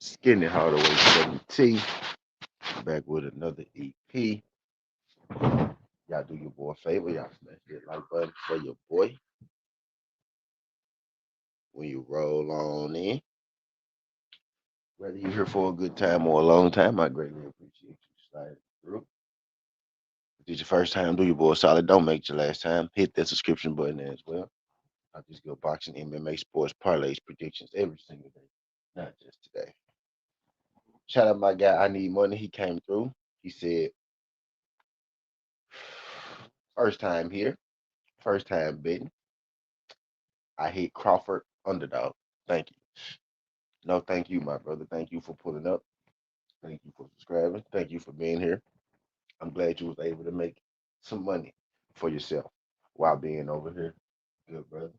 Skinny Hardaway 7T. Back with another EP. Y'all do your boy a favor. Y'all smash that like button for your boy. When you roll on in. Whether you're here for a good time or a long time, I greatly appreciate you sliding through. If this your first time, do your boy solid. Don't make it your last time. Hit that subscription button as well. I just go boxing, MMA, sports, parlays, predictions every single day, not just today. Shout out my guy, I Need Money. He came through. He said, first time here, first time betting. I hit Crawford underdog. Thank you. No, thank you, my brother. Thank you for pulling up. Thank you for subscribing. Thank you for being here. I'm glad you was able to make some money for yourself while being over here. Good brother.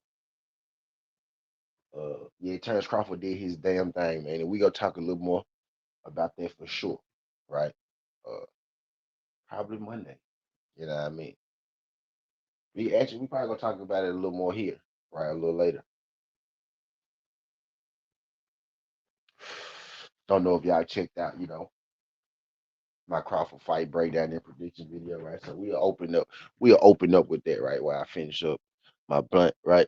Yeah, Terrence Crawford did his damn thing, man. And we gonna talk a little more about that for sure. Right? Uh Probably Monday. You know what I mean? We probably gonna talk about it a little more here, right? A little later. Don't know if y'all checked out, my Crawford fight breakdown and prediction video, right? So we'll open up with that, right? While I finish up my blunt, right?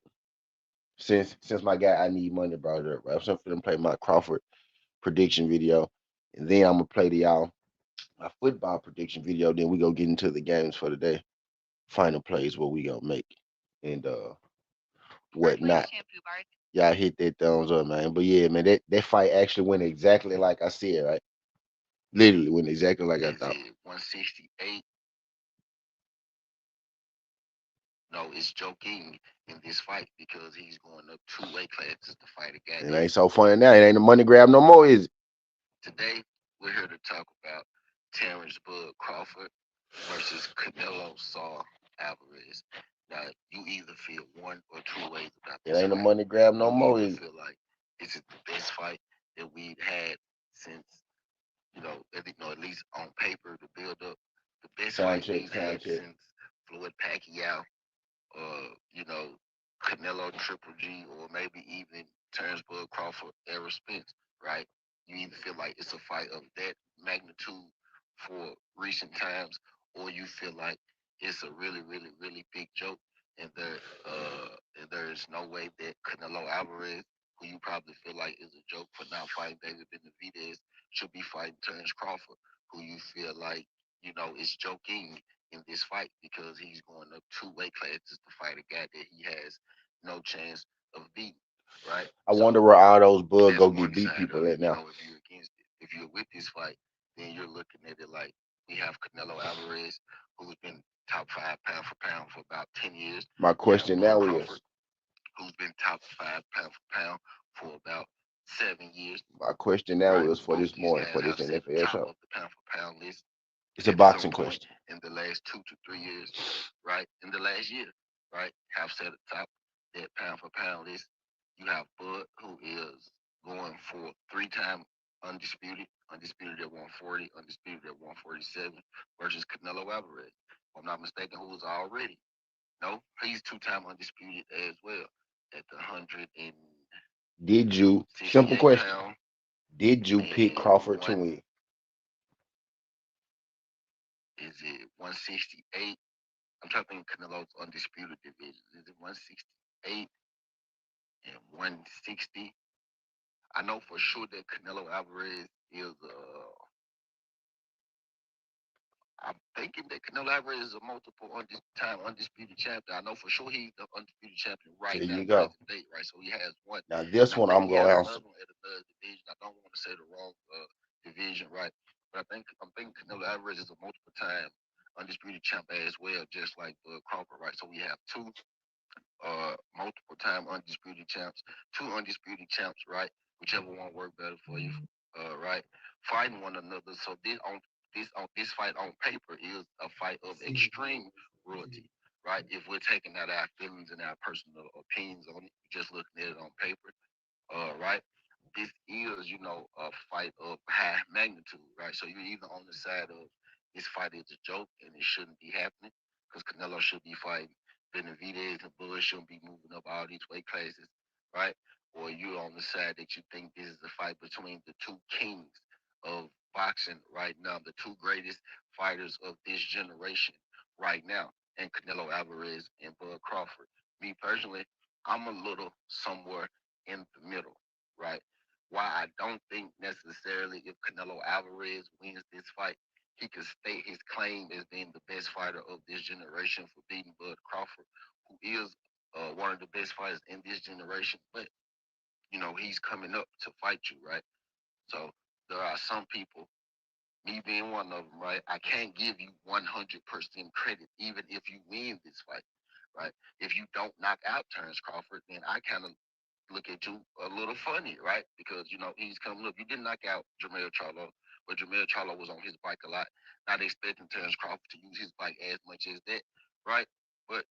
Since my guy I Need Money brought it up, right? So I'm finna play my Crawford prediction video, and then I'm gonna play to y'all my football prediction video. Then we go get into the games for the day, final plays what we gonna make, and whatnot. Y'all hit that thumbs up, man. But yeah, man, that fight actually went exactly like I said, right? Literally went exactly like I thought. 168. No, it's joking in this fight because he's going up two weight classes to fight a guy. It ain't so funny now. It ain't a money grab no more, is it? Today, we're here to talk about Terrence Bud Crawford versus Canelo Saul Alvarez. Now, you either feel one or two ways about this. It ain't a money grab no more, is it? Feel like this is the best fight that we've had since, at least on paper, to build up the best fight we've had since Floyd Pacquiao, you know, Canelo Triple G, or maybe even Terrence Bud Crawford, Errol Spence, right? You either feel like it's a fight of that magnitude for recent times, or you feel like it's a really, really, really big joke, and there is no way that Canelo Alvarez, who you probably feel like is a joke for not fighting David Benavidez, should be fighting Terrence Crawford, who you feel like, is joking in this fight because he's going up two weight classes to fight a guy that he has no chance of beating, right? I wonder where all those bugs go get beat people at now. If you're against it, if you're with this fight, then you're looking at it like we have Canelo Alvarez, who's been top five pound for pound for about 10 years. My question now is, who's been top five pound for pound for about 7 years. My question now is for this morning, for this NFL show. Of the pound for pound list. It's a boxing question. In the last 2 to 3 years, right? In the last year, right? Have set atop that pound for pound list. You have Bud, who is going for 3-time undisputed at 140, undisputed at 147, versus Canelo Alvarez. If I'm not mistaken, who was already. No, he's 2-time undisputed as well at the 100 and. Did you, simple question, did you pick Crawford to win? Is it 168? I'm trying to think Canelo's undisputed division. Is it 168 and 160? I know for sure that Canelo Alvarez is I'm thinking that Canelo Alvarez is a multiple time undisputed champion. I know for sure he's the undisputed champion right now, present date, right? So he has one. Now this one I'm going to answer. At another division. I don't want to say the wrong division, right? But I'm thinking Canelo Alvarez is a multiple time undisputed champ as well, just like Crawford, right? So we have two multiple time undisputed champs, two undisputed champs, right? Whichever one worked better for you, right? Fighting one another. So this fight on paper is a fight of extreme royalty, right? If we're taking out our feelings and our personal opinions on it, just looking at it on paper, right? This is, a fight of high magnitude, right? So you're either on the side of this fight is a joke and it shouldn't be happening because Canelo should be fighting Benavidez and Bush shouldn't be moving up all these weight classes, right? or you on the side that you think this is a fight between the two kings of boxing right now, the two greatest fighters of this generation right now, and Canelo Alvarez and Bud Crawford. Me personally, I'm a little somewhere in the middle, right? Why I don't think necessarily if Canelo Alvarez wins this fight, he can state his claim as being the best fighter of this generation for beating Bud Crawford, who is one of the best fighters in this generation. But he's coming up to fight you, right? So there are some people, me being one of them, right? I can't give you 100% credit, even if you win this fight, right? If you don't knock out Terrence Crawford, then I kind of look at you a little funny, right? Because he's coming up. You didn't knock out Jermell Charlo, but Jermell Charlo was on his bike a lot. Not expecting Terrence Crawford to use his bike as much as that, right? But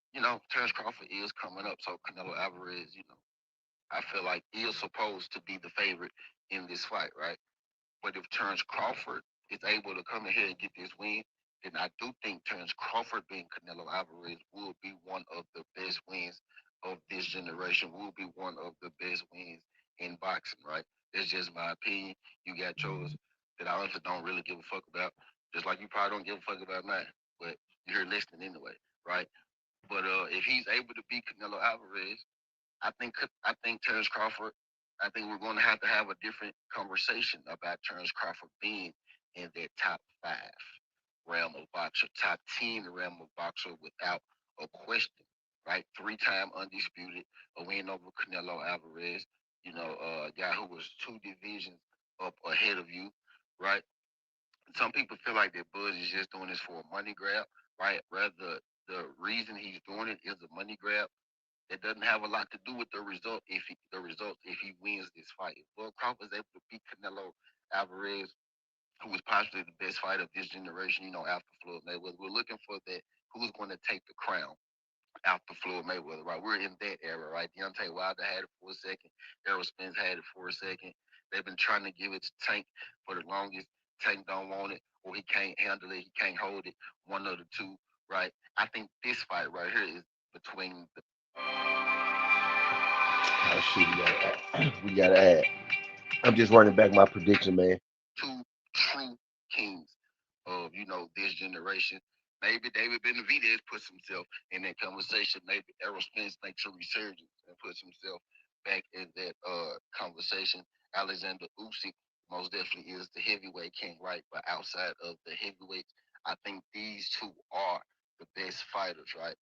Terrence Crawford is coming up, so Canelo Alvarez, I feel like is supposed to be the favorite in this fight, right? But if Terrence Crawford is able to come in here and get this win, then I do think Terrence Crawford being Canelo Alvarez will be one of the best wins of this generation, will be one of the best wins in boxing, right? That's just my opinion. You got yours that I honestly don't really give a fuck about, just like you probably don't give a fuck about mine, but you're listening anyway, right? But if he's able to beat Canelo Alvarez, I think Terrence Crawford. I think we're going to have a different conversation about Terrence Crawford being in that top 5 realm of boxer, top 10 realm of boxer without a question. Right, 3-time undisputed, a win over Canelo Alvarez. A guy who was 2 divisions up ahead of you. Right, some people feel like that Buzz is just doing this for a money grab. Right, rather the reason he's doing it is a money grab. It doesn't have a lot to do with the result if he wins this fight. If Bud Crawford is able to beat Canelo Alvarez, who is possibly the best fighter of this generation, after Floyd Mayweather, we're looking for that. Who's going to take the crown after Floyd Mayweather, right? We're in that era, right? Deontay Wilder had it for a second. Errol Spence had it for a second. They've been trying to give it to Tank for the longest. Tank don't want it, or he can't handle it. He can't hold it. One of the two, right? I think this fight right here is between the Oh shit, we gotta add. I'm just running back my prediction, man. Two true kings of this generation. Maybe David Benavidez puts himself in that conversation. Maybe Errol Spence makes a resurgence and puts himself back in that conversation. Alexander Usyk most definitely is the heavyweight king, right? But outside of the heavyweights, I think these two are the best fighters, right?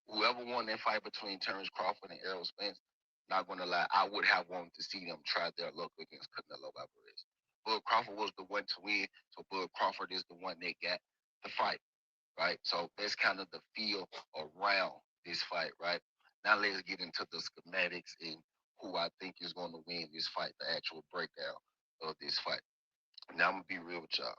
Whoever won that fight between Terrence Crawford and Errol Spence, not gonna lie, I would have wanted to see them try their luck against Canelo Alvarez. Bud Crawford was the one to win, so Bud Crawford is the one that got the fight, right? So that's kind of the feel around this fight, right? Now let's get into the schematics and who I think is going to win this fight, the actual breakdown of this fight. Now I'm gonna be real with y'all.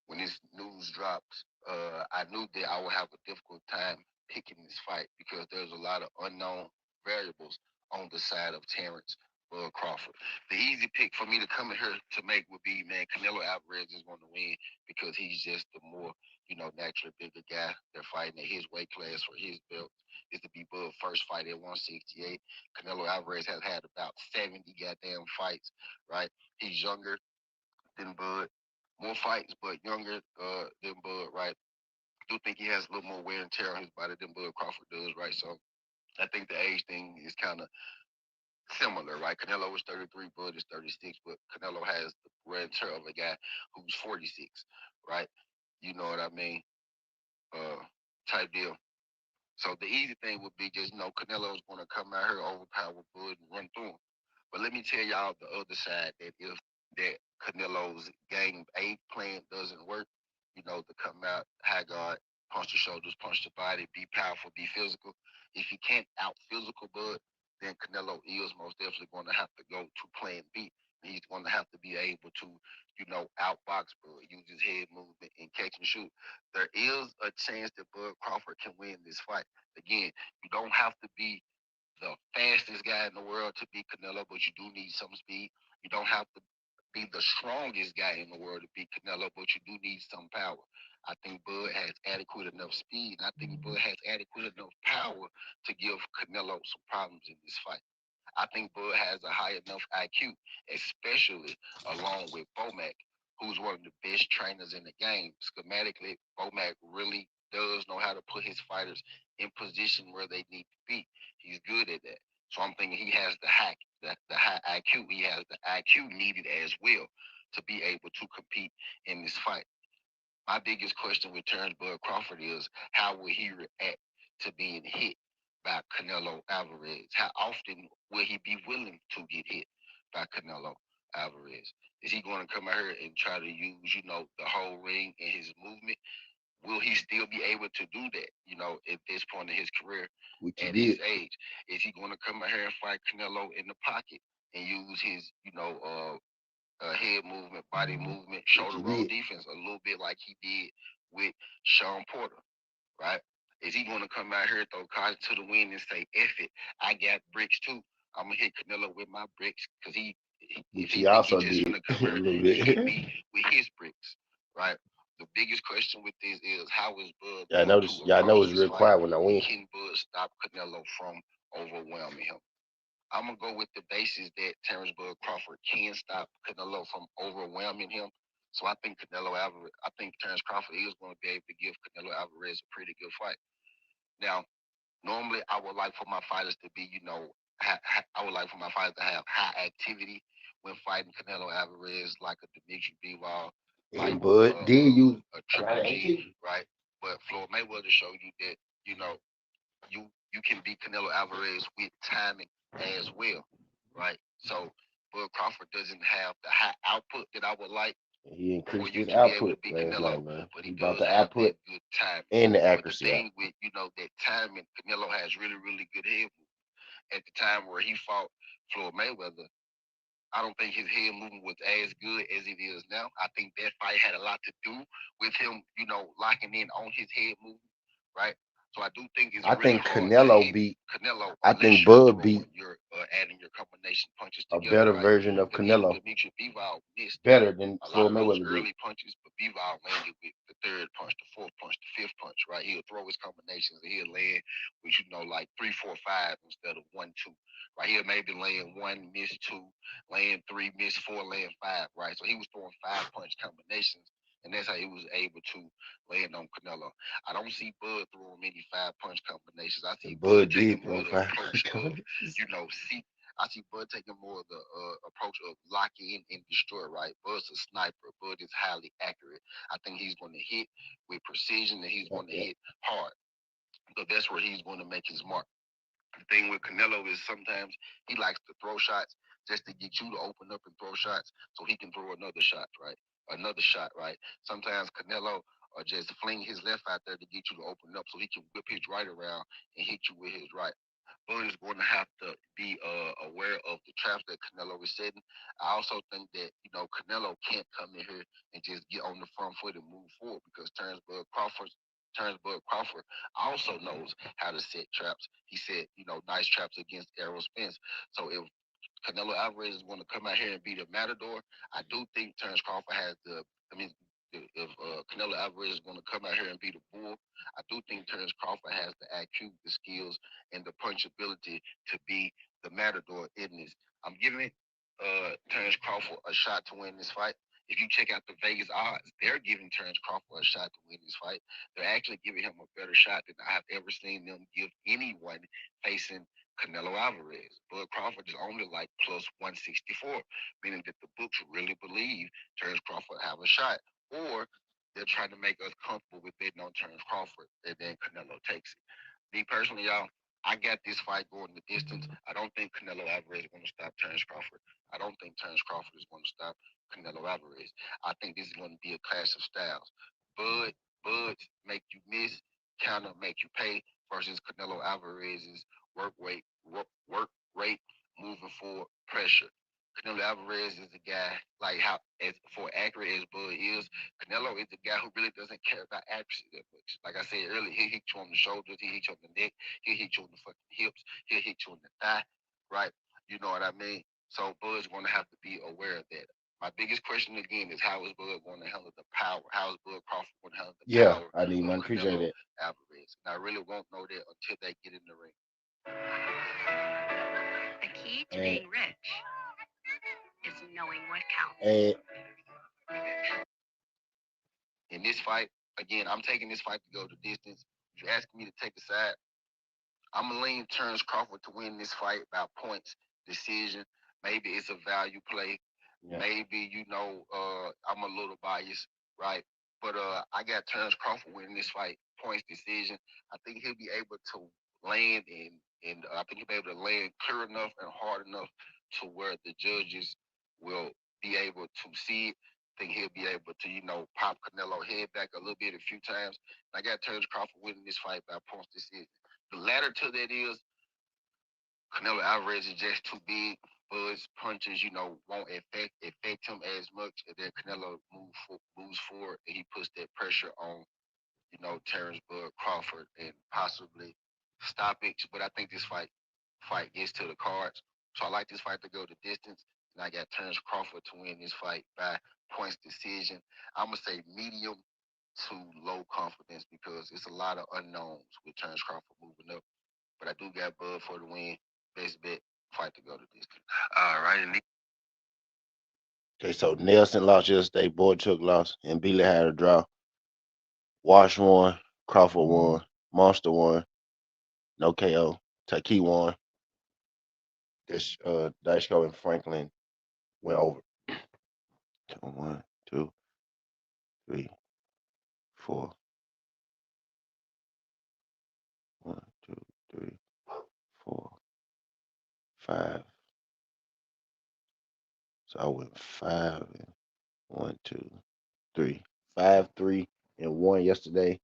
When this news dropped, I knew that I would have a difficult time picking this fight because there's a lot of unknown variables on the side of Terrence Crawford. The easy pick for me to come in here to make would be, man, Canelo Alvarez is going to win because he's just the more, naturally bigger guy. They're fighting at his weight class for his belt. This to be Bud's first fight at 168. Canelo Alvarez has had about 70 goddamn fights, right? He's younger than Bud, more fights, but younger than Bud, right? Do think he has a little more wear and tear on his body than Bud Crawford does, right? So I think the age thing is kind of similar, right? Canelo is 33, Bud is 36, but Canelo has the wear and tear of a guy who's 46, right? You know what I mean? Type deal. So the easy thing would be just, Canelo's going to come out here, overpower Bud, and run through him. But let me tell y'all the other side that if that Canelo's game A plan doesn't work, to come out, high guard, punch the shoulders, punch the body, be powerful, be physical. If you can't out physical Bud, then Canelo is most definitely going to have to go to plan B. He's going to have to be able to, outbox Bud, use his head movement and catch and shoot. There is a chance that Bud Crawford can win this fight. Again, you don't have to be the fastest guy in the world to beat Canelo, but you do need some speed. You don't have to be the strongest guy in the world to beat Canelo, but you do need some power. I think Bud has adequate enough speed, and I think Bud has adequate enough power to give Canelo some problems in this fight. I think Bud has a high enough IQ, especially along with Bomac, who's one of the best trainers in the game. Schematically, Bomac really does know how to put his fighters in position where they need to be. He's good at that. So I'm thinking he has the high IQ. He has the IQ needed as well to be able to compete in this fight. My biggest question with Terrence Bud Crawford is how will he react to being hit by Canelo Alvarez? How often will he be willing to get hit by Canelo Alvarez? Is he going to come out here and try to use, the whole ring in his movement? Will he still be able to do that, at this point in his career, at his age? Is he going to come out here and fight Canelo in the pocket and use his, head movement, body movement, shoulder roll defense, a little bit like he did with Sean Porter, right? Is he going to come out here, throw cards to the wind and say, F it, I got bricks too. I'm going to hit Canelo with my bricks because if he also he just going to come here and hit me with his bricks, right? The biggest question with this is how is Bud Y'all know it's real quiet when I win. Can Bud stop Canelo from overwhelming him? I'm gonna go with the basis that Terrence Bud Crawford can stop Canelo from overwhelming him. So I think I think Terrence Crawford is going to be able to give Canelo Alvarez a pretty good fight. Now, normally I would like for my fighters to be, I would like for my fighters to have high activity when fighting Canelo Alvarez, like a Dimitri Bivol, like a Triple G, right? But Floyd Mayweather showed you that, you can beat Canelo Alvarez with timing as well, right? So Bud Crawford doesn't have the high output that I would like. He increased his output last night, man. He brought the output good timing and the accuracy. But the thing with, that timing, Canelo has really, really good head movement. At the time where he fought Floyd Mayweather, I don't think his head movement was as good as it is now. I think that fight had a lot to do with him, locking in on his head movement, right? So I do think it's really hard Canelo beat Canelo. I think Bud beat you're adding your combination punches a together, better right? version of Canelo. Better than Floyd Mayweather early punches, but Bivol landed with the third punch, the fourth punch, the fifth punch, right? He'll throw his combinations and he'll land with, like 3, 4, 5 instead of 1, 2. Right? He'll maybe land 1, miss 2, land 3, miss 4, land 5, right? So he was throwing 5-punch combinations, and that's how he was able to land on Canelo. I don't see Bud throwing many 5-punch combinations. I see Bud taking more of the approach of, see. I see Bud taking more of the approach of locking in and destroy, right? Bud's a sniper. Bud is highly accurate. I think he's going to hit with precision and he's going to hit hard. So that's where he's going to make his mark. The thing with Canelo is sometimes he likes to throw shots just to get you to open up and throw shots so he can throw another shot, right? Another shot, right? Sometimes Canelo or just fling his left out there to get you to open up so he can whip his right around and hit you with his right. Bud is going to have to be aware of the traps that Canelo is setting. I also think that, Canelo can't come in here and just get on the front foot and move forward because Terrence Bud Crawford also knows how to set traps. He set, nice traps against Errol Spence. So if Canelo Alvarez is going to come out here and be the matador, I do think Terrence Crawford has if Canelo Alvarez is going to come out here and be the bull, I do think Terrence Crawford has the IQ, the skills, and the punchability to be the matador in this. I'm giving Terrence Crawford a shot to win this fight. If you check out the Vegas odds, they're giving Terrence Crawford a shot to win this fight. They're actually giving him a better shot than I've ever seen them give anyone facing Canelo Alvarez. Bud Crawford is only like plus 164, meaning that the books really believe Terrence Crawford have a shot. Or they're trying to make us comfortable with betting on Terrence Crawford, and then Canelo takes it. Me personally, y'all, I got this fight going the distance. I don't think Canelo Alvarez is going to stop Terrence Crawford. I don't think Terrence Crawford is going to stop Canelo Alvarez. I think this is going to be a clash of styles. Buds make you miss, counter make you pay versus Canelo Alvarez's work rate, moving forward, pressure. Canelo Alvarez is the guy, like how as for accurate as Bud is, Canelo is the guy who really doesn't care about accuracy that much. Like I said earlier, he'll hit you on the shoulders, he'll hit you on the neck, he'll hit you on the fucking hips, he'll hit you on the thigh, right? You know what I mean? So Bud's going to have to be aware of that. My biggest question again is how is Bud going to handle the power? How is Bud Crawford going to handle the power? I didn't appreciate it. Alvarez. And I really won't know that until they get in the ring. key to being rich is knowing what counts. In this fight, again, I'm taking this fight to go the distance. If you're asking me to take a side, I'm gonna lean Terrence Crawford to win this fight by points, decision. Maybe it's a value play. Yeah. Maybe I'm a little biased, right? But I got Terrence Crawford winning this fight, points decision. I think he'll be able to land and I think he'll be able to land clear enough and hard enough to where the judges will be able to see it. I think he'll be able to, pop Canelo head back a little bit a few times. I got Terrence Crawford winning this fight by points decision. The latter to that is Canelo Alvarez is just too big. Bud's punches, won't affect him as much. And then Canelo moves forward and he puts that pressure on, Terrence Bud Crawford and possibly stop it. But I think this fight gets to the cards. So I like this fight to go the distance. And I got Terrence Crawford to win this fight by points decision. I'm gonna say medium to low confidence because it's a lot of unknowns with Terrence Crawford moving up. But I do got Bud for the win. Best bet, fight to go to distance. All right. Okay, so Nelson lost yesterday, Boychuk lost, and Billy had a draw. Wash won, Crawford won, Monster won, no KO, Taki won. This Dashko and Franklin went over. 1, 2, 3, 4. 1, 2, 3, 4, 5. So I went 5 and 1, 2, 3. 5, 3, and 1 yesterday.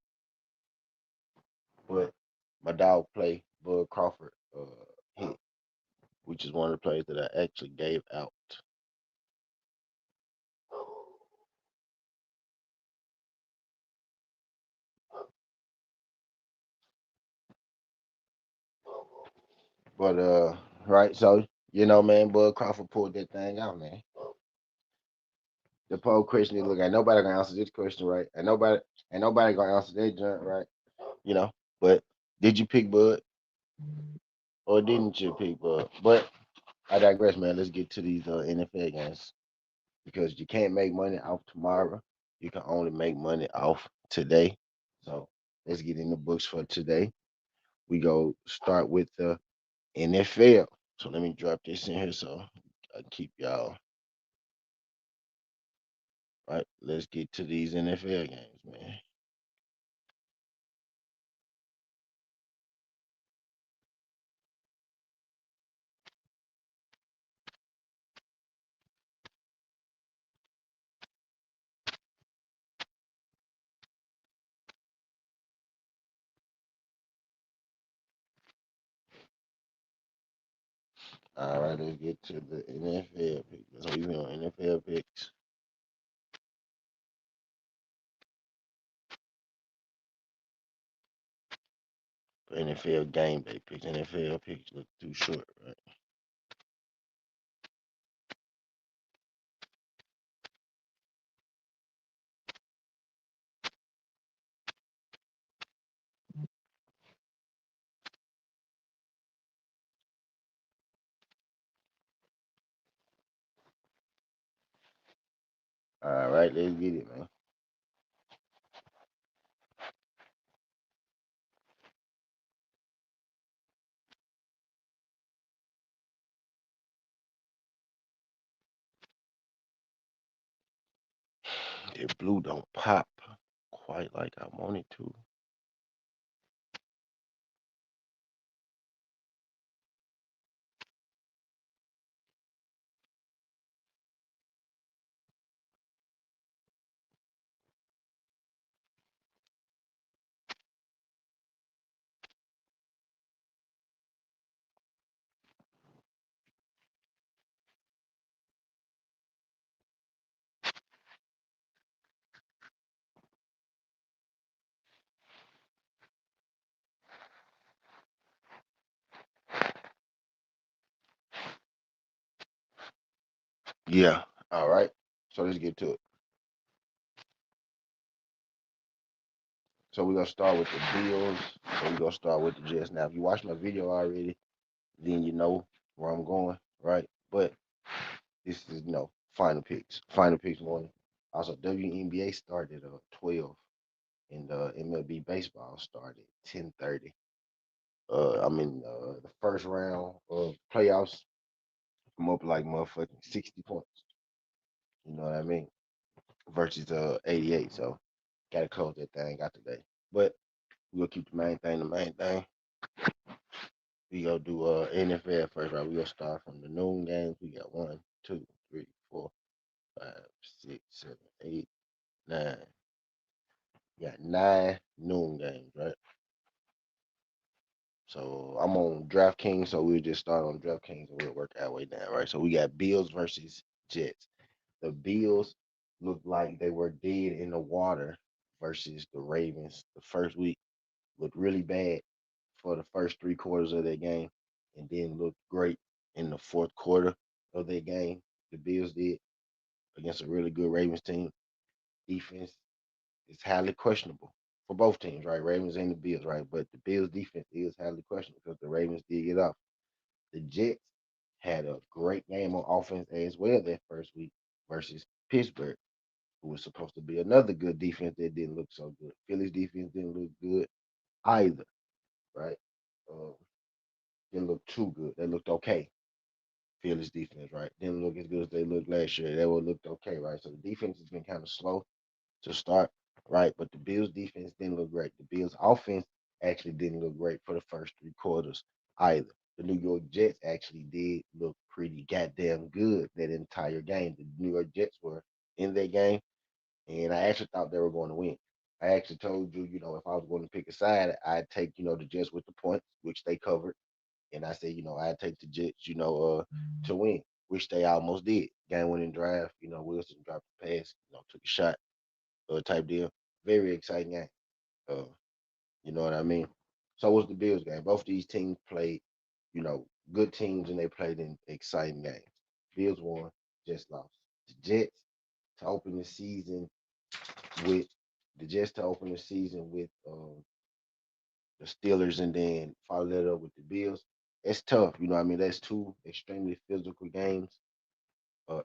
But my dog play, Bud Crawford, hit, which is one of the plays that I actually gave out. But right, so man, Bud Crawford pulled that thing out, man. The poll question is, look, ain't nobody gonna answer this question, right? Ain't nobody gonna answer that joint, right? But did you pick Bud or didn't you pick Bud? But I digress, man. Let's get to these NFL games because you can't make money off tomorrow. You can only make money off today. So let's get in the books for today. We go start with the NFL. So let me drop this in here so I keep y'all right. Let's get to these NFL games, man. All right, let's get to the NFL picks. So we on NFL picks. NFL game day picks. NFL picks look too short, right? All right, let's get it, man. If blue don't pop quite like I want it to. Yeah. All right. So let's get to it. So we're gonna start with the Bills. So we're gonna start with the Jets. Now, if you watched my video already, then you know where I'm going, right? But this is final picks. Final picks morning. Also, WNBA started at 12, and MLB baseball started 10:30. I'm in the first round of playoffs. I'm up like motherfucking 60 points. You know what I mean? Versus 88. So gotta close that thing out today. But we'll keep the main thing the main thing. We gonna do NFL first, right? We gonna start from the noon games. We got 1, 2, 3, 4, 5, 6, 7, 8, 9. We got 9 noon games, right? So I'm on DraftKings, so we'll just start on DraftKings and we'll work our way down, right? So we got Bills versus Jets. The Bills looked like they were dead in the water versus the Ravens. The first week looked really bad for the first 3 quarters of their game, and then looked great in the fourth quarter of their game. The Bills did against a really good Ravens team. Defense is highly questionable for both teams, right? Ravens and the Bills, right? But the Bills defense is highly questionable because the Ravens did get off. The Jets had a great game on offense as well that first week versus Pittsburgh, who was supposed to be another good defense that didn't look so good. Philly's defense didn't look good either, right? Um, didn't look too good. They looked okay. Philly's defense, right? Didn't look as good as they looked last year. They would looked okay, right? So the defense has been kind of slow to start, right? But the Bills defense didn't look great. The Bills offense actually didn't look great for the first 3 quarters either. The New York Jets actually did look pretty goddamn good that entire game. The New York Jets were in their game, and I actually thought they were going to win. I actually told you, if I was going to pick a side, I'd take, the Jets with the points, which they covered. And I said, I'd take the Jets, to win, which they almost did. Game winning drive, Wilson dropped the pass, took a shot, type deal. Very exciting game. Uh, you know what I mean? So was the Bills game. Both these teams played, good teams and they played in exciting games. Bills won, Jets lost. The Jets to open the season with the Jets to open the season with the Steelers and then follow that up with the Bills. It's tough, I mean, that's two extremely physical games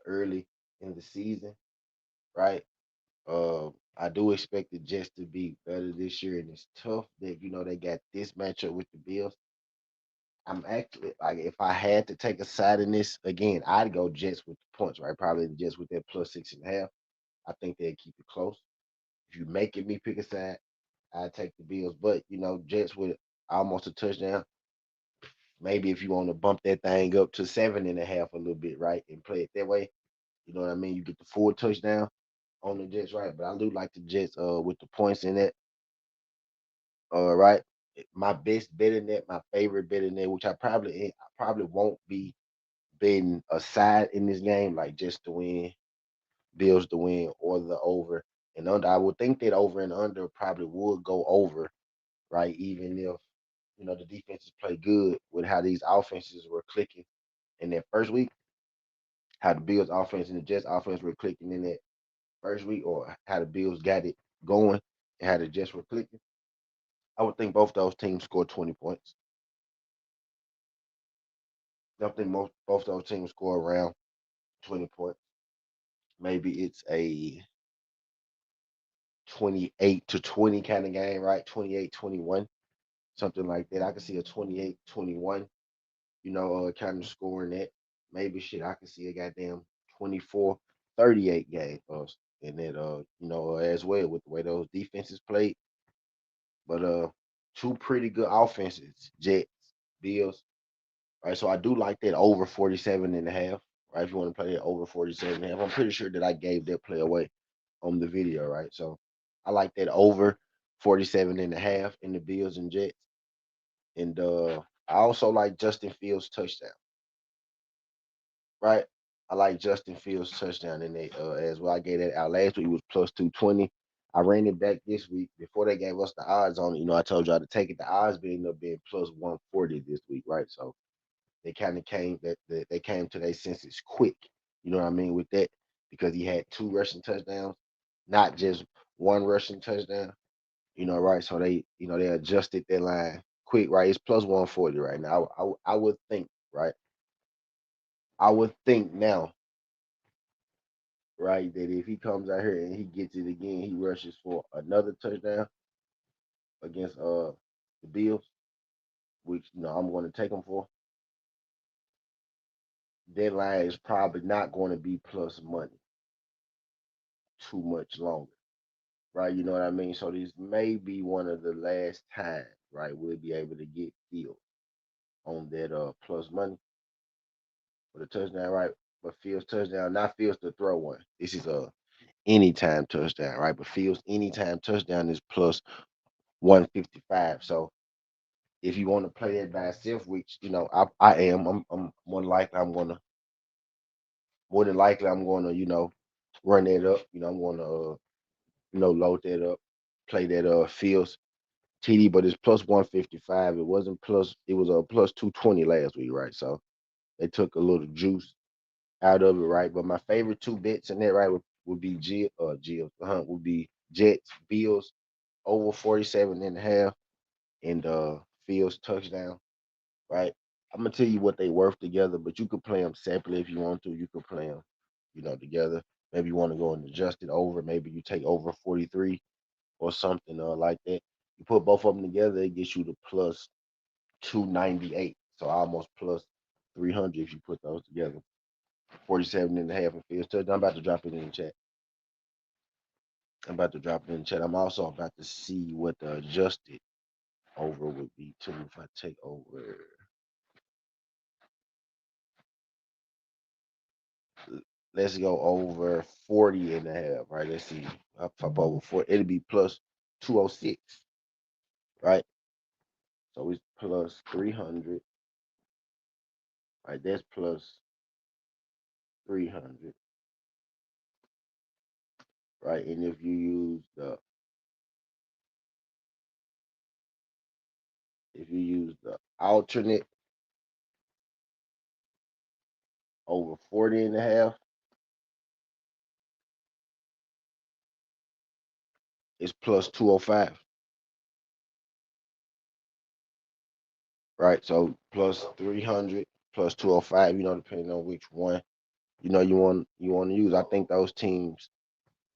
early in the season, right? I do expect the Jets to be better this year, and it's tough that they got this matchup with the Bills. I'm actually like, if I had to take a side in this again, I'd go Jets with the points, right? Probably the Jets with that plus 6.5. I think they'd keep it close. If you're making me pick a side, I'd take the Bills, but Jets with almost a touchdown. Maybe if you want to bump that thing up to 7.5 a little bit, right, and play it that way, you know what I mean? You get the full touchdown on the Jets, right? But I do like the Jets with the points in it. Right. My best bet in that, my favorite bet in there, which I probably won't be betting a side in this game, like just to win, Bills to win, or the over and under. I would think that over and under probably would go over, right? Even if the defenses play good with how these offenses were clicking in that first week, how the Bills offense and the Jets offense were clicking in that first week, or how the Bills got it going and how the Jets were clicking. I would think both those teams scored 20 points. I think both those teams score around 20 points. Maybe it's a 28-20 kind of game, right? 28-21, something like that. I can see a 28-21, kind of scoring that. Maybe shit, I can see a goddamn 24-38 game in that as well with the way those defenses played. But two pretty good offenses, Jets, Bills. Right. So I do like that over 47.5. Right. If you want to play that over 47.5, I'm pretty sure that I gave that play away on the video, right? So I like that over 47.5 in the Bills and Jets. And I also like Justin Fields touchdown, right? I like Justin Fields touchdown in there as well. I gave that out last week. It was plus 220. I ran it back this week before they gave us the odds on it. I told y'all to take it. The odds being up being plus 140 this week, right? So they kind of came that they came to their senses quick. You know what I mean with that because he had 2 rushing touchdowns, not just one rushing touchdown. Right? So they adjusted their line quick, right? It's plus 140 right now. I would think, right? I would think now, right, that if he comes out here and he gets it again, he rushes for another touchdown against the Bills, which I'm going to take him for. That line is probably not going to be plus money too much longer, right? You know what I mean? So this may be one of the last times, right, we'll be able to get Fields on that plus money for the touchdown, right? But Fields touchdown, not Fields to throw one. This is a anytime touchdown, right? But Fields anytime touchdown is plus 155. So if you want to play that by itself, which I am, I'm more than likely I'm gonna run that up. I'm gonna load that up, play that Fields TD, but it's plus 155. It wasn't plus. It was a plus 220 last week, right? So they took a little juice out of it, right? But my favorite two bets in that, right, would be would be Jets, Bills over 47 and a half, and Fields touchdown, right? I'm gonna tell you what they worth together, but you could play them separately if you want to. You could play them, together. Maybe you want to go and adjust it over. Maybe you take over 43 or something like that. You put both of them together, it gets you the plus 298. So almost plus 300 if you put those together. 47 and a half and Fields touchdown. I'm about to drop it in the chat. I'm about to drop it in the chat. I'm also about to see what the adjusted over would be too if I take over. Let's go over 40 and a half, right? Let's see. I'll pop over 4. It'll be plus 206, right? So it's plus 300, right? That's plus 300, right? And if you use the alternate over 40 and a half, it's plus 205, right? So plus 300 plus 205, depending on which one you want to use. I think those teams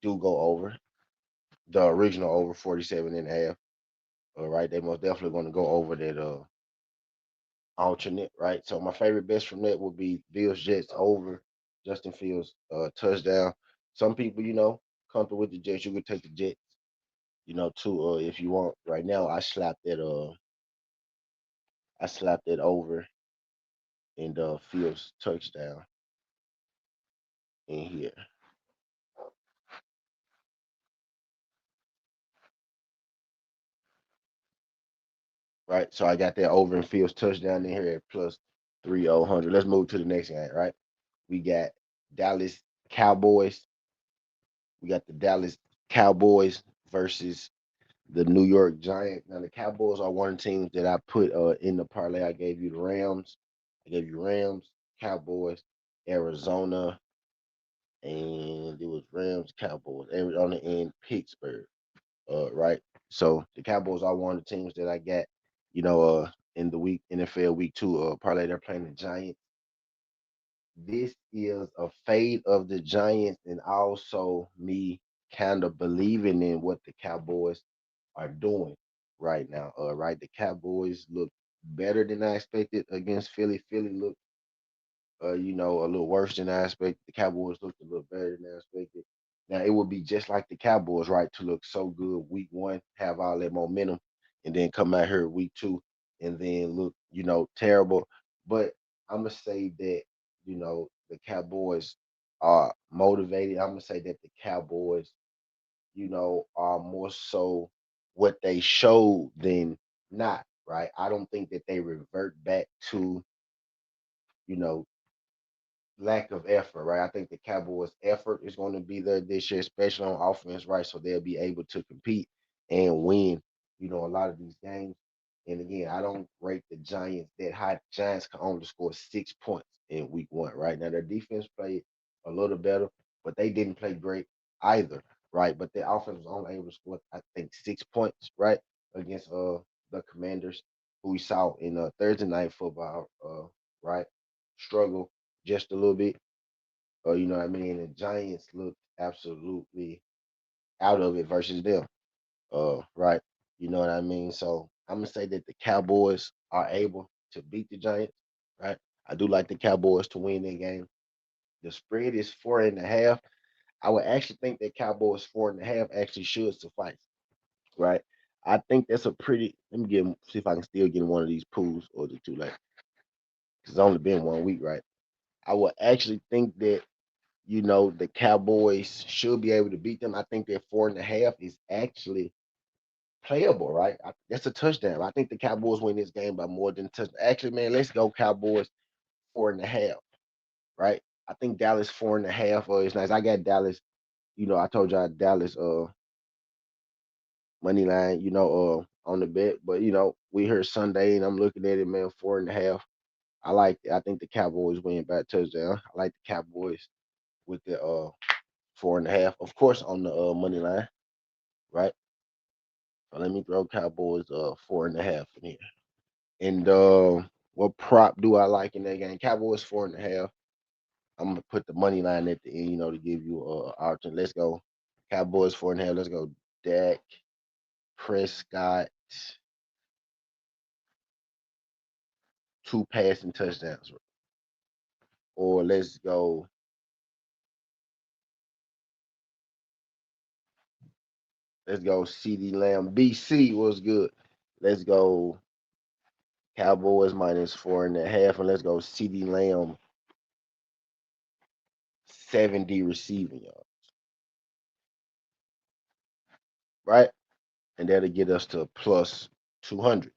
do go over the original over 47 and a half. All right, they most definitely going to go over that alternate, right? So my favorite bets from that would be Bills Jets over Justin Fields touchdown. Some people, comfortable with the Jets, you could take the Jets, too, if you want. Right now, I slapped that over in the Fields touchdown in here, right? So I got that over in Fields touchdown in here at plus 300. Let's move to the next game, right? We got Dallas Cowboys. We got the Dallas Cowboys versus the New York Giants. Now the Cowboys are one of the teams that I put in the parlay. I gave you the Rams. I gave you Rams, Cowboys, Arizona, and it was Rams, Cowboys, Arizona, and Pittsburgh. Right. So the Cowboys are one of the teams that I got. In the week NFL week 2 parlay. They're playing the Giants. This is a fade of the Giants, and also me kind of believing in what the Cowboys are doing right now. Right, the Cowboys look better than I expected against Philly. Philly looked, a little worse than I expected. The Cowboys looked a little better than I expected. Now it would be just like the Cowboys, right, to look so good week 1, have all that momentum, and then come out here week 2, and then look, terrible. But I'm gonna say that the Cowboys are motivated. I'm gonna say that the Cowboys are more so what they showed than not, right? I don't think that they revert back to, you know, lack of effort, right? I think the Cowboys' effort is going to be there this year, especially on offense, right? So they'll be able to compete and win, a lot of these games. And again, I don't rate the Giants that high. The Giants can only score 6 points in week 1, right? Now their defense played a little better, but they didn't play great either, right? But their offense was only able to score, I think, 6 points, right? Against the Commanders, who we saw in Thursday night football, right? Struggle just a little bit. Or you know what I mean? The Giants looked absolutely out of it versus them. Right. You know what I mean? So I'm gonna say that the Cowboys are able to beat the Giants. Right. I do like the Cowboys to win that game. The spread is 4.5. I would actually think that Cowboys 4.5 actually should suffice. Right. I think that's a pretty. Let me see if I can still get in one of these pools or the too late. It's only been 1 week, right? I would actually think that the Cowboys should be able to beat them. I think that 4.5 is actually playable, right? That's a touchdown. I think the Cowboys win this game by more than a touchdown. Actually, man, let's go Cowboys 4.5, right? I think Dallas 4.5 is nice. I got Dallas. I told y'all Dallas money line, on the bet, but we heard Sunday and I'm looking at it, man, 4.5. I like it. I think the Cowboys win by a touchdown. I like the Cowboys with the 4.5, of course, on the money line, right? So let me throw Cowboys 4.5 in here. And what prop do I like in that game? Cowboys 4.5. I'm gonna put the money line at the end, to give you option. Let's go. Cowboys 4.5. Let's go. Dak Prescott, 2 passing touchdowns. Or let's go CD Lamb. BC was good. Let's go Cowboys minus 4.5. And let's go CD Lamb 70 receiving yards. Right? And that'll get us to plus 200.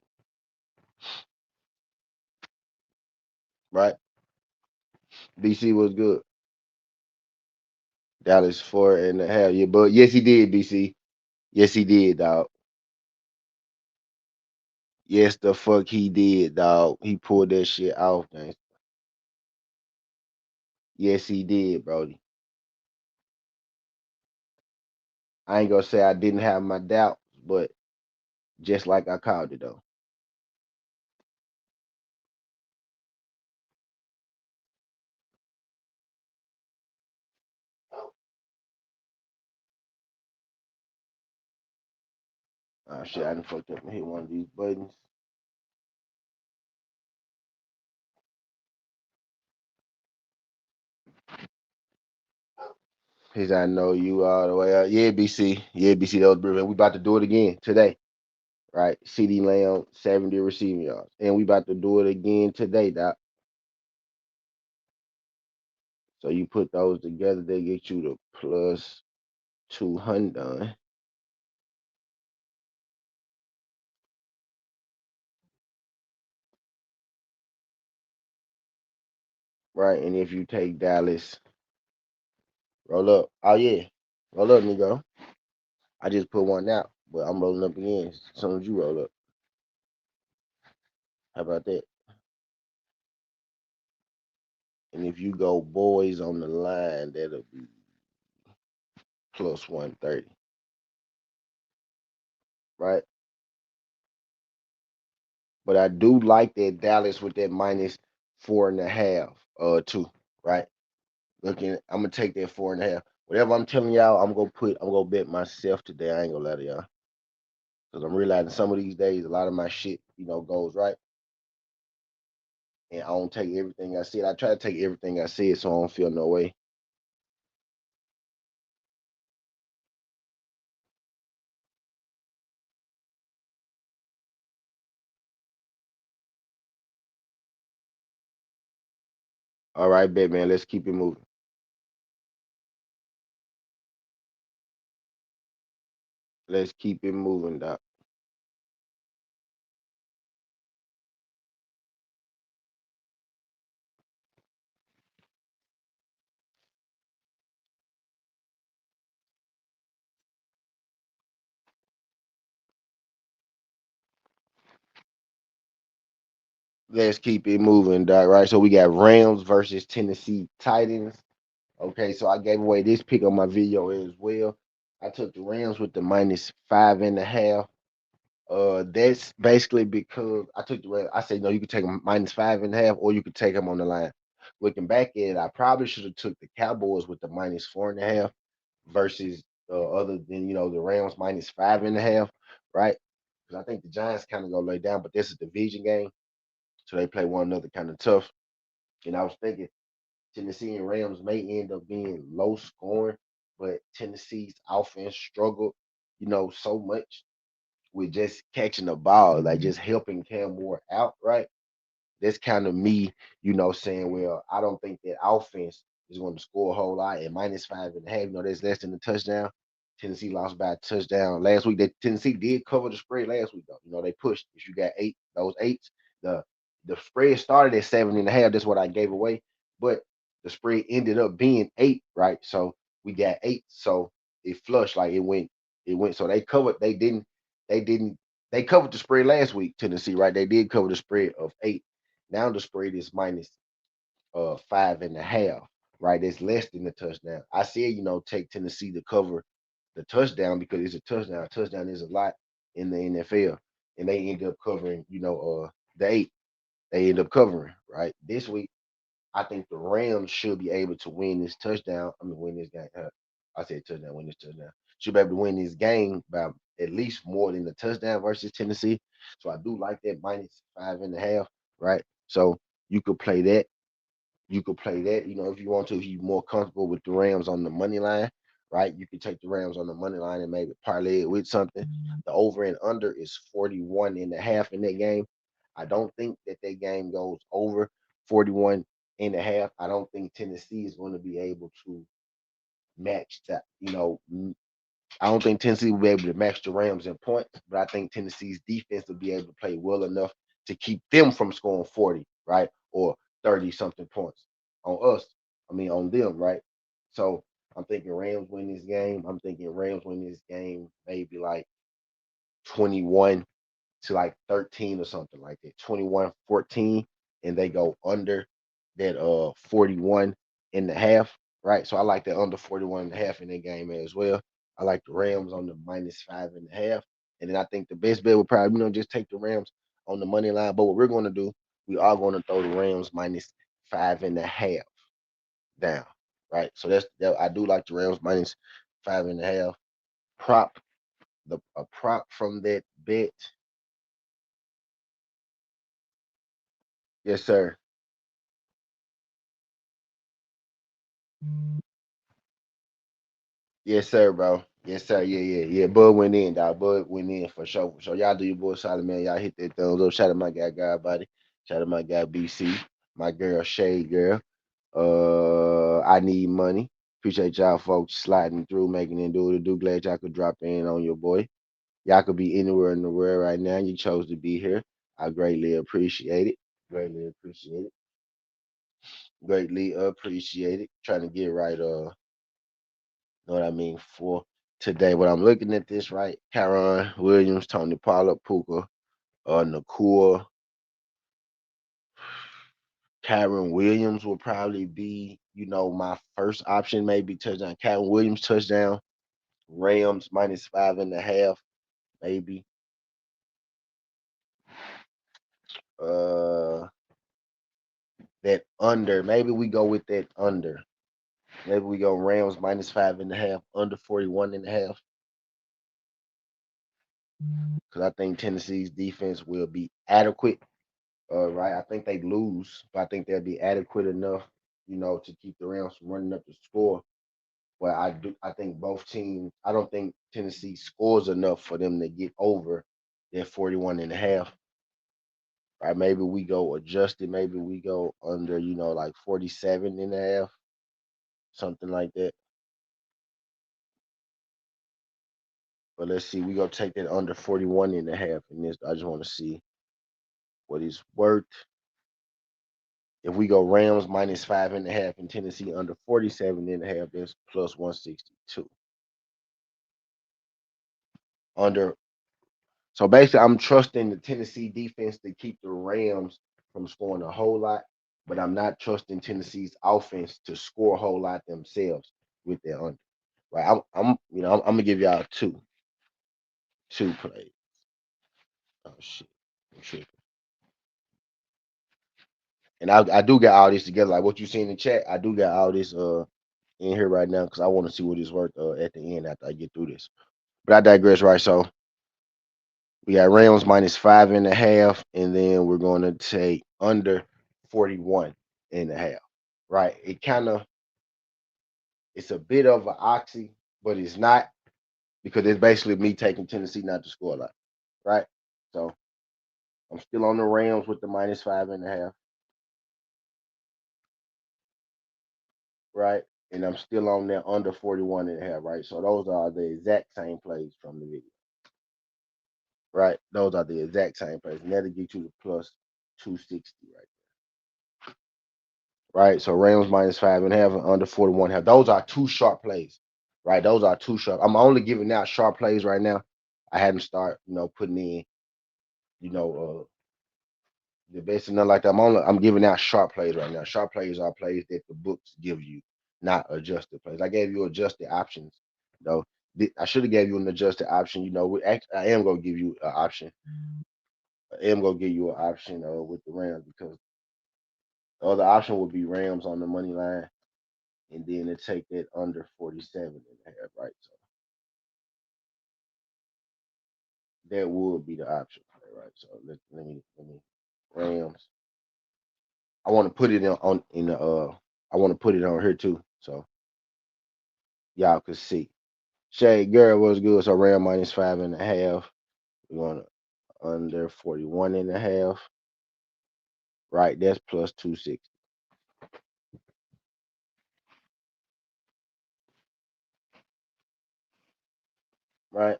Right? BC was good. Dallas 4.5. Yeah, but yes, he did, BC. Yes, he did, dog. Yes, the fuck he did, dog. He pulled that shit off, man. Yes, he did, Brody. I ain't gonna say I didn't have my doubts, but just like I called it though. Oh shit, I done fucked up and hit one of these buttons. Cause I know you all the way out. Yeah, BC. Yeah, BC, that was brilliant. We about to do it again today. Right? CD Lamb, 70 receiving yards. And we about to do it again today, doc. So you put those together, they get you to plus 200. Right? And if you take Dallas, roll up. Oh yeah. Roll up, nigga. I just put one out, but I'm rolling up again as soon as you roll up. How about that? And if you go boys on the line, that'll be plus 130. Right? But I do like that Dallas with that minus 4.5, too. Right? I'm gonna take that 4.5. Whatever I'm telling y'all, I'm gonna bet myself today. I ain't gonna lie to y'all. Because I'm realizing some of these days a lot of my shit, goes right. And I don't take everything I said. I try to take everything I said so I don't feel no way. All right, bet man. Let's keep it moving. Let's keep it moving, doc. Let's keep it moving, doc. Right. So we got Rams versus Tennessee Titans. Okay, so I gave away this pick on my video as well. I took the Rams with the minus 5.5. That's basically because I took the Rams. I said no, you could take them minus 5.5, or you could take them on the line. looking back at it, I probably should have took the Cowboys with the -4.5 versus other than the Rams -5.5, right? Because I think the Giants kind of go lay down, but this is a division game, so they play one another kind of tough. And I was thinking Tennessee and Rams may end up being low scoring, but Tennessee's offense struggled, so much with just catching the ball, like just helping Cam Moore out, right? That's kind of me, saying, well, I don't think that offense is going to score a whole lot. And -5.5, that's less than a touchdown. Tennessee lost by a touchdown last week. Tennessee did cover the spread last week, though. They pushed. If you got those eights, the the spread started at 7.5. That's what I gave away. But the spread ended up being 8, right? So we got 8. So it flushed, like it went. So they covered, they didn't they covered the spread last week, Tennessee, right? They did cover the spread of 8. Now the spread is -5.5, right? It's less than the touchdown. I said, take Tennessee to cover the touchdown because it's a touchdown. A touchdown is a lot in the NFL. And they end up covering, the 8. They end up covering, right? This week, I think the Rams should be able to win this touchdown. I mean, win this game. I said touchdown, win this touchdown. Should be able to win this game by at least more than the touchdown versus Tennessee. So I do like that -5.5, right? So you could play that. You could play that, if you want to, if you're more comfortable with the Rams on the money line, right? You could take the Rams on the money line and maybe parlay it with something. The over and under is 41.5 in that game. I don't think that game goes over 41.5. I don't think Tennessee is going to be able to match that, I don't think Tennessee will be able to match the Rams in points, but I think Tennessee's defense will be able to play well enough to keep them from scoring 40, right? Or 30 something points on us. I mean, on them, right? So I'm thinking Rams win this game. I'm thinking Rams win this game maybe like 21 to like 13 or something like that, 21-14, and they go under that 41.5, right? So I like that under 41.5 in that game as well. I like the Rams on the -5.5. And then I think the best bet would probably, just take the Rams on the money line. But what we're going to do, we are going to throw the Rams -5.5 down, right? So I do like the Rams -5.5 prop. The a prop from that bet. Yes, sir. Yes, sir, bro. Yes, sir. Yeah, yeah, yeah. Bud went in, dog. Bud went in for sure. For sure. Y'all do your boy solid, man. Y'all hit that thumbs up. Shout out my guy, Godbody. Shout out my guy, BC. My girl, Shade Girl. I need money. Appreciate y'all folks sliding through, making it do what it do. Glad y'all could drop in on your boy. Y'all could be anywhere in the world right now. You chose to be here. I greatly appreciate it. Greatly appreciate it. Greatly appreciate it. Trying to get right. Know what I mean, for today. But I'm looking at this, right? Kyron Williams, Tony Pollard, Puka, Nakua. Kyron Williams will probably be, my first option, maybe touchdown. Kyron Williams touchdown. Rams -5.5, maybe. Uh that under. Maybe we go with that under. Maybe we go Rams -5.5, under 41.5. Because I think Tennessee's defense will be adequate. Right. I think they lose, but I think they'll be adequate enough, to keep the Rams from running up the score. But I think both teams. I don't think Tennessee scores enough for them to get over their 41.5. Right. Maybe we go adjusted. Maybe we go under, like 47.5, something like that. But let's see. We gonna take that under 41.5 in this. I just want to see what it's worth. If we go Rams -5.5 and Tennessee under 47.5, that's plus 162. Under. So basically, I'm trusting the Tennessee defense to keep the Rams from scoring a whole lot, but I'm not trusting Tennessee's offense to score a whole lot themselves with their under. Right? I'm gonna give y'all two plays. Oh shit, I'm tripping. And I do got all this together. Like what you see in the chat, I do got all this in here right now because I want to see what it's worth at the end after I get through this. But I digress, right? So we got Rams -5.5, and then we're going to take under 41.5. Right? It's a bit of an oxy, but it's not because it's basically me taking Tennessee not to score a lot. Right? So I'm still on the Rams with the -5.5. Right? And I'm still on there under 41.5. Right? So those are the exact same plays from the video. Right? Those are the exact same plays. And that'll get you to plus 260 right. Right? So Rams -5.5 and under 41.5. Those are two sharp plays, right? Those are two sharp. I'm only giving out sharp plays right now. I hadn't start, putting in, you know, the best and nothing like that. I'm giving out sharp plays right now. Sharp plays are plays that the books give you, not adjusted plays. I gave you adjusted options, though. I should have gave you an adjusted option. I am gonna give you an option. I am gonna give you an option with the Rams because the other option would be Rams on the money line and then to take that under 47.5, right? So that would be the option, right? So let me Rams. I want to put it in the I want to put it on here too, so y'all could see. Shay Girl was good, so Ram -5.5. We're going under 41.5. Right, that's plus 260. Right,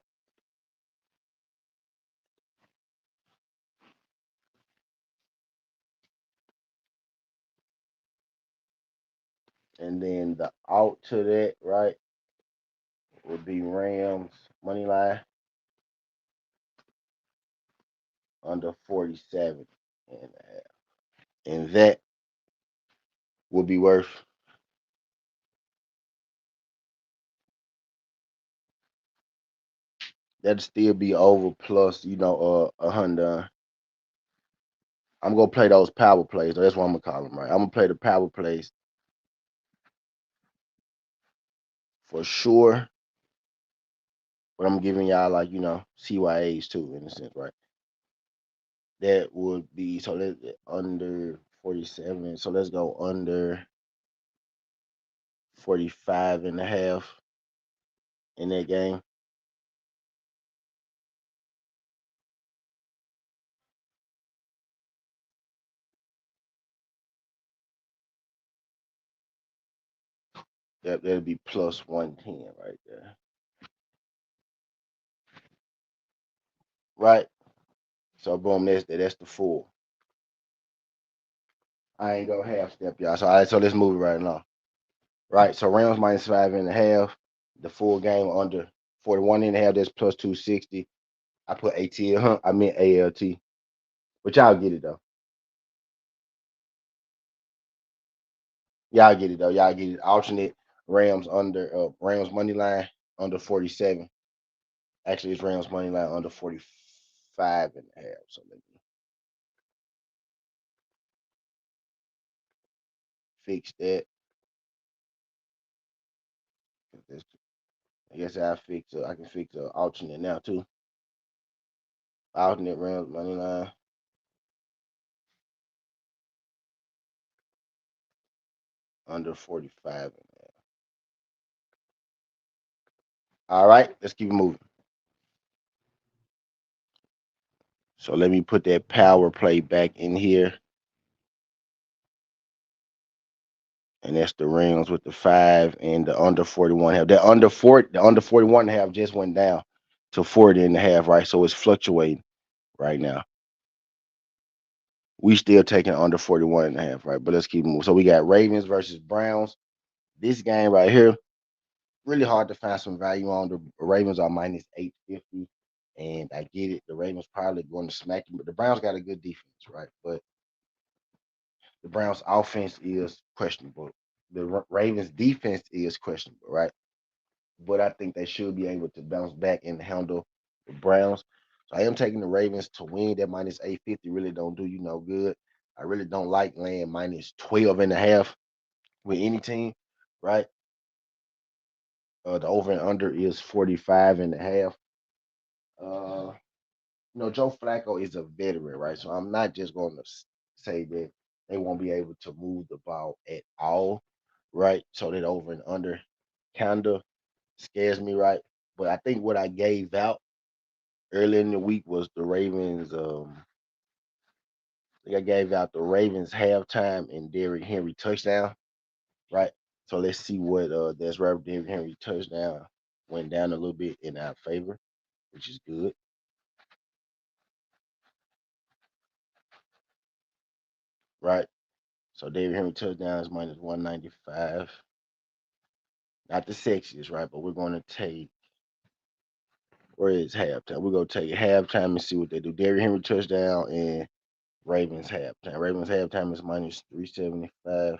and then the out to that right would be Rams money line under 47.5, and that would be worth that'd still be over plus, 100. I'm gonna play those power plays. That's what I'm gonna call them, right? I'm gonna play the power plays for sure, but I'm giving y'all like CYAs too in a sense, right? That would be so let under 47. So let's go under 45.5 in that game. That'll be plus 110 right there, right? So boom, that's the full. I ain't gonna half step y'all. So all right, so let's move it right now. Right, so Rams -5.5. The full game under 41.5. That's plus 260. I put ATL, huh? I meant ALT, but y'all get it though. Y'all get it though. Y'all get it. Alternate Rams money line under 47. Actually, it's Rams money line under 45.5. So let me fix that. I guess I can fix the alternate now too. Alternate Rams money line under 45. All right, let's keep it moving. So let me put that power play back in here. And that's the Rams with the 5 and the under 41.5. The under 41.5 just went down to 40.5, right? So it's fluctuating right now. We still taking under 41.5, right? But let's keep moving. So we got Ravens versus Browns. This game right here, really hard to find some value on. The Ravens are -850. And I get it. The Ravens probably going to smack you, but the Browns got a good defense, right? But the Browns offense is questionable. The Ravens defense is questionable, right? But I think they should be able to bounce back and handle the Browns. So I am taking the Ravens to win. That -850 really don't do you no good. I really don't like laying minus 12.5 with any team, right? The over and under is 45.5. Uh, Joe Flacco is a veteran, right? So I'm not just going to say that they won't be able to move the ball at all, right? So that over and under kind of scares me, right? But I think what I gave out earlier in the week was the Ravens. I think I gave out the Ravens halftime and Derrick Henry touchdown, right? So let's see what that's right. Derrick Henry touchdown went down a little bit in our favor, which is good, right? So Derrick Henry touchdown is minus 195. Not the sexiest, right? But we're going to take, where is halftime? We're going to take halftime and see what they do. Derrick Henry touchdown and Ravens halftime. Ravens halftime is minus 375.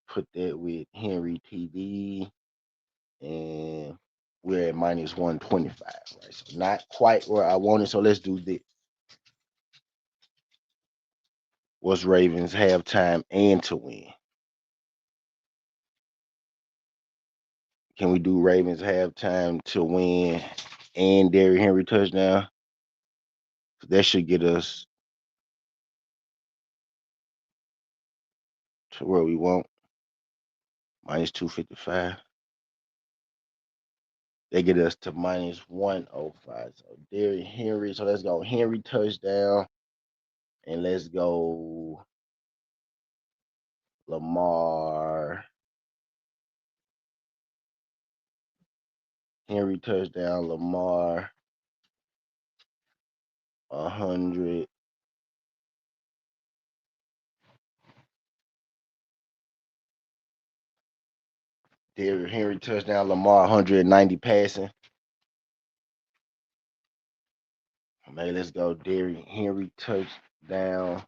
Put that with Henry TD, and we're at minus 125, right? So not quite where I wanted. So let's do this. What's Ravens halftime and to win? Can we do Ravens halftime to win and Derrick Henry touchdown? That should get us to where we want. Minus 255. They get us to minus 105. So Derrick Henry. So let's go Henry touchdown. And let's go Lamar. Henry touchdown. Lamar 100. Derrick Henry touchdown. Lamar 190 passing. Maybe let's go Derrick Henry touchdown.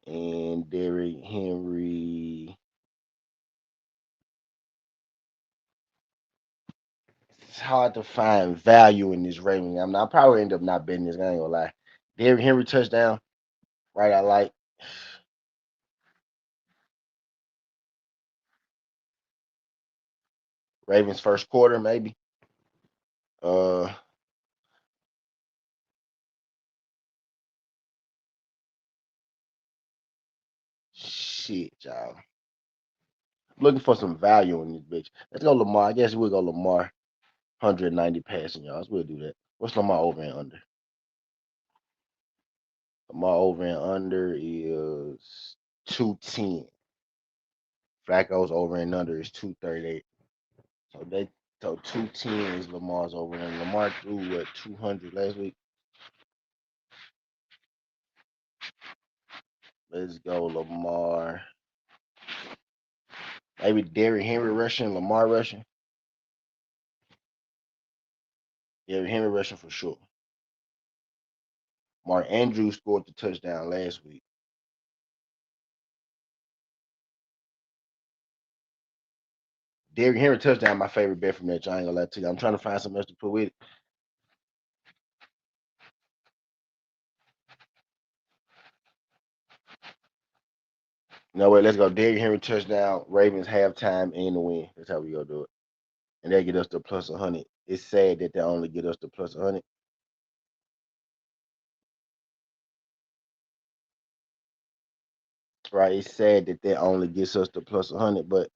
And Derrick Henry. It's hard to find value in this rating. I'll probably end up not betting this. I ain't gonna lie. Derrick Henry touchdown. Right, I like Ravens first quarter, maybe. Uh, shit, y'all. I'm looking for some value in this bitch. Let's go Lamar. I guess we'll go Lamar. 190 passing yards. We'll do that. What's Lamar over and under? Lamar over and under is 210. Flacco's over and under is 238. So 210 is Lamar's over and under. Lamar threw what 200 last week. Let's go Lamar. Maybe Derrick Henry rushing, Lamar rushing. Derrick Henry rushing for sure. Mark Andrews scored the touchdown last week. Derrick Henry touchdown, my favorite bet from that. I ain't gonna lie to you. I'm trying to find something else to put with it. No way, let's go. Derrick Henry touchdown, Ravens halftime and the win. That's how we gonna do it. And they get us to plus 100. It's sad that they only get us to plus 100. Right? It's sad that they only gets us to plus 100, but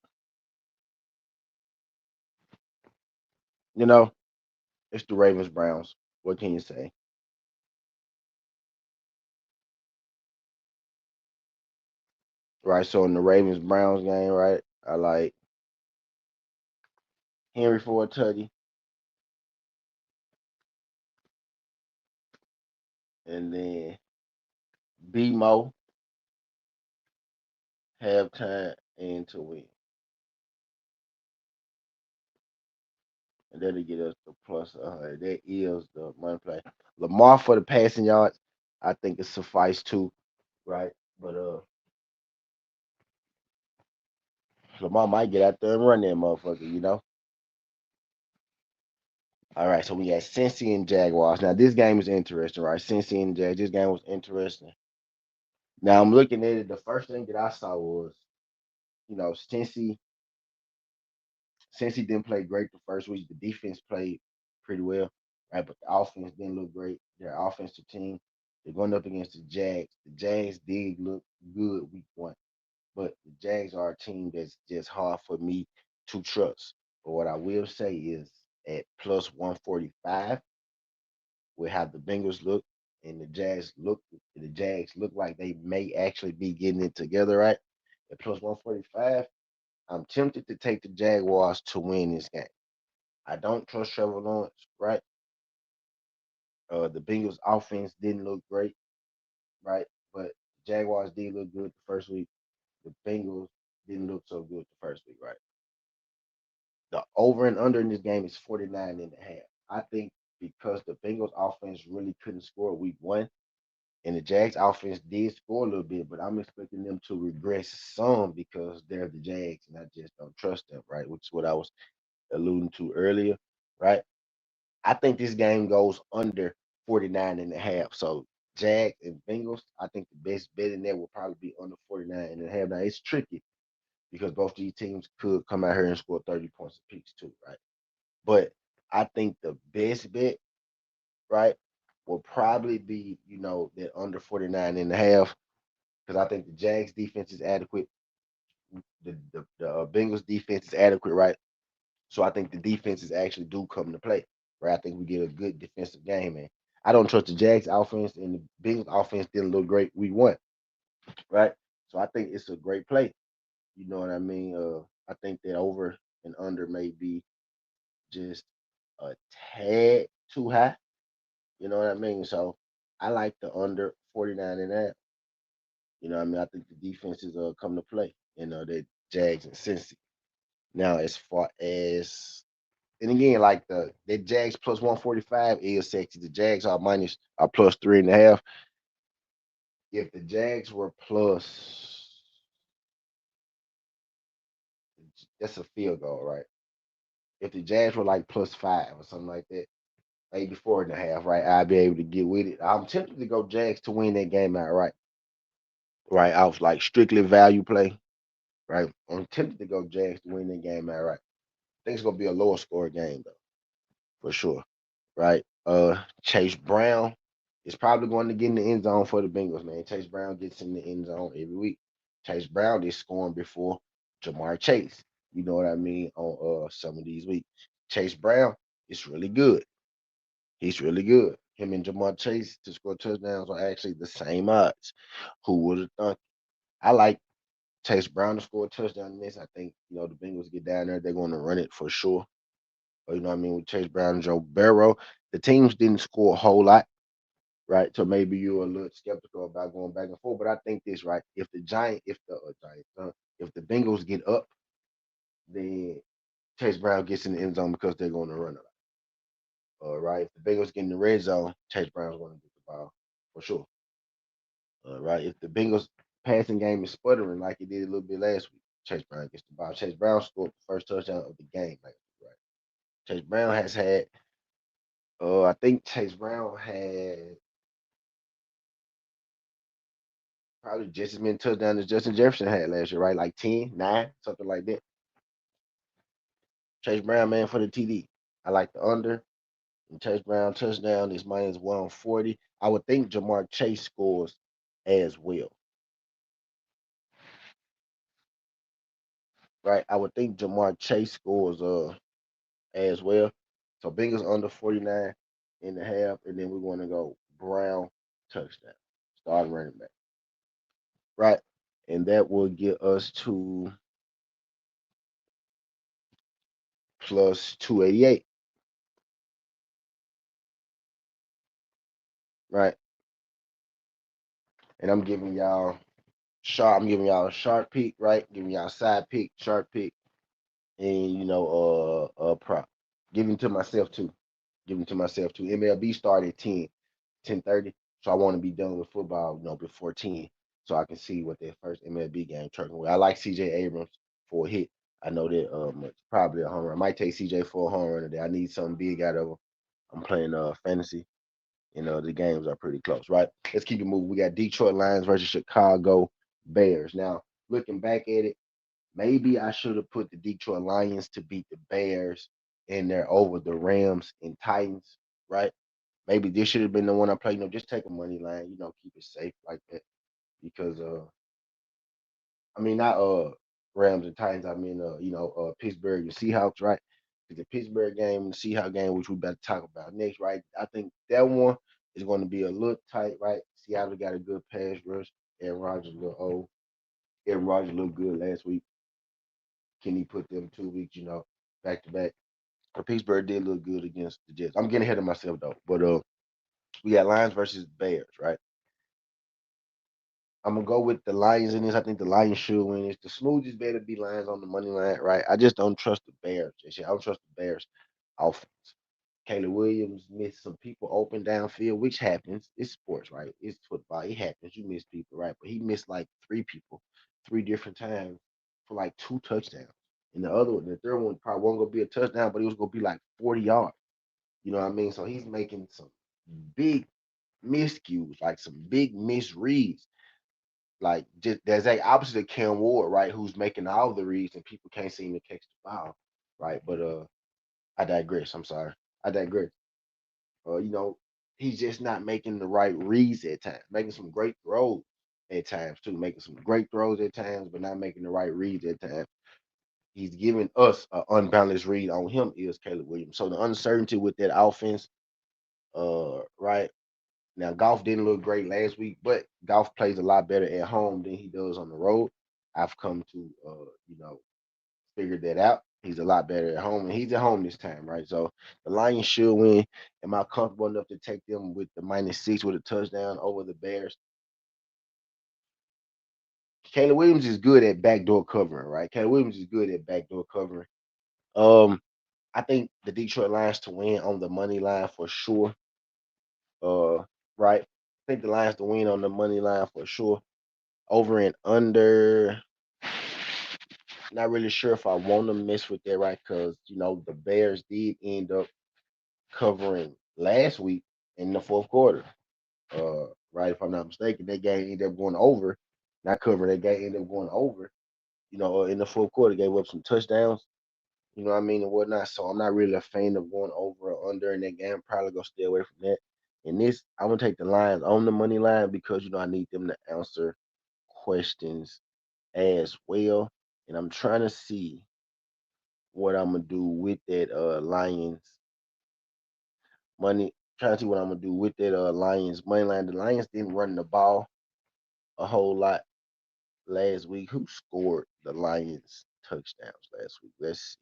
you know, it's the Ravens Browns. What can you say? Right. So in the Ravens Browns game, right, I like Henry for a tutty, and then BMO halftime and to win. And that'll get us to plus 100. That is the money play. Lamar for the passing yards, I think it suffice too, right? But Lamar might get out there and run that motherfucker, you know? All right, so we got Cincy and Jaguars. Now this game is interesting, right? Cincy and Jag. This game was interesting. Now I'm looking at it. The first thing that I saw was, Cincy. Cincy didn't play great the first week. The defense played pretty well, right? But the offense didn't look great. Their offensive team, they're going up against the Jags. The Jags did look good week one, but the Jags are a team that's just hard for me to trust. But what I will say is at plus 145, with how the Bengals look and the Jags look like they may actually be getting it together, right? At plus 145, I'm tempted to take the Jaguars to win this game. I don't trust Trevor Lawrence, right? The Bengals offense didn't look great, right? But Jaguars did look good the first week. The Bengals didn't look so good the first week, right? The over and under in this game is 49 and a half. I think because the Bengals offense really couldn't score week one, and the Jags offense did score a little bit, but I'm expecting them to regress some because they're the Jags and I just don't trust them, right? Which is what I was alluding to earlier, right? I think this game goes under 49 and a half. So Jags and Bengals, I think the best bet in there will probably be under 49 and a half. Now it's tricky because both these teams could come out here and score 30 points apiece too, right? But I think the best bet, right, will probably be, that under 49 and a half because I think the Jags defense is adequate. The Bengals defense is adequate, right? So I think the defenses actually do come to play, right? I think we get a good defensive game, man. I don't trust the Jags offense and the Bengals offense didn't look great. We won, right? So I think it's a great play. You know what I mean? I think that over and under may be just a tad too high. You know what I mean? So I like the under 49 and that. You know what I mean? I think the defenses come to play. The Jags and Cincy. Now, as far as and again, like the Jags plus 145 is sexy. The Jags are plus 3.5. If the Jags were plus, that's a field goal, right? If the Jags were like plus 5 or something like that, maybe 4.5, right? I'd be able to get with it. I'm tempted to go Jags to win that game outright, right? I was like strictly value play, right? I'm tempted to go Jags to win that game outright. I think it's gonna be a lower score game though, for sure. Right? Chase Brown is probably going to get in the end zone for the Bengals, man. Chase Brown gets in the end zone every week. Chase Brown is scoring before Jamar Chase. You know what I mean? On some of these weeks. Chase Brown is really good. He's really good. Him and Jamar Chase to score touchdowns are actually the same odds. Who would have thought? I like Chase Brown to score a touchdown in this. I think, the Bengals get down there, they're going to run it for sure. You know what I mean? With Chase Brown and Joe Burrow, the teams didn't score a whole lot, right? So maybe you're a little skeptical about going back and forth. But I think this, right? If the Bengals get up, then Chase Brown gets in the end zone because they're going to run it. All right. If the Bengals get in the red zone, Chase Brown's going to get the ball for sure. All right. If the Bengals passing game is sputtering like it did a little bit last week, Chase Brown gets the ball. Chase Brown scored the first touchdown of the game last week, right? Chase Brown has had I think Chase Brown had probably just as many touchdowns as Justin Jefferson had last year, right? Like 10, 9, something like that. Chase Brown, man, for the TD. I like the under. And Chase Brown touchdown is minus 140. I would think Jamar Chase scores as well, right? I would think Jamar Chase scores as well. So Bengals under 49 and a half, and then we're going to go Brown touchdown, starting running back, right? And that will get us to plus 288, right? And I'm giving y'all a sharp pick, right? Giving y'all a side pick, sharp pick, and prop. Giving to myself too. Giving to myself too. MLB started at 10:30. So I want to be done with football, before 10. So I can see what their first MLB game turning with. I like CJ Abrams for a hit. I know that it's probably a home run. I might take CJ for a home run today. I need something big out of him. I'm playing fantasy, and the games are pretty close, right? Let's keep it moving. We got Detroit Lions versus Chicago Bears. Now, looking back at it, maybe I should have put the Detroit Lions to beat the Bears in there over the Rams and Titans, right? Maybe this should have been the one I played. Just take a money line, keep it safe like that. Because I mean not Rams and Titans, I mean Pittsburgh and Seahawks, right? Because the Pittsburgh game and the Seahawks game, which we better talk about next, right? I think that one is going to be a little tight, right? Seattle got a good pass rush. Aaron Rodgers a little old. Aaron Rodgers looked good last week. Can he put them 2 weeks, back to back? But Pittsburgh did look good against the Jets. I'm getting ahead of myself though. But we got Lions versus Bears, right? I'm gonna go with the Lions in this. I think the Lions should win. It's the smoothest bet to be Lions on the money line, right? I just don't trust the Bears. I don't trust the Bears offense. Caleb Williams missed some people open downfield, which happens. It's sports, right? It's football. It happens. You miss people, right? But he missed like three people, three different times for like 2 touchdowns. And the third one probably wasn't gonna be a touchdown, but it was gonna be like 40 yards. You know what I mean? So he's making some big miscues, like some big misreads. Like just there's a opposite of Cam Ward, right? Who's making all the reads and people can't seem to catch the ball, right? But I digress. I'm sorry. I digress. Uh, you know, he's just not making the right reads at times, making some great throws at times too, making some great throws at times, but not making the right reads at times. He's giving us an unbalanced read on him is Caleb Williams. So the uncertainty with that offense, right now, Golf didn't look great last week, but Golf plays a lot better at home than he does on the road. I've come to, figure that out. He's a lot better at home, and he's at home this time, right? So the Lions should win. Am I comfortable enough to take them with the -6 with a touchdown over the Bears? Caleb Williams is good at backdoor covering, right? Caleb Williams is good at backdoor covering. Um, I think the Detroit Lions to win on the money line for sure. Right. I think the Lions to win on the money line for sure. Over and under. Not really sure if I want to mess with that, right? Because the Bears did end up covering last week in the fourth quarter. Right, if I'm not mistaken, that game ended up going over. Not covering that game ended up going over. In the fourth quarter, gave up some touchdowns. You know what I mean and whatnot. So I'm not really a fan of going over or under in that game. I'm probably gonna stay away from that. In this, I'm gonna take the Lions on the money line because I need them to answer questions as well. And I'm trying to see what I'm gonna do with that Lions money. Trying to see what I'm gonna do with that Lions money line. The Lions didn't run the ball a whole lot last week. Who scored the Lions touchdowns last week? Let's see.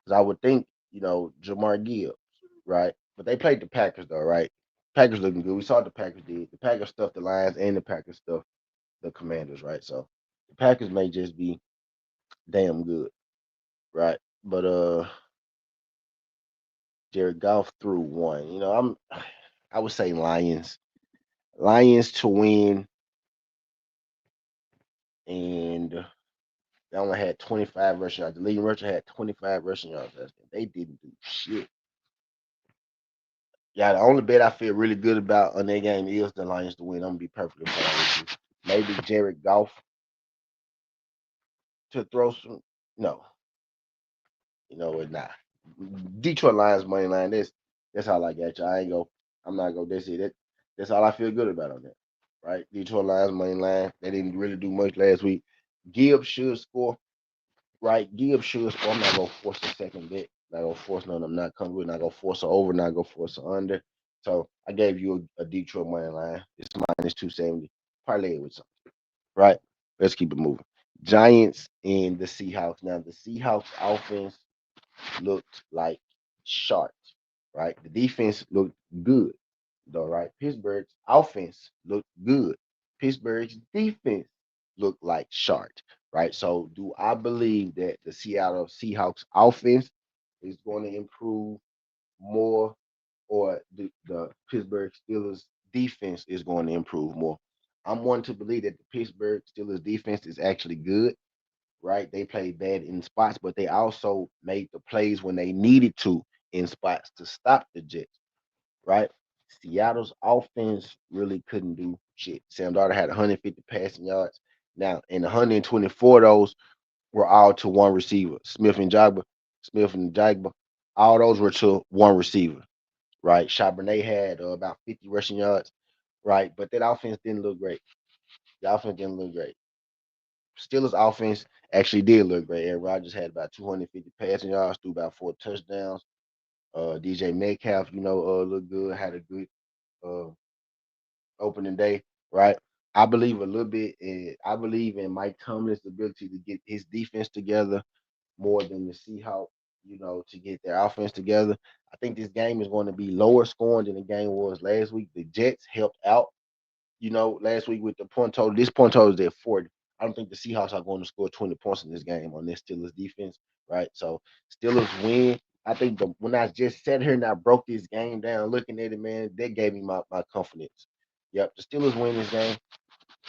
'Cause I would think, Jamar Gibbs, right? But they played the Packers though, right? Packers looking good. We saw what the Packers did. The Packers stuffed the Lions and the Packers stuffed the Commanders, right? So the Packers may just be damn good, right? But Jared Goff threw one. I would say Lions. Lions to win, and they only had 25 rushing yards. The leading rusher had 25 rushing yards. They didn't do shit. Yeah, the only bet I feel really good about on that game is the Lions to win. I'm gonna be perfectly fine with you. Maybe Jared Goff to throw some. No, it's not. Detroit Lions money line. That's all I got. You. I ain't go. I'm not go. That's it. That's all I feel good about on that. Right? Detroit Lions money line. They didn't really do much last week. Gibbs should score. Right? Gibbs should score. I'm not gonna force a second bet. Not gonna force none. I'm not coming with. Not gonna force a over. Not gonna force a under. So I gave you a Detroit money line. It's -270. Parlay it with something. Right? Let's keep it moving. Giants and the Seahawks. Now the Seahawks offense looked like sharks, right? The defense looked good, though, right? Pittsburgh's offense looked good. Pittsburgh's defense looked like sharks, right? So, do I believe that the Seattle Seahawks offense is going to improve more, or the Pittsburgh Steelers defense is going to improve more? I'm wanting to believe that the Pittsburgh Steelers defense is actually good, right? They played bad in spots, but they also made the plays when they needed to in spots to stop the Jets, right? Seattle's offense really couldn't do shit. Sam Darnold had 150 passing yards. Now, in 124 of those were all to one receiver, Smith and Jagba. All those were to one receiver, right? Charbonnet had about 50 rushing yards, right? But that offense didn't look great. The offense didn't look great. Steelers offense actually did look great. Aaron Rodgers had about 250 passing yards, threw about 4 touchdowns. DJ Metcalf, looked good, had a good uh, opening day, right? I believe a little bit I believe in Mike Tomlin's ability to get his defense together more than the Seahawks, to get their offense together. I think this game is going to be lower scoring than the game was last week. The Jets helped out, last week with the point total. This point total is at 40. I don't think the Seahawks are going to score 20 points in this game on this Steelers defense, right? So Steelers win. I think when I just sat here and I broke this game down, looking at it, man, that gave me my confidence. Yep, the Steelers win this game,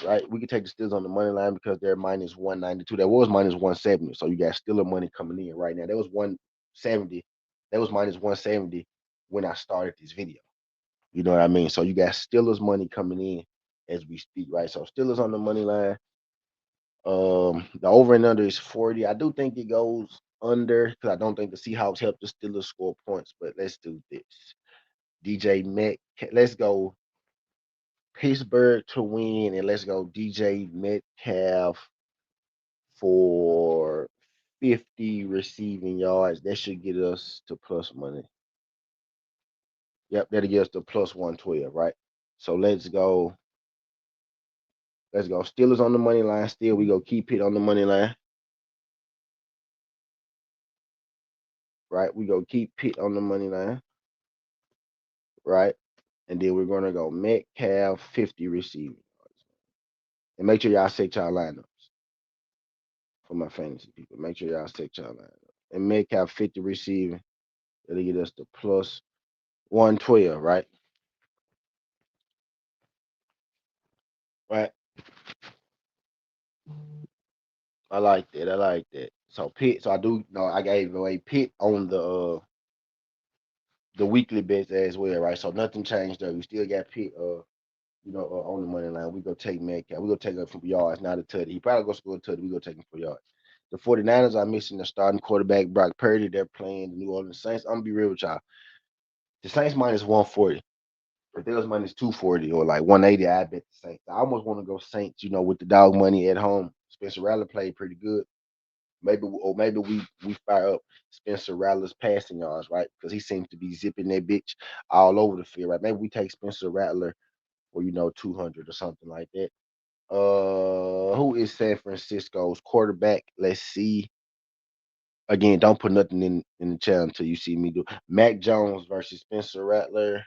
right? We can take the Steelers on the money line because they're minus 192. That was minus 170. So you got Steeler money coming in right now. That was 170. That was minus 170 when I started this video. You know what I mean? So you got Steelers money coming in as we speak, right? So Steelers on the money line. The over and under is 40. I do think it goes under because I don't think the Seahawks help the Steelers score points, but let's do this. DJ Met, let's go Pittsburgh to win, and let's go DJ Metcalf for 50 receiving yards. That should get us to plus money. Yep, that'll get us to plus 112, right? So let's go. Let's go. Steelers on the money line. Still, we go keep it on the money line. Right? We go keep Pitt on the money line. Right? And then we're gonna go Metcalf 50 receiving. And make sure y'all set y'all lineups for my fantasy people. Make sure y'all set y'all lineup. And Metcalf 50 receiving. It'll get us to plus 112, right? Right. I like that. I like that. So Pitt. So I do know I gave away Pitt on the weekly bets as well, right? So nothing changed there. We still got Pitt on the money line. We go take Metcalf. We go take him for yards, not a tutty. He probably gonna score a tutty. We go take him for yards. The 49ers are missing the starting quarterback, Brock Purdy. They're playing the New Orleans Saints. I'm gonna be real with y'all. The Saints minus 140. If there was minus 240 or like 180, I bet the Saints. I almost want to go Saints, with the dog money at home. Spencer Rattler played pretty good. Maybe we fire up Spencer Rattler's passing yards, right? Because he seems to be zipping that bitch all over the field, right? Maybe we take Spencer Rattler or 200 or something like that. Who is San Francisco's quarterback? Let's see. Again, don't put nothing in the chat until you see me do. Mac Jones versus Spencer Rattler.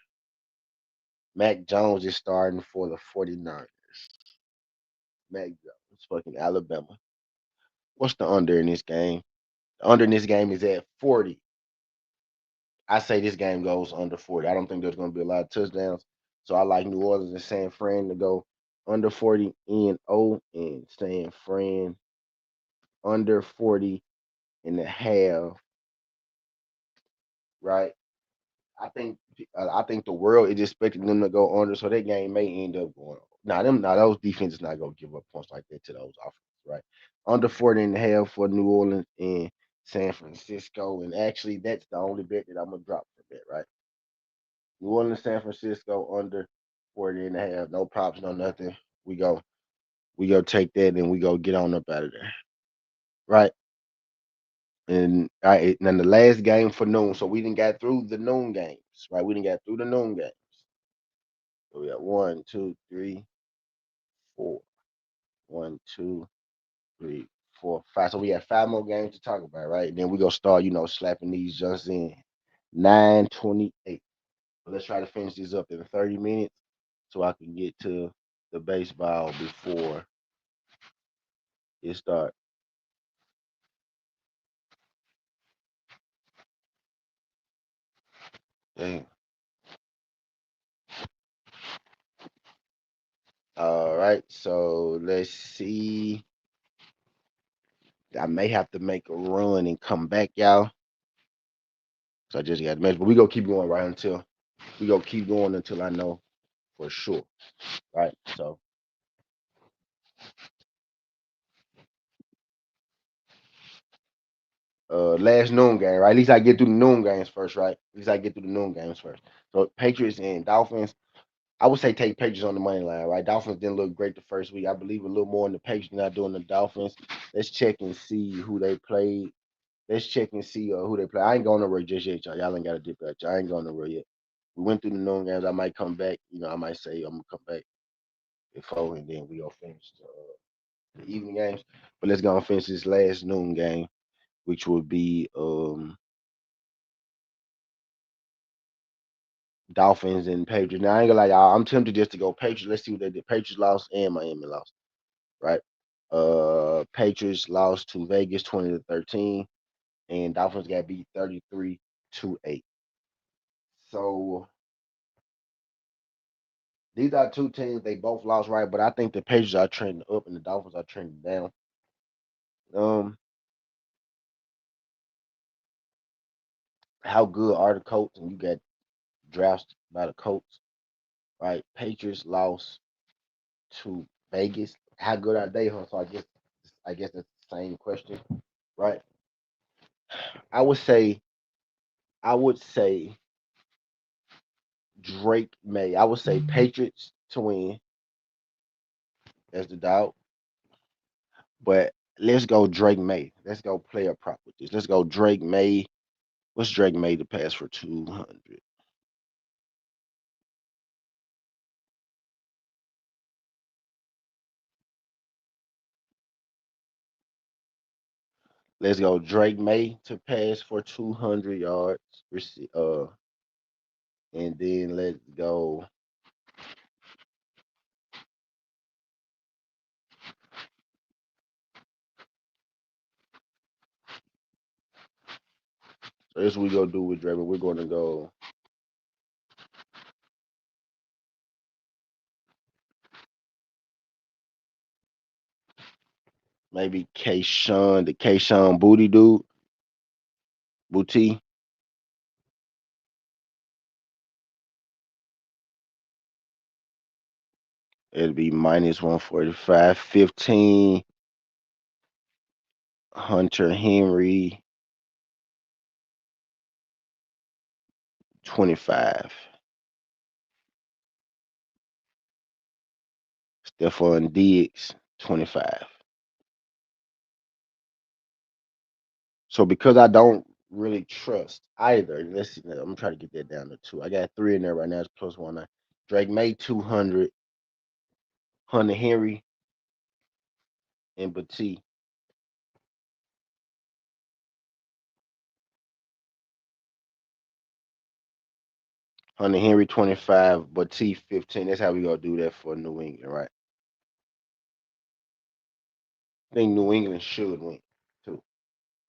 Mac Jones is starting for the 49ers. Mac Jones, fucking Alabama. What's the under in this game? The under in this game is at 40. I say this game goes under 40. I don't think there's going to be a lot of touchdowns. So I like New Orleans and San Fran to go under 40 and O and San Fran under 40 and a half, right? I think the world is expecting them to go under, so that game may end up going. Now those defenses not gonna give up points like that to those offenses, right? Under 40 and a half for New Orleans and San Francisco, and actually that's the only bet that I'm gonna drop for that, right? New Orleans, San Francisco under 40 and a half, no props, no nothing. We go, we go take that and we go get on up out of there, right? And then the last game for noon. So we didn't got through the noon games, right? We didn't got through the noon games. So we got 1, 2, 3, 4. 1, 2, 3, 4, 5. So we have 5 more games to talk about, right? And then we gonna start, slapping these jumps in. 9:28. So let's try to finish this up in 30 minutes so I can get to the baseball before it starts. Dang. All right, so let's see. I may have to make a run and come back, y'all. So I just got the match. But we gonna keep going until I know for sure. Right. So last noon game, right? At least I get through the noon games first, right? At least I get through the noon games first. So Patriots and Dolphins. I would say take Patriots on the money line, right? Dolphins didn't look great the first week. I believe a little more in the Patriots than I do in the Dolphins. Let's check and see who they played. Let's check and see who they play. I ain't going nowhere just yet, y'all. Y'all ain't got to dip out. Y'all ain't going nowhere yet. We went through the noon games. I might come back. I might say I'm gonna come back before, and then we gonna finish the evening games. But let's go and finish this last noon game, which would be Dolphins and Patriots. Now I ain't gonna lie, y'all. I'm tempted just to go Patriots. Let's see what they did. Patriots lost and Miami lost, right? Patriots lost to Vegas 20-13, and Dolphins got beat 33-8. So these are two teams they both lost, right? But I think the Patriots are trending up and the Dolphins are trending down. Um, how good are the Colts? And you got drafted by the Colts, right? Patriots lost to Vegas. How good are they? Huh? So I guess that's the same question, right? I would say I would say Drake May. I would say Patriots to win as the dog, but let's go Drake May. Let's go player prop with this. Let's go Drake May. What's Drake May to pass for 200? Let's go Drake May to pass for 200 yards. And then let's go. So this is what we gonna do with Drake. We're gonna go maybe Kayshawn, the Kayshawn Booty dude, Booty. It'll be minus 145. 15 Hunter Henry 25. Stephon Diggs 25. So because I don't really trust either, let's see. I'm trying to get that down to two. I got three in there right now. It's plus one. Drake May 200, Hunter Henry and Bati. Hunter Henry 25, Bati 15. That's how we gonna do that for New England, right? I think New England should win too.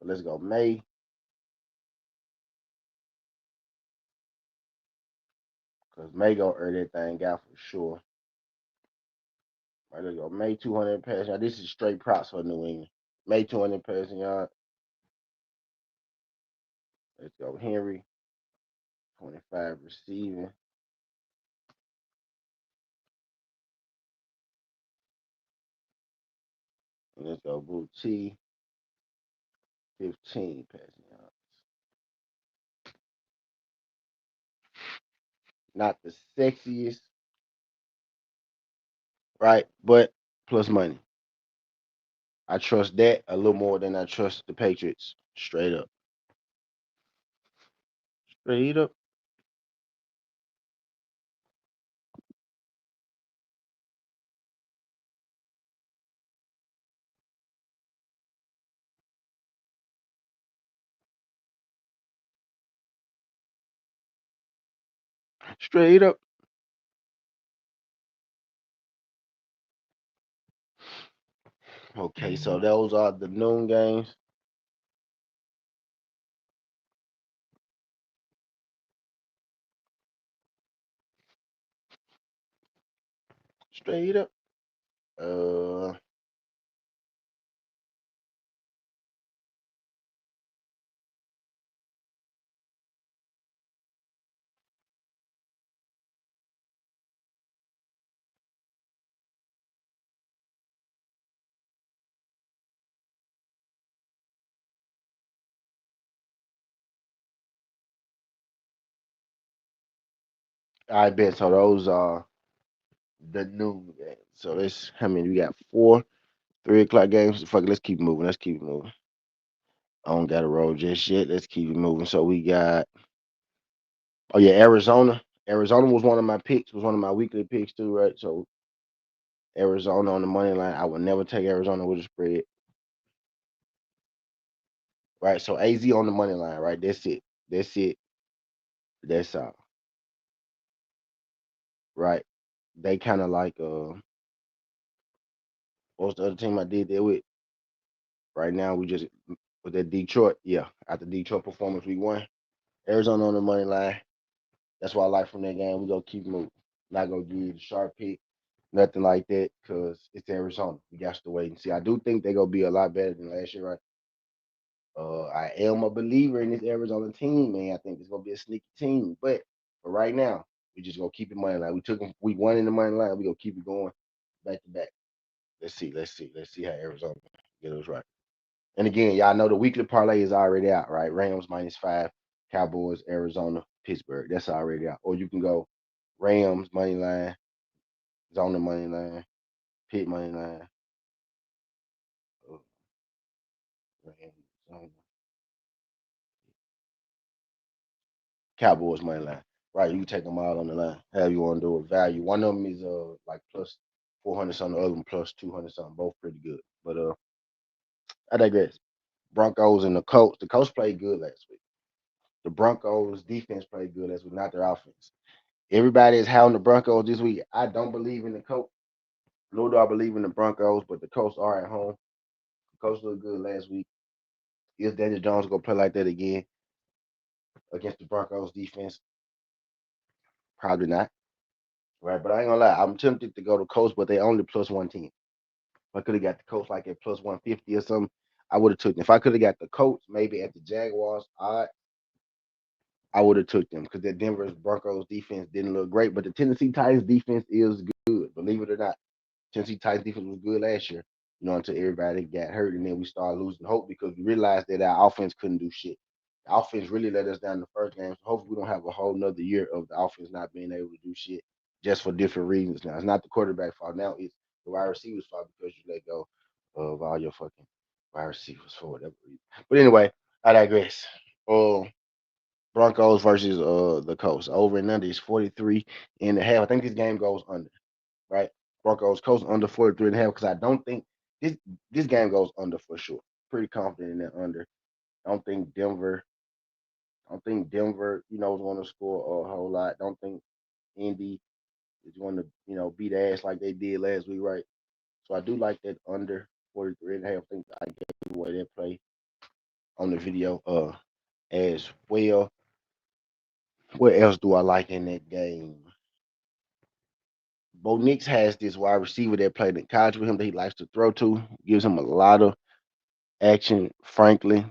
But let's go May. Because May gonna earn that thing out for sure. Right, let's go. May 200 passing yard. This is straight props for New England. May 200 passing yard. Let's go. Henry 25 receiving. And let's go. Booty 15 passing yards. Not the sexiest, right? But plus money. I trust that a little more than I trust the Patriots. Straight up. Straight up. Straight up. Okay, so those are the noon games. Straight up. Uh, I bet. So those are the noon games. So let's how many we got? 4 3 o'clock games. Fuck it, let's keep moving. Let's keep moving. I don't got to roll just yet. Let's keep it moving. So we got oh yeah, Arizona. Arizona was one of my picks, was one of my weekly picks too, right? So Arizona on the money line. I would never take Arizona with a spread. Right. So AZ on the money line, right? That's it. That's it. That's all. Right. They kind of like what's the other team I did there with? Right now we just with that Detroit. Yeah. After Detroit performance we won. Arizona on the money line. That's what I like from that game. We gonna keep moving. Not gonna give you the sharp pick, nothing like that, because it's Arizona. We got to wait and see. I do think they're gonna be a lot better than last year, right? I am a believer in this Arizona team, man. I think it's gonna be a sneaky team. But for right now, we just gonna keep it money line. We took them week one in the money line. We gonna keep it going back to back. Let's see. Let's see. Let's see how Arizona get us right. And again, y'all know the weekly parlay is already out, right? Rams -5, Cowboys, Arizona, Pittsburgh. That's already out. Or you can go Rams money line, Zona money line, Pitt money line, uh, Rams, Zona, Cowboys money line. Right, you can take them all on the line. However you want to do it. Value. One of them is like plus 400 something, the other one plus 200 something. Both pretty good. But I digress. Broncos and the Colts. The Colts played good last week. The Broncos defense played good last week, not their offense. Everybody is hounding the Broncos this week. I don't believe in the Colts. Nor do I believe in the Broncos, but the Colts are at home. The Colts looked good last week. Is Daniel Jones gonna play like that again against the Broncos defense? Probably not. Right, but I ain't gonna lie. I'm tempted to go to Colts, but they only plus 110. If I could have got the Colts like at plus 150 or something, I would have took them. If I could have got the Colts maybe at the Jaguars odd, I would have took them because the Denver Broncos defense didn't look great, but the Tennessee Titans defense is good. Believe it or not. Tennessee Titans defense was good last year, until everybody got hurt, and then we started losing hope because we realized that our offense couldn't do shit. The offense really let us down the first game. So hopefully we don't have a whole nother year of the offense not being able to do shit just for different reasons. Now it's not the quarterback fault. Now it's the wide receivers fault because you let go of all your fucking wide receivers for whatever reason. But anyway, I digress. Broncos versus the Colts. Over and under is 43.5. I think this game goes under, right? Broncos Colts under 43.5 because I don't think this game goes under for sure. Pretty confident in that under. I don't think Denver. I don't think Denver, is going to score a whole lot. Don't think Indy is going to, beat ass like they did last week, right? So I do like that under 43.5. I think I gave away that play on the video as well. What else do I like in that game? Bo Nix has this wide receiver that played in college with him that he likes to throw to. Gives him a lot of action, frankly.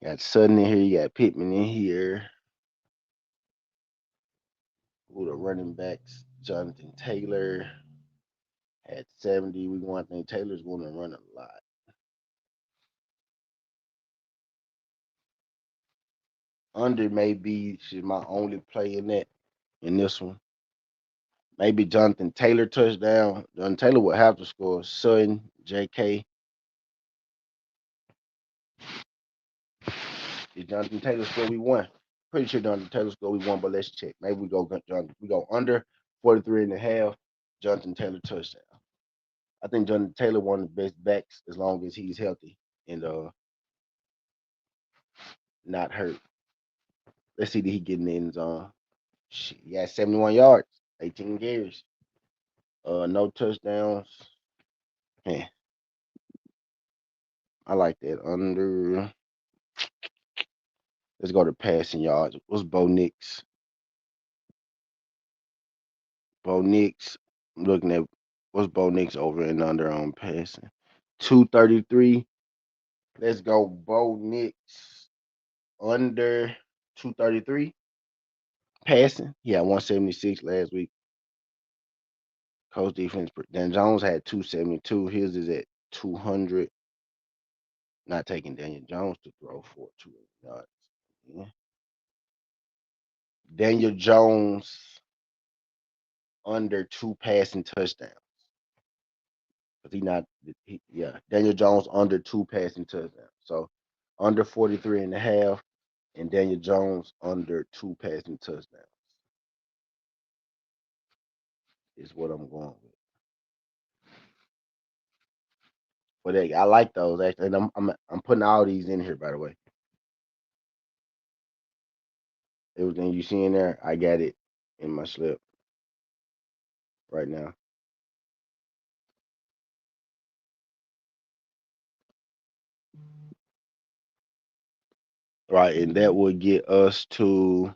You got Sutton in here, you got Pittman in here. Who the running backs? Jonathan Taylor had 70. We want to think Taylor's going to run a lot. Under maybe she's my only play in this one. Maybe Jonathan Taylor touchdown. Jonathan Taylor would have to score. Sutton, JK. Did Jonathan Taylor score? We won. Pretty sure Jonathan Taylor scored. We won, but let's check. Maybe we go under 43.5. Jonathan Taylor touchdown. I think Jonathan Taylor one of the best backs as long as he's healthy and not hurt. Let's see, did he get in the end zone? Shit, he got 71 yards, 18 carries, no touchdowns. Man, I like that under. Let's go to passing yards. What's Bo Nix? Bo Nix. I'm looking at what's Bo Nix over and under on passing. 233. Let's go Bo Nix under 233 passing. He had 176 last week. Coach defense. Dan Jones had 272. His is at 200. Not taking Daniel Jones to throw for 200 yards. Yeah. Daniel Jones. under 2 passing touchdowns. Cause Daniel Jones under 2 passing touchdowns. So under 43 and a half, and Daniel Jones under 2 passing touchdowns is what I'm going with. But I like those actually, and I'm putting all these in here by the way. Everything you see in there, I got it in my slip right now. Right, and that would get us to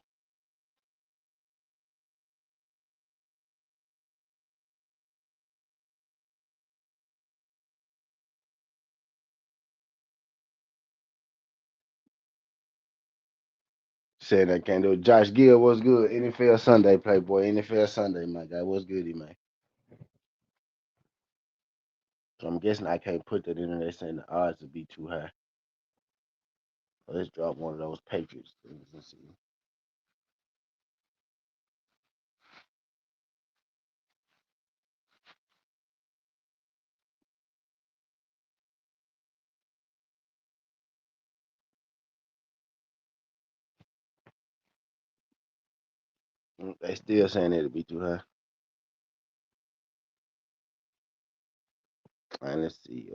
saying I can't do it. Josh Gill, what's good? NFL Sunday, Playboy. NFL Sunday, my guy. What's good, man? So I'm guessing I can't put that in there. They're saying the odds would be too high. So let's drop one of those Patriots things and see. They still saying it'll be too high. All right, let's see.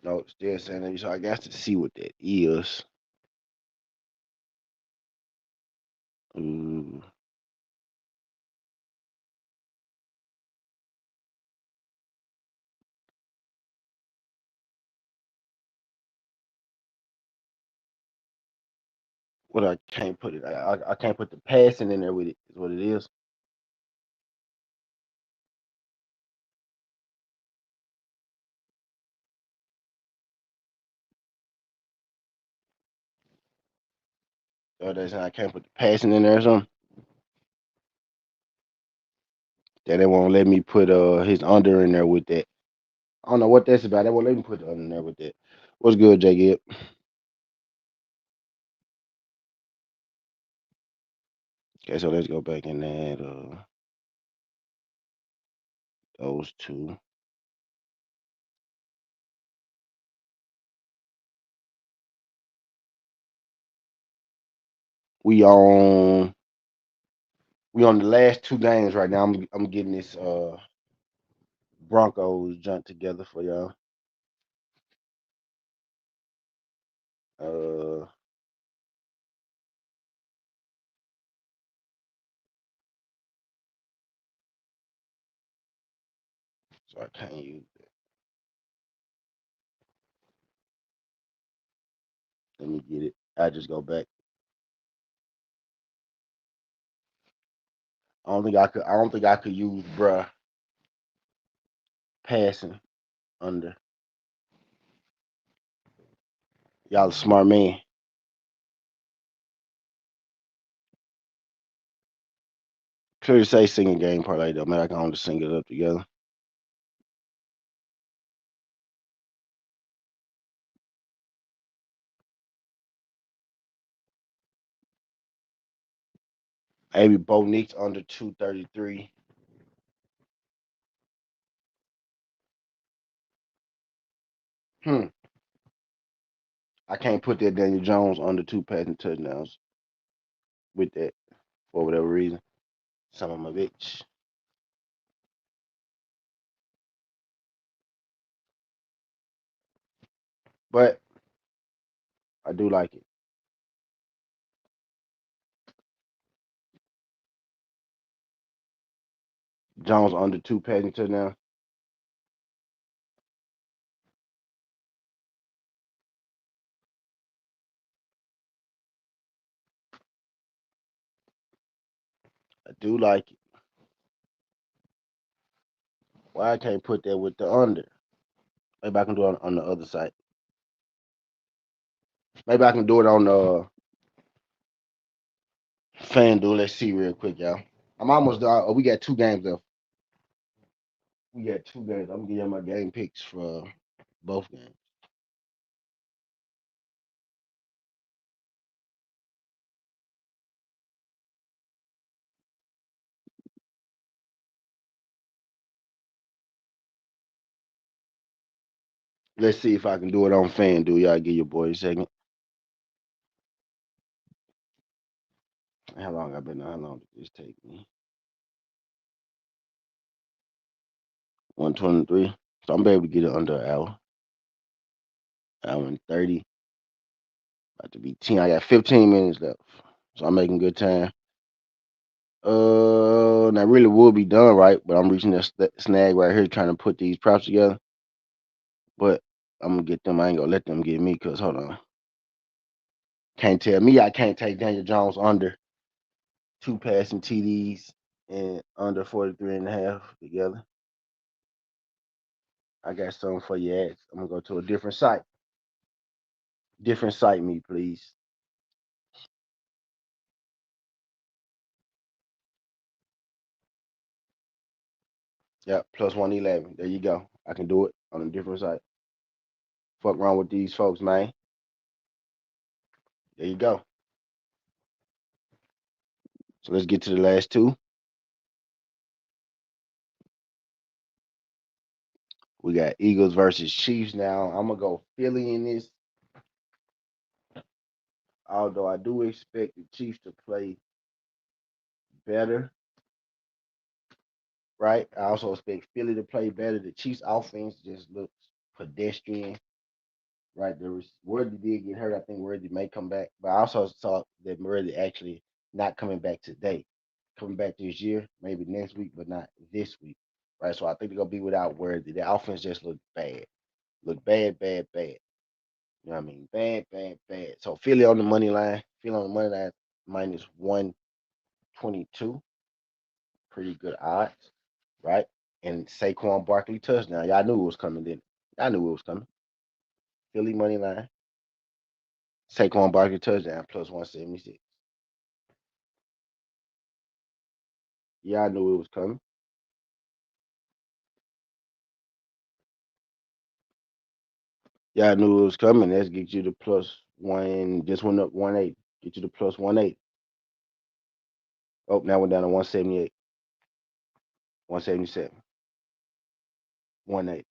No, still saying that. So I got to see what that is. Mm, what I can't put it. I can't put the passing in there with it. Is what it is. So they saying I can't put the passing in there or something. That they won't let me put his under in there with that. I don't know what that's about. They won't let me put the under in there with that. What's good, J. Gibb? Okay, so let's go back and add those two. We on we on the last two games right now. I'm getting this Broncos junk together for y'all. Uh, so I can't use that. Let me get it. I just go back. I don't think I could. I don't think I could use bruh passing under. Y'all a smart man. Clearly say singing game parlay though. Man, I can only sing it up together. Maybe Bo Nix under 233. Hmm. I can't put that Daniel Jones under 2 passing touchdowns with that for whatever reason. Some of my bitch. But I do like it. Jones under 2 passing touchdowns. I do like it. Why I can't put that with the under? Maybe I can do it on the other side. Maybe I can do it on FanDuel. Let's see real quick, y'all. I'm almost done. We got two games left. We got two games. I'm gonna give you my game picks for both games. Let's see if I can do it on FanDuel. Y'all give your boy a second. How long I've been on? How long did this take me? 123. So I'm able to get it under an hour. Hour and 30. About to be 10. I got 15 minutes left. So I'm making good time. That really would be done right, but I'm reaching this snag right here trying to put these props together. But I'm gonna get them. I ain't gonna let them get me because hold on. Can't tell me I can't take Daniel Jones under two passing TDs and under 43 and a half together. I got something for you ads. I'm gonna go to a different site. Different site me, please. Yep, plus 111. There you go. I can do it on a different site. Fuck wrong with these folks, man. There you go. So let's get to the last two. We got Eagles versus Chiefs now. I'm gonna go Philly in this. Although I do expect the Chiefs to play better, right? I also expect Philly to play better. The Chiefs offense just looks pedestrian, right? There was Worthy did get hurt. I think Worthy may come back, but I also saw that Worthy actually not coming back today, coming back this year, maybe next week, but not this week, right? So I think they're gonna be without Worthy. The offense just look bad, bad, bad. You know what I mean? Bad, bad, bad. So Philly on the money line, Philly on the money line minus 122, pretty good odds, right? And Saquon Barkley touchdown. Y'all knew it was coming, didn't it? Y'all knew it was coming. Philly money line. Saquon Barkley touchdown plus 176. Y'all knew it was coming. Y'all knew it was coming. Let's get you the plus one. Just went up 180. Get you the plus 180. Oh, now we're down to 178, 177, 180,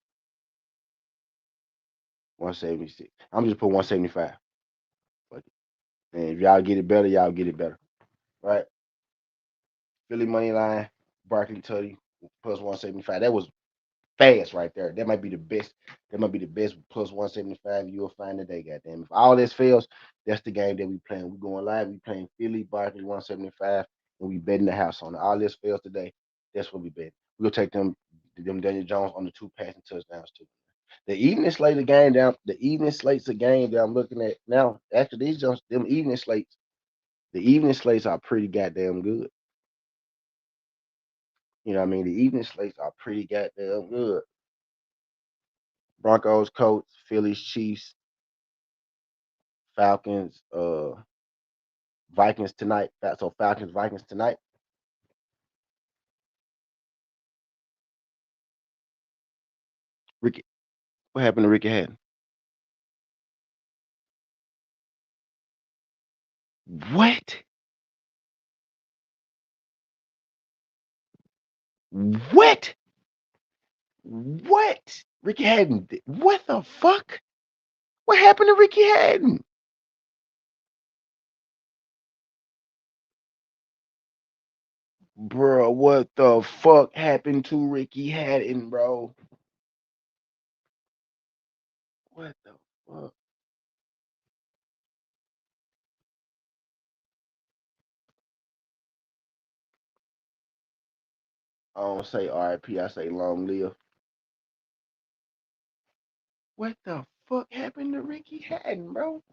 176. I'm just put 175. And if y'all get it better, y'all get it better. Right? Philly money line, Barkley Tutty plus 175. That was fast right there. That might be the best. That might be the best plus 175 you'll find today, goddamn. If all this fails, that's the game that we playing. We going live, we playing Philly, Barkley 175, and we betting the house on it. All this fails today, that's what we bet. We'll take them Daniel Jones on the two passing touchdowns too. The evening slate of game down, the evening slates of game that I'm looking at now, after these jumps, them evening slates, the evening slates are pretty goddamn good. You know what I mean? The evening slates are pretty goddamn good. Broncos, Colts, Phillies, Chiefs, Falcons, Vikings tonight. So Falcons, Vikings tonight. Ricky, what happened to Ricky Hatton? What? What? What? Ricky Hatton? What the fuck? What happened to Ricky Hatton? Bro, what the fuck happened to Ricky Hatton, bro? What the fuck? I don't say RIP, I say long live. What the fuck happened to Ricky Hatton, bro?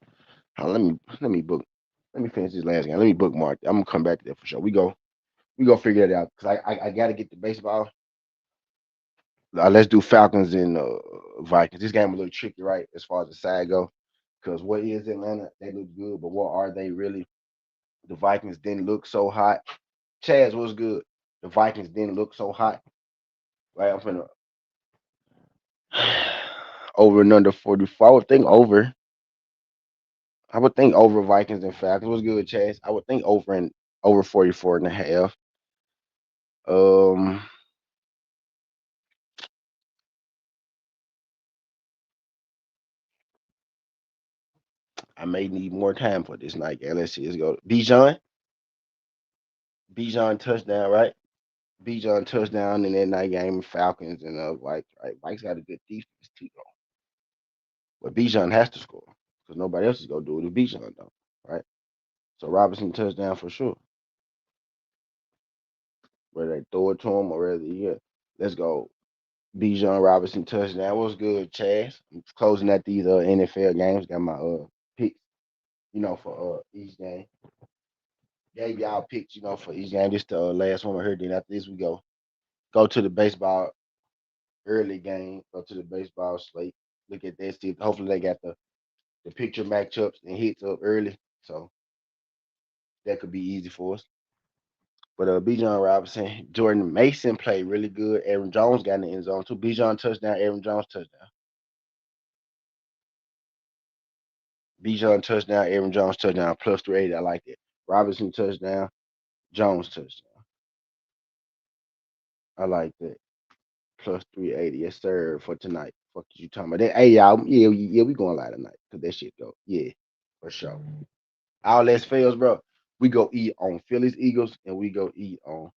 Let me book. Let me finish this last game. Let me bookmark. I'm gonna come back to that for sure. We go figure that out because I gotta get the baseball. Let's do Falcons and Vikings. This game a little tricky, right? As far as the side go, because what is Atlanta? They look good, but what are they really? The Vikings didn't look so hot. Chaz was good. The Vikings didn't look so hot. Right? Over and under 44. I would think over. I would think over Vikings and Falcons. What's good, Chase? I would think over and over 44 and a half. Um, I may need more time for this night game. Let's see. Let's go. Bijan. Bijan touchdown, right? Bijan touchdown in that night game. Falcons and Vikes. Right? Vikes got a good defense too, though. But Bijan has to score because nobody else is gonna do it if Bijan don't. Right? So Robinson touchdown for sure. Whether they throw it to him or whether let's go. Bijan Robinson touchdown. What's good, Chaz? I'm closing at these NFL games. Got my picks, for each game. Gave y'all picks, for each game. This the last one I heard. Then after this, we go to the baseball early game. Go to the baseball slate. Look at that. See, hopefully they got the picture matchups and hits up early, so that could be easy for us. But Bijan Robinson, Jordan Mason played really good. Aaron Jones got in the end zone too. Bijan touchdown. Aaron Jones touchdown. Bijan touchdown, Aaron Jones touchdown, plus 380. I like that. Robinson touchdown, Jones touchdown. I like that. Plus 380. Yes, sir, for tonight. Fuck you talking about that. Hey, y'all. Yeah, we going live tonight. Cause that shit go. Yeah, for sure. All else fails, bro. We go eat on Phillies, Eagles, and we go eat on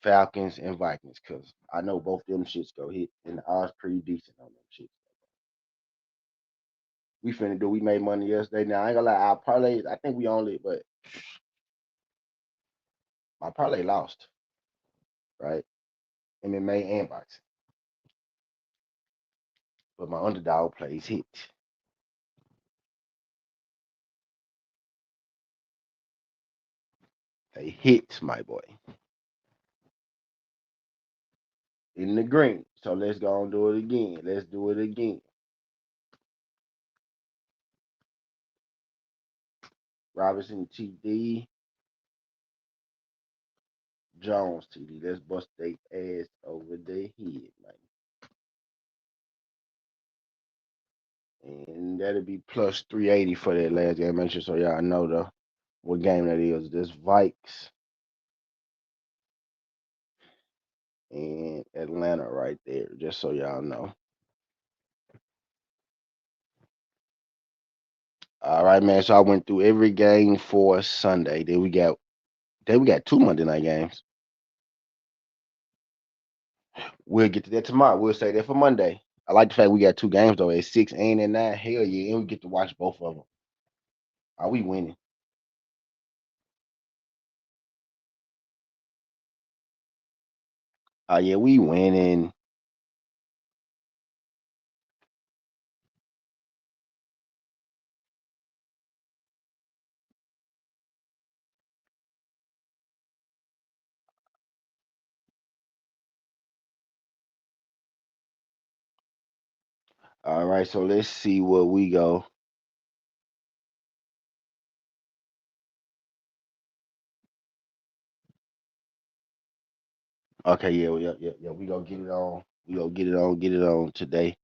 Falcons and Vikings. Cause I know both them shits go hit. And the odds pretty decent on them shits. We finna do. We made money yesterday. Now I ain't gonna lie, our parlay. I think we only, but my parlay lost, right? MMA and boxing. But my underdog plays hit. They hit, my boy. In the green. So let's go and do it again. Let's do it again. Robinson TD. Jones TD. Let's bust their ass over the head, man. And that'll be plus 380 for that last game. Make sure so y'all know what game that is. This Vikes and Atlanta right there. Just so y'all know. All right, man. So I went through every game for Sunday. Then we got two Monday night games. We'll get to that tomorrow. We'll say that for Monday. I like the fact we got two games though at 6 and at 9. Hell yeah, and we get to watch both of them. Are we winning? Yeah, we winning. All right, so let's see where we go. Okay, yeah. We gonna get it on. We gonna get it on today.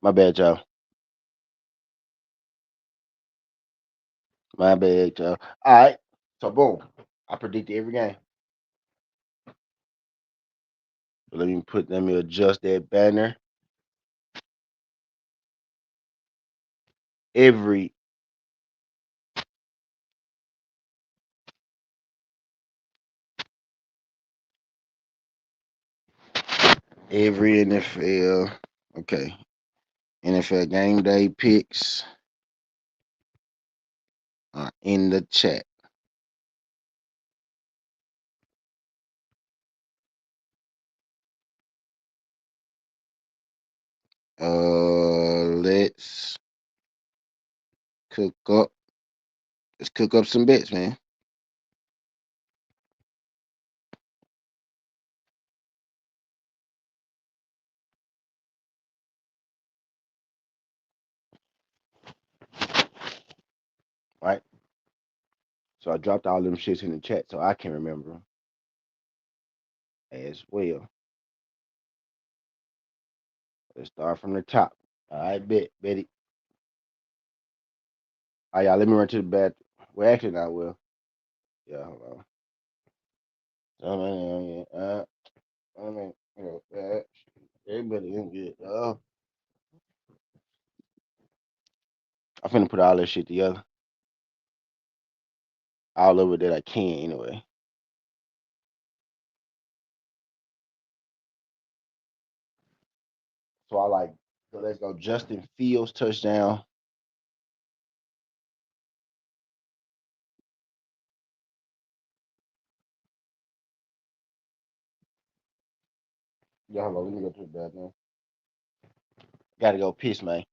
My bad, y'all. My bad, y'all. All right. So boom. I predicted every game. Let me adjust that banner. Every every NFL. Okay. NFL game day picks in the chat. Let's cook up. Let's cook up some bets, man. Right. So I dropped all them shits in the chat, so I can remember 'em. as well. Let's start from the top. All right, Betty. All right, y'all, let me run to the bathroom. Well, actually, not well. Yeah, hold on. I mean, everybody in good. I'm finna put all this shit together. All over that I can, anyway. So so let's go Justin Fields touchdown. Yeah, hold on. Let me go to the bathroom. Gotta go piss, man.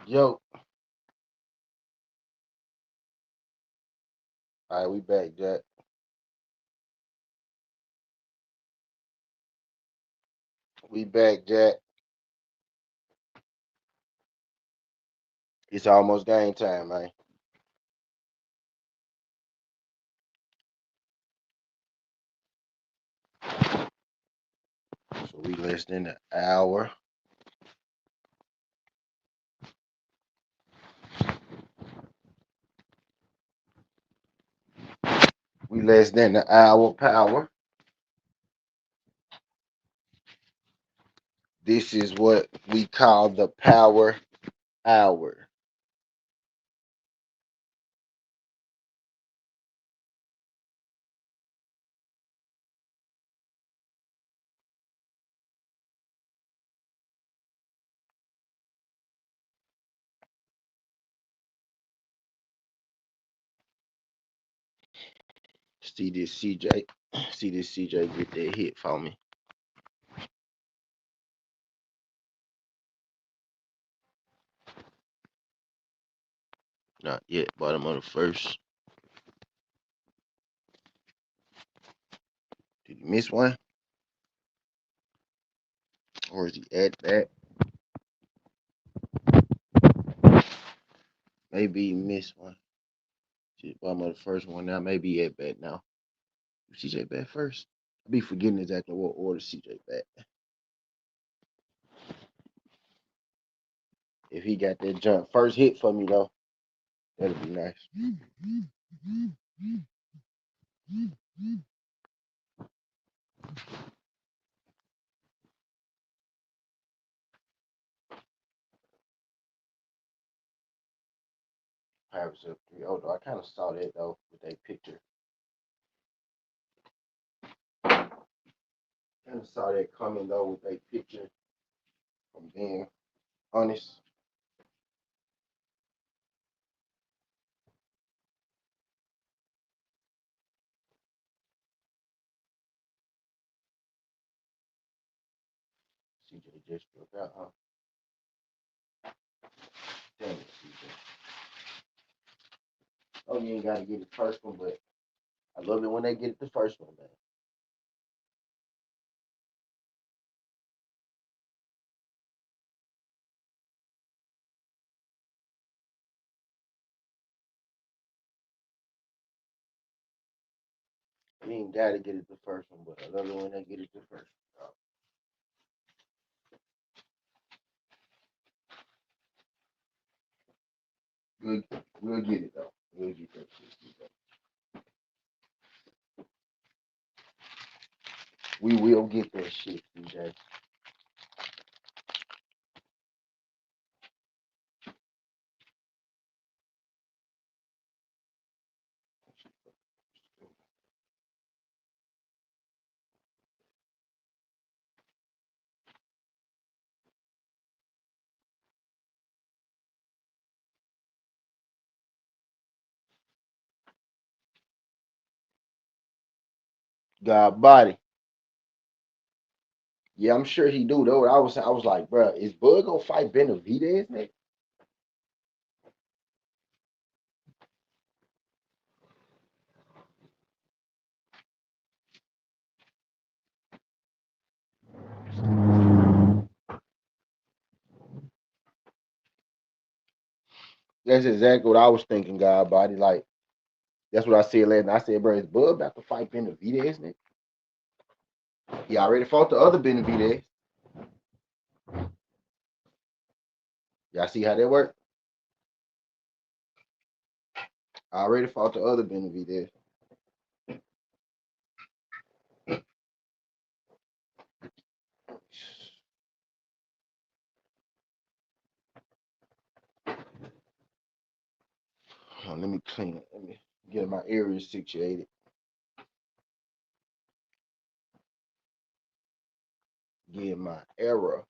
Yo. All right, we back, Jack. We back, Jack. It's almost game time, man. So we less than an hour. We less than an hour power. This is what we call the power hour. See this CJ. See this CJ get that hit for me. Not yet. Bottom of the first. Did he miss one? Or is he at that? Maybe he missed one. Bottom of the first one now. Maybe he at bat now. CJ bat first. I be forgetting exactly what order CJ bat. If he got that jump first hit for me though, that'd be nice. Pirates up 3-0 though. I kind of saw that though with that picture. Kind of saw that coming though with that picture. From being honest. CJ just struck out, huh? Damn it, CJ. Oh, you ain't got to get the first one, but I love it when they get the first one, man. You ain't got to get it the first one, but I love it when they get it the first one. Good, we'll get it though. We'll get that shit. We will get that shit, CJ. God body. Yeah, I'm sure he do though. I was like, bro, is Bud gonna fight Benavidez, man? That's exactly what I was thinking, God body. Like, that's what I said last night. I said, bro, is Bud about to fight Benavidez, man? He already fought the other Benavidez. Y'all see how that worked? I already fought the other Benavidez. Let me clean it. Let me get my area situated. Get my era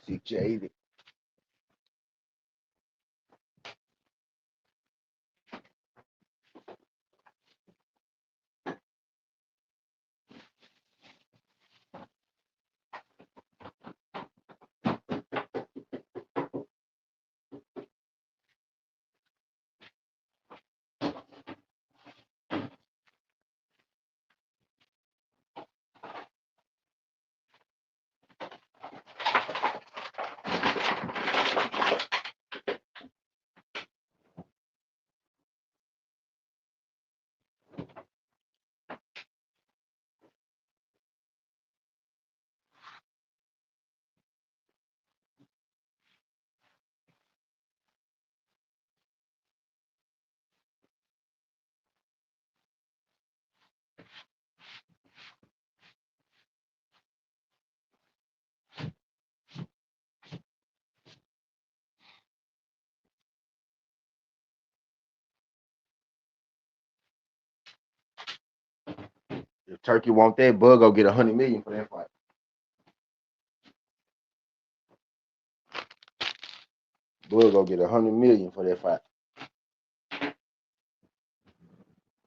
situated. Turkey want that, Bug go get 100 million for that fight. Bug go get 100 million for that fight.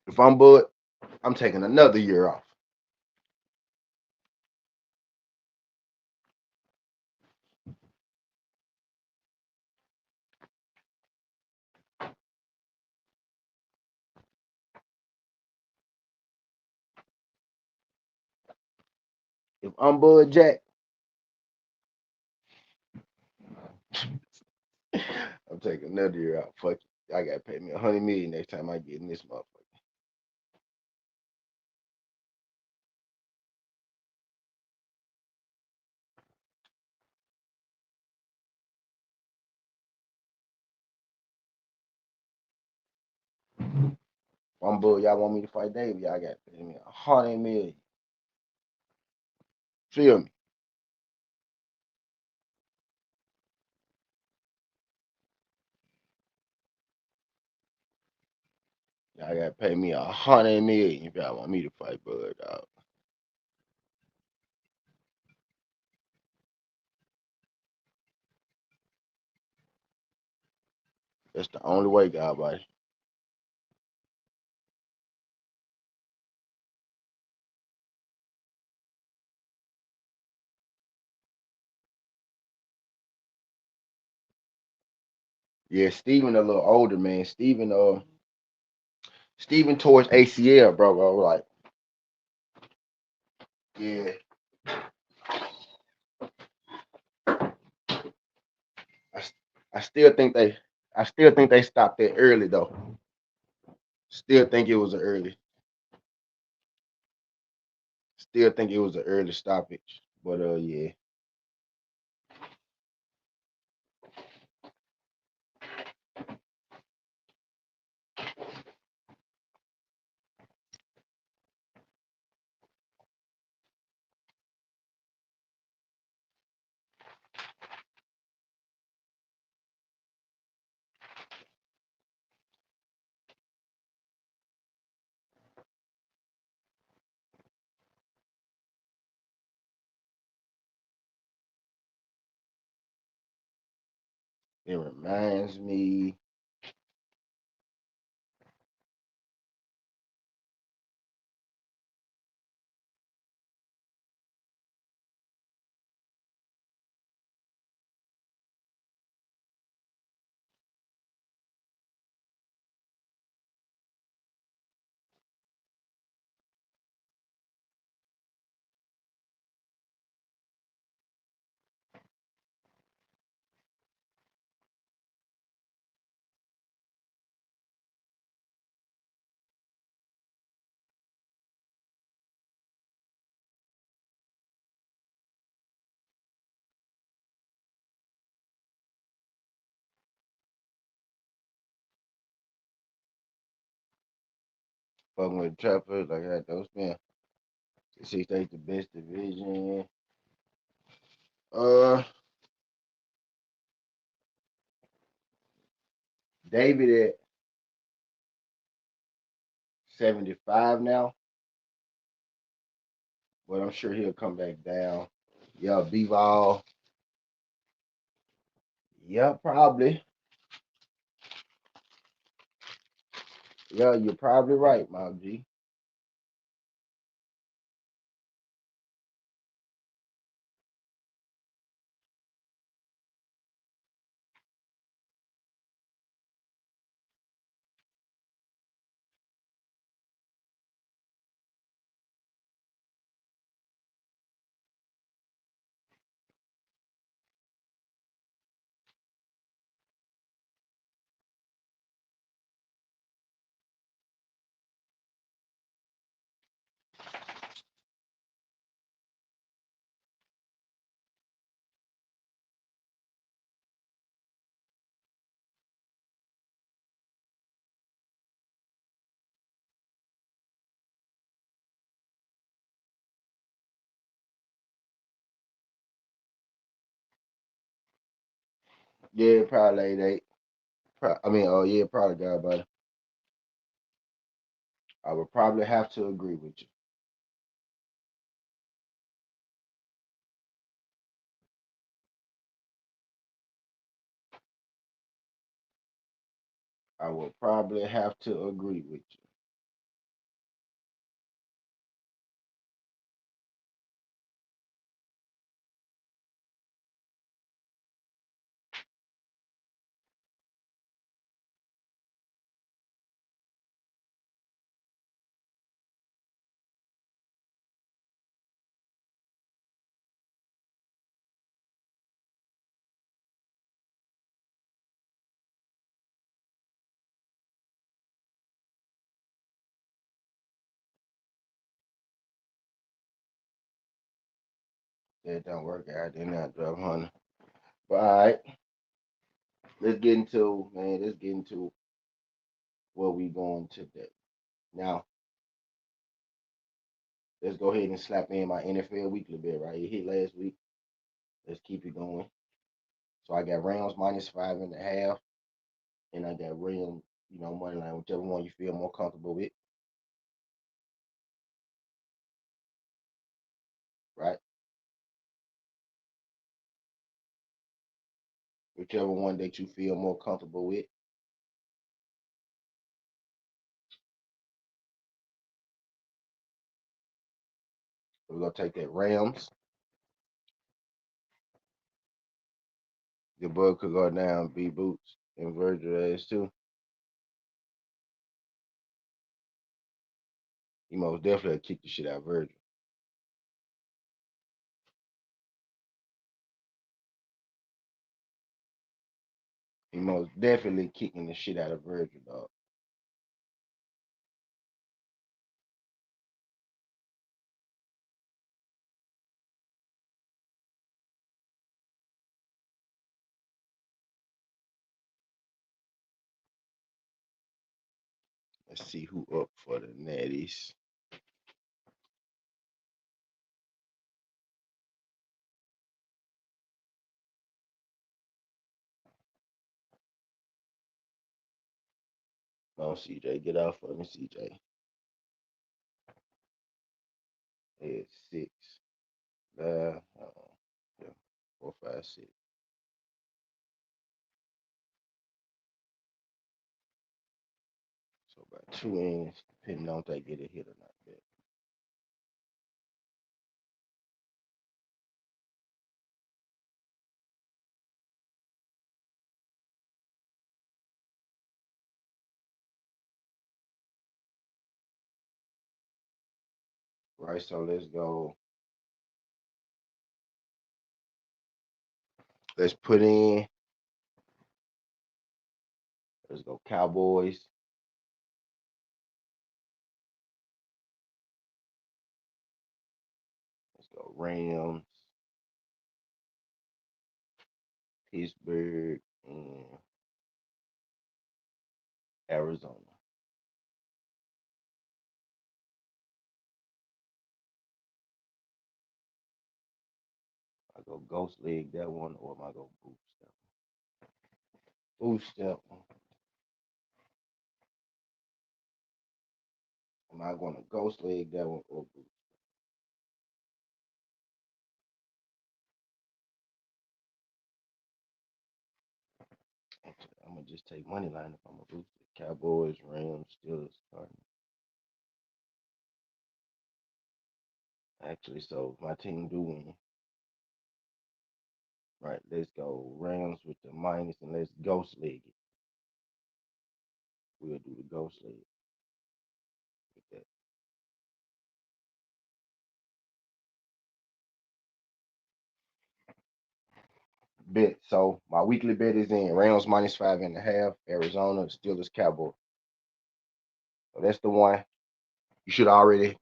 If I'm Bud, I'm taking another year off. If I'm Bud Jack, I'm taking another year out. Fuck it. I gotta pay me 100 million next time I get in this motherfucker. If I'm Bud, y'all want me to fight David, y'all gotta pay me 100 million. Feel me? Y'all gotta pay me 100 million if y'all want me to fight Bud, dog. That's the only way, God, buddy. Yeah, Steven a little older, man. Steven towards ACL, bro. Like, yeah. I, I still think they stopped it early though. Still think it was an early. Still think it was an early stoppage. But yeah. It reminds me. Fucking with Trappers, like that, those man. 6 the best division. Uh, David at 75 now, but I'm sure he'll come back down. Yeah, B-Ball. Yeah, probably. Yeah, you're probably right, my G. Yeah, probably they. Yeah, probably got, but I would probably have to agree with you. I will probably have to agree with you. That don't work out, then I drop 100. But all right, let's get into where we going today. Now, let's go ahead and slap in my NFL weekly bet, right? It hit last week. Let's keep it going. So I got Rams -5.5, and I got Rams, money line, whichever one you feel more comfortable with, right? Whichever one that you feel more comfortable with. We're gonna take that Rams. The bug could go down, B Boots, and Virgil ass too. He most definitely kick the shit out of Virgil. He most definitely kicking the shit out of Virgil, dog. Let's see who up for the Natties. Come on, CJ, get out for me, CJ. Head 6. Yeah, 4, 5, 6. So about 2 ends, depending on if they get a hit or not. Bet. Right, so let's go. Let's put in. Let's go Cowboys. Let's go Rams, Pittsburgh, and Arizona. I go ghost leg that one, or am I go boost that one? Boost that one. Am I going to ghost leg that one or boost? I'm gonna just take money line if I'm a boost it. Cowboys, Rams, Steelers, Cardinals. Actually, so my team do win. Right, let's go Rams with the minus and let's ghost leg it. We'll do the ghost leg with that. Bet. So my weekly bet is in Rams -5.5, Arizona, Steelers, Cowboys. So that's the one. You should already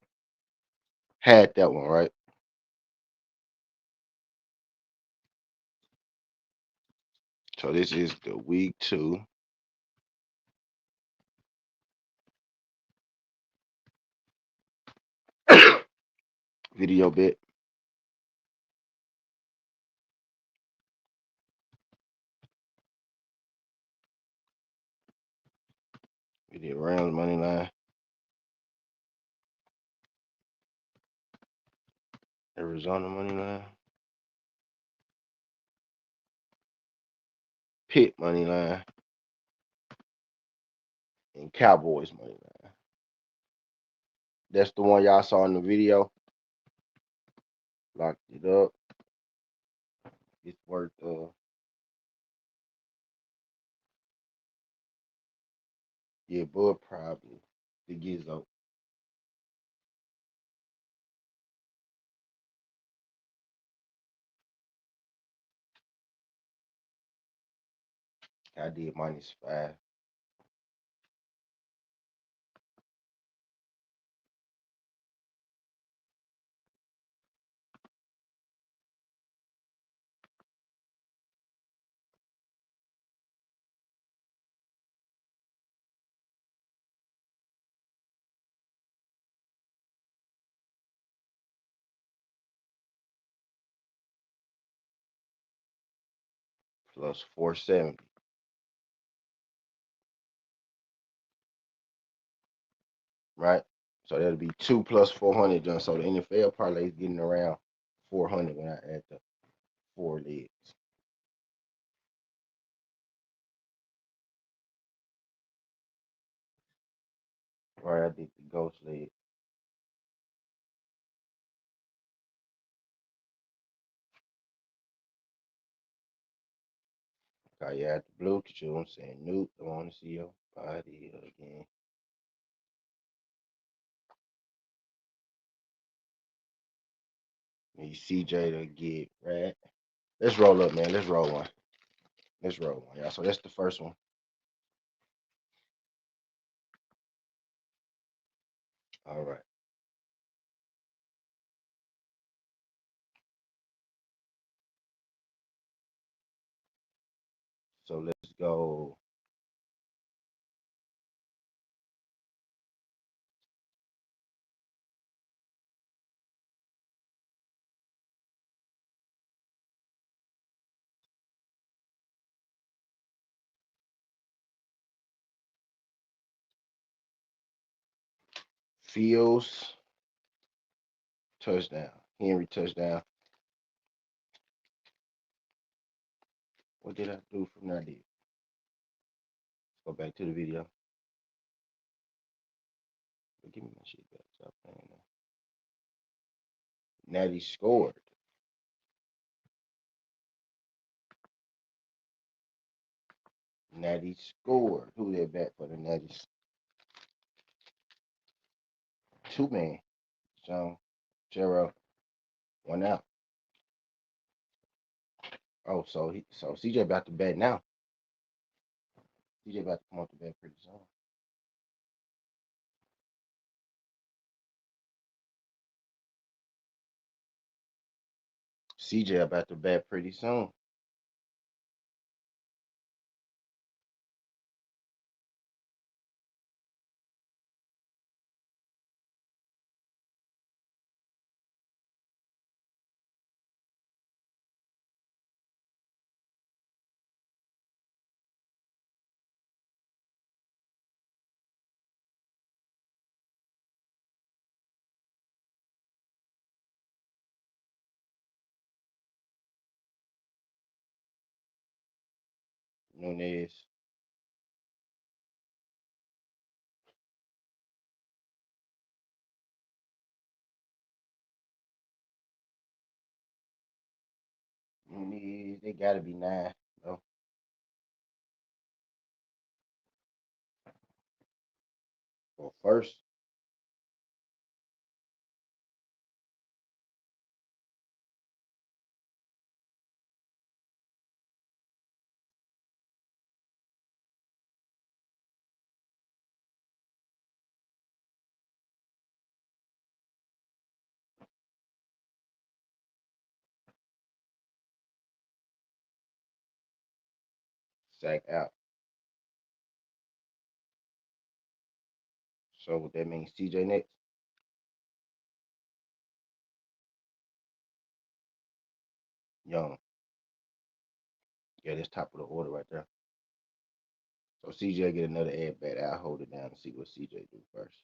had that one, right? So this is the week 2 video bet. We did Rams money line, Arizona money line, Pitt money line, and Cowboys money line. That's the one y'all saw in the video. Locked it up. It's worth yeah, Bud probably the Gizzo. I did -5. Plus 470. Right? So that'll be 2 plus 400 done. So the NFL parlay is getting around 400 when I add the 4 legs. Right, I did the ghost leg. Okay, you add the blue, cause you know what I'm saying? Nope, I want to see your body again. Need CJ to get rat. Let's roll up, man. Let's roll one. Let's roll one, y'all. So that's the first one. All right. So let's go. Fields touchdown. Henry touchdown. What did I do from that? Let's go back to the video. Give me my shit back. Stop playing now. Natty scored. Natty scored. Who they back for the Natties? 2-man. So, Jero, 1 out. Oh, so CJ about to bet now. CJ about to come off the bet pretty soon. CJ about to bet pretty soon. Nunez. Nunez. They gotta be 9. No. Well, first, sack out. So what that means, CJ next. Young. Yeah, that's top of the order right there. So CJ get another ad bet. I'll hold it down and see what CJ do first.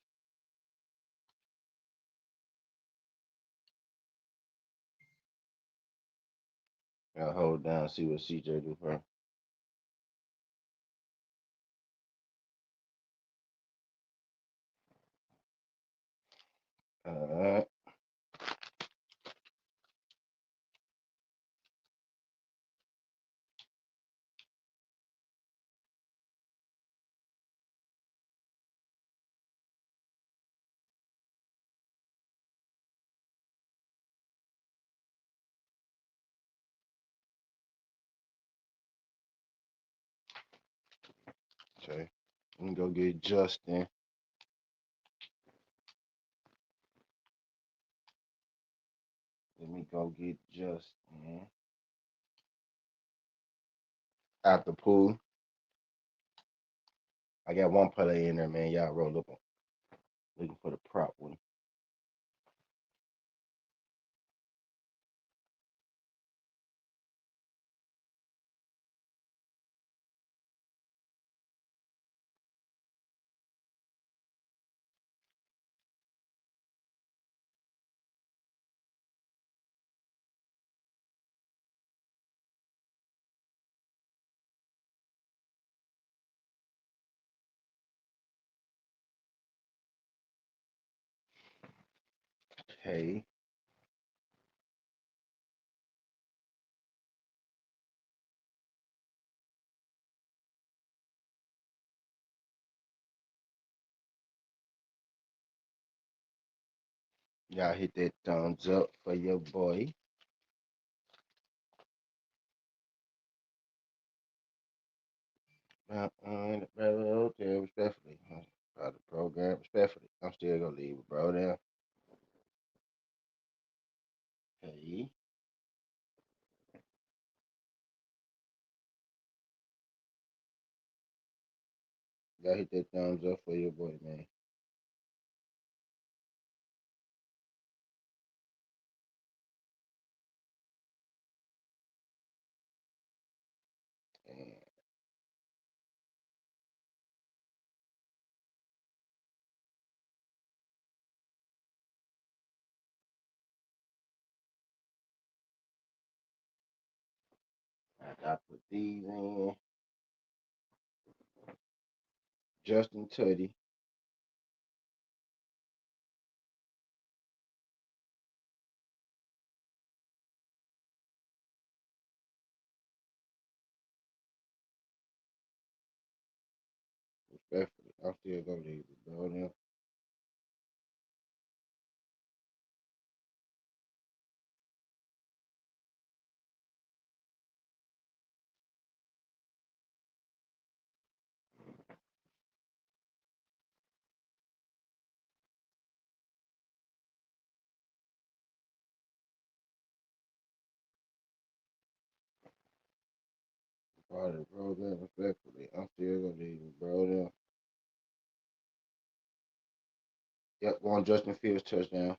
I'll hold it down and see what CJ do first. Uh, okay. Let me go get Justin. Let me go get Justin out the pool. I got one parlay in there, man. Y'all roll up on. Looking for the prop one. Okay. Y'all hit that thumbs up for your boy. Hotel, respectfully. About the program, respectfully. I'm still gonna leave it, bro. Now, hey, y'all hit that thumbs up for your boy, man. And I put these in. Justin Tuddy. Respectfully, I'm still gonna leave it, bro. Now, part of the program, respectfully, I'm still gonna leave it, bro. Now, yep, one Justin Fields touchdown.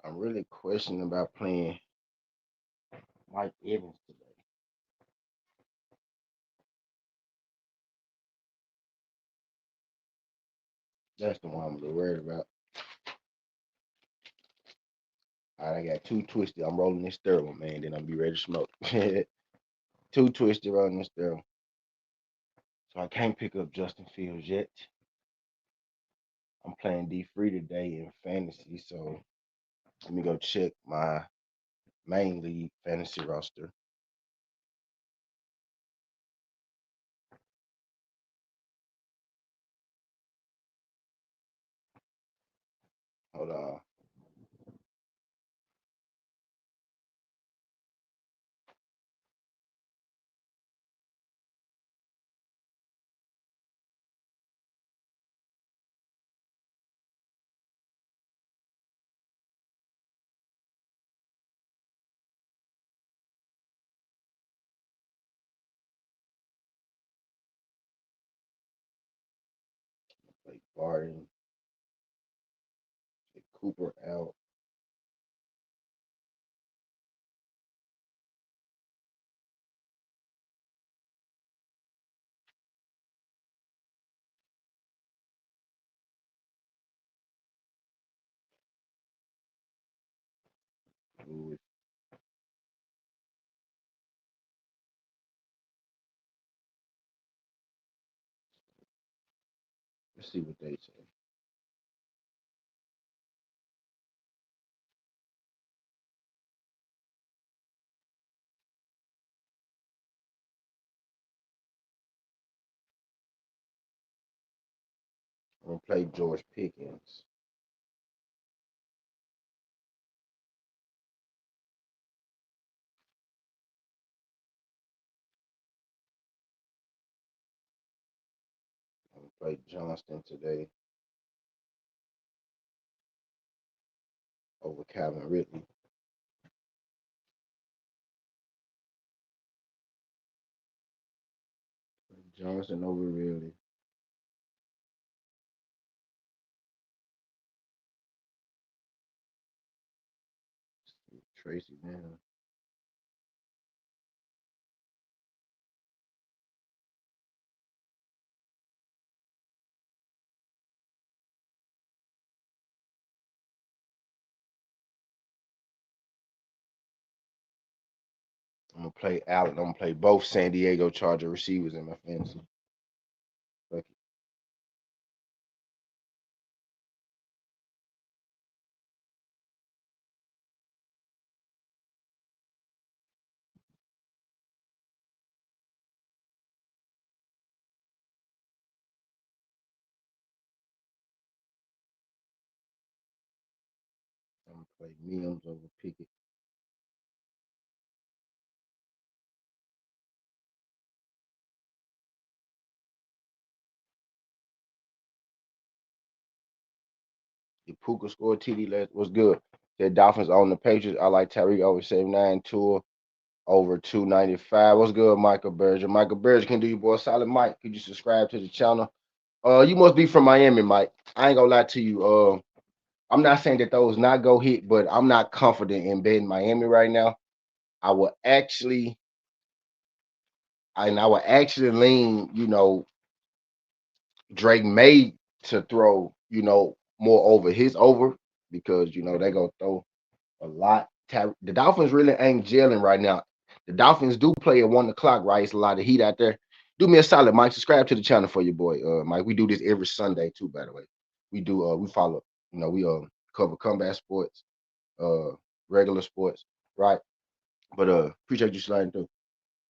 I'm really questioning about playing Mike Evans today. That's the one I'm really worried about. All right, I got two twisted. I'm rolling this third one, man. Then I'll be ready to smoke. Two twisted rolling this third one. So I can't pick up Justin Fields yet. I'm playing D free today in fantasy, so let me go check my main league fantasy roster. Hold on. Like Barton, Cooper out. Louis. Let's see what they say. I'm gonna play George Pickens. I'm gonna play Johnston today over Calvin Ridley. Johnson over Ridley. Tracy down. I'm gonna play Allen. I'm gonna play both San Diego Charger receivers in my fantasy. Fuck it. I'm gonna play Mims over Pickett. The Puka scored TD last was good. The Dolphins on the Patriots. I like Tyreek over 79, Tour over 295. What's good, Michael Berger? Michael Berger can do you boy solid. Mike, could you subscribe to the channel? You must be from Miami, Mike. I ain't gonna lie to you. I'm not saying that those not go hit, but I'm not confident in betting Miami right now. I will actually, I would actually lean, Drake May to throw, more over his over because they gonna throw a lot. The Dolphins really ain't gelling right now. The Dolphins do play at 1 o'clock, right? It's a lot of heat out there. Do me a solid, Mike. Subscribe to the channel for your boy, Mike. We do this every Sunday too, by the way. We do we follow, we cover combat sports, uh regular sports, right? But appreciate you sliding through.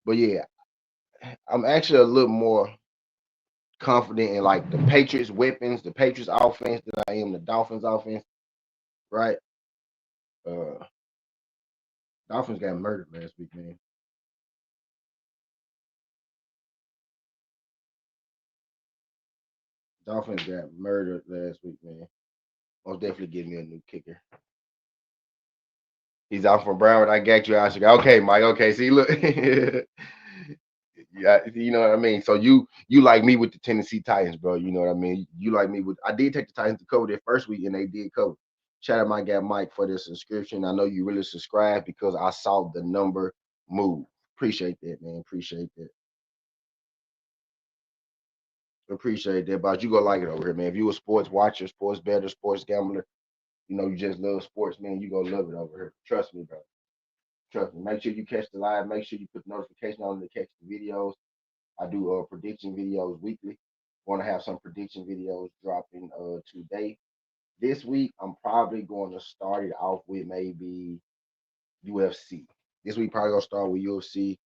But yeah, I'm actually a little more confident in like the Patriots weapons, the Patriots offense than I am the Dolphins offense, right? Uh Dolphins got murdered last week, man. Dolphins got murdered last week, man. Most definitely give me a new kicker. He's out from Broward. I got you. I said, okay, Mike. Okay, see, look. Yeah, you know what I mean. So you like me with the Tennessee Titans, bro. You know what I mean. You like me with. I did take the Titans to cover their first week, and they did cover. Shout out my guy Mike for the subscription. I know you really subscribed because I saw the number move. Appreciate that, man. Appreciate that. Appreciate that. But you gonna like it over here, man. If you a sports watcher, sports bettor, sports gambler, you just love sports, man. You gonna love it over here. Trust me, bro. Trust me. Make sure you catch the live. Make sure you put the notification on to catch the videos. I do prediction videos weekly. Want to have some prediction videos dropping today. This week, I'm probably going to start it off with maybe UFC. This week, probably gonna start with UFC,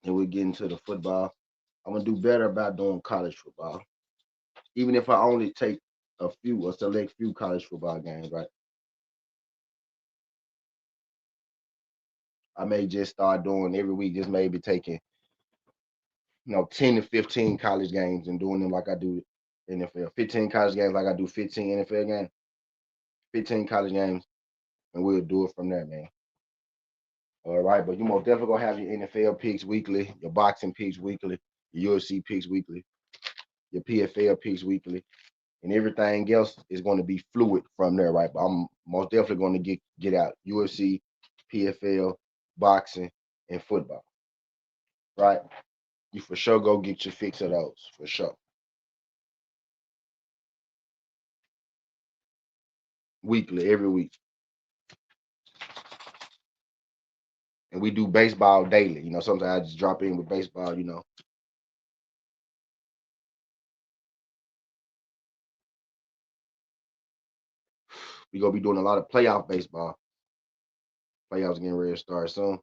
and we'll get into the football. I'm gonna do better about doing college football, even if I only take a select few college football games. Right, I may just start doing every week. Just maybe taking 10 to 15 college games and doing them like I do NFL. 15 college games like I do 15 NFL games. 15 college games, and we'll do it from there, man. All right, but you most definitely gonna have your NFL picks weekly, your boxing picks weekly, your UFC picks weekly, your PFL picks weekly, and everything else is going to be fluid from there, right? But I'm most definitely going to get out UFC, PFL, boxing, and football, right? You for sure go get your fix of those for sure. Weekly, every week. And we do baseball daily. Sometimes I just drop in with baseball. We gonna be doing a lot of playoff baseball. Playoffs getting ready to start soon.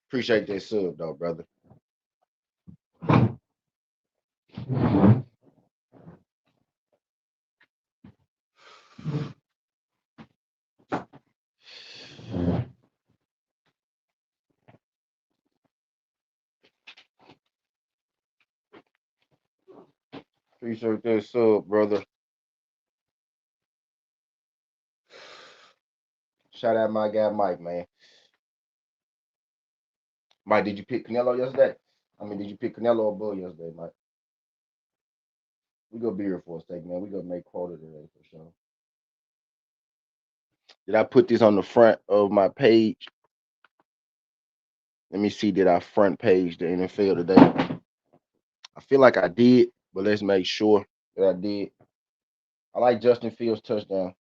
Appreciate that sub though, brother. Appreciate that sub, brother. Shout out my guy Mike, man. Mike, did you pick Canelo yesterday? Did you pick Canelo or Bull yesterday, Mike? We gonna be here for a second, man. We gonna make quota today for sure. Did I put this on the front of my page? Let me see. Did I front page the NFL today? I feel like I did, but let's make sure that I did. I like Justin Fields' touchdown.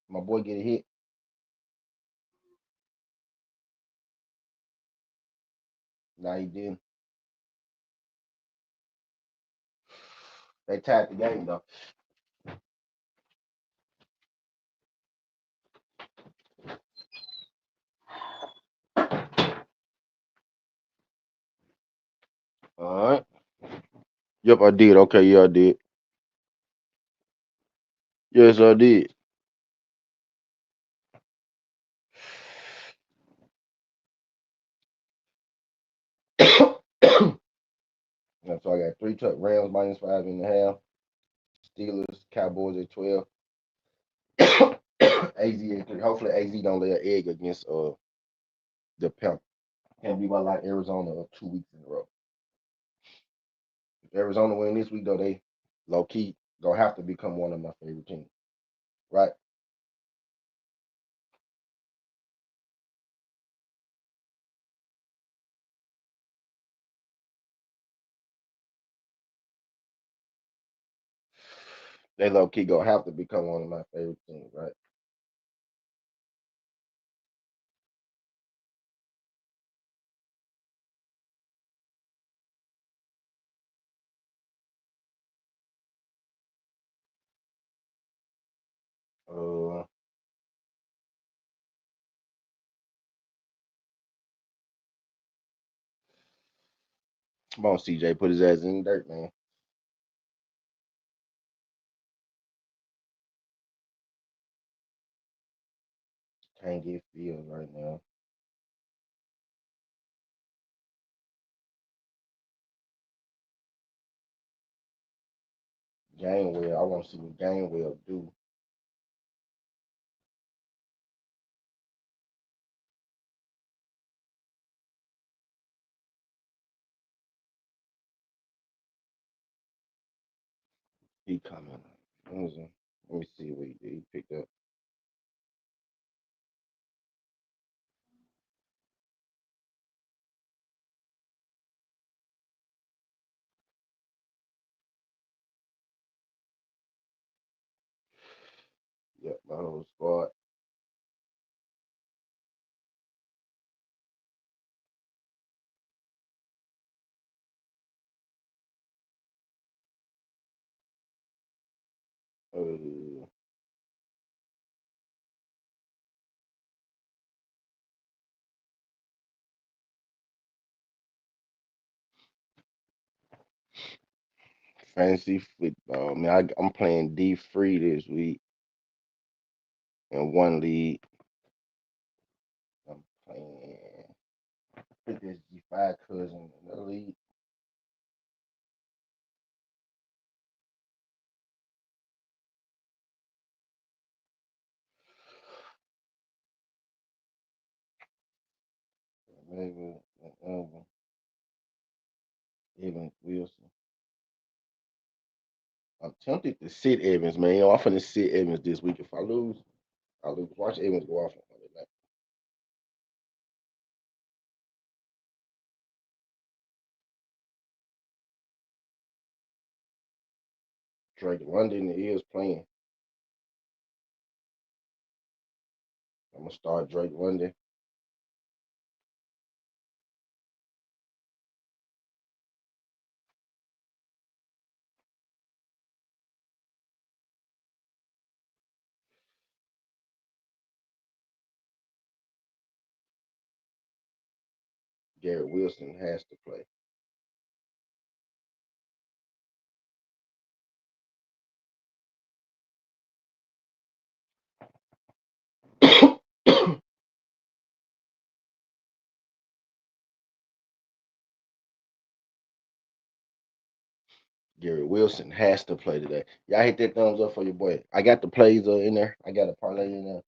My boy get a hit. Nah, he didn't. They tied the game though. All right. Yep, I did. Okay, yeah, I did. Yes, I did. Yeah, so I got 3 touch Rams minus 5.5. Steelers, Cowboys at 12. AZ at 3. Hopefully AZ don't lay an egg against the Panthers. Can't be like Arizona 2 weeks in a row. If Arizona win this week though, they low key gonna have to become one of my favorite teams. Right? They low key gonna have to become one of my favorite teams, right? Uh Come on, CJ, put his ass in the dirt, man. Can't get Fields right now. Gainwell, I want to see what Gainwell do. He coming. Let me see what he did. He picked up. Yep, my whole squad. Uh, Fantasy football. I'm playing D free this week in one league. I'm playing. I think this G5 cousin in the league. Maybe Evans Wilson. I'm tempted to sit Evans, man. I'm finna sit Evans this week. If I lose, I lose. Watch Evans go off on Monday night. Drake London is playing. I'm gonna start Drake London. Garrett Wilson has to play. Garrett Wilson has to play today. Y'all hit that thumbs up for your boy. I got the plays in there. I got a parlay in there.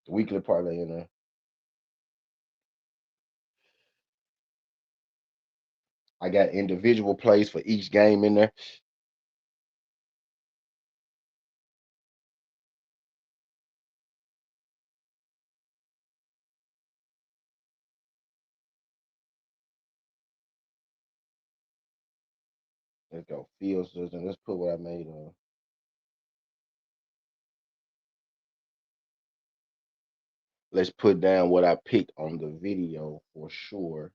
The weekly parlay in there. I got individual plays for each game in there. Let's go. Fields. Let's put what I made on. Let's put down what I picked on the video for sure.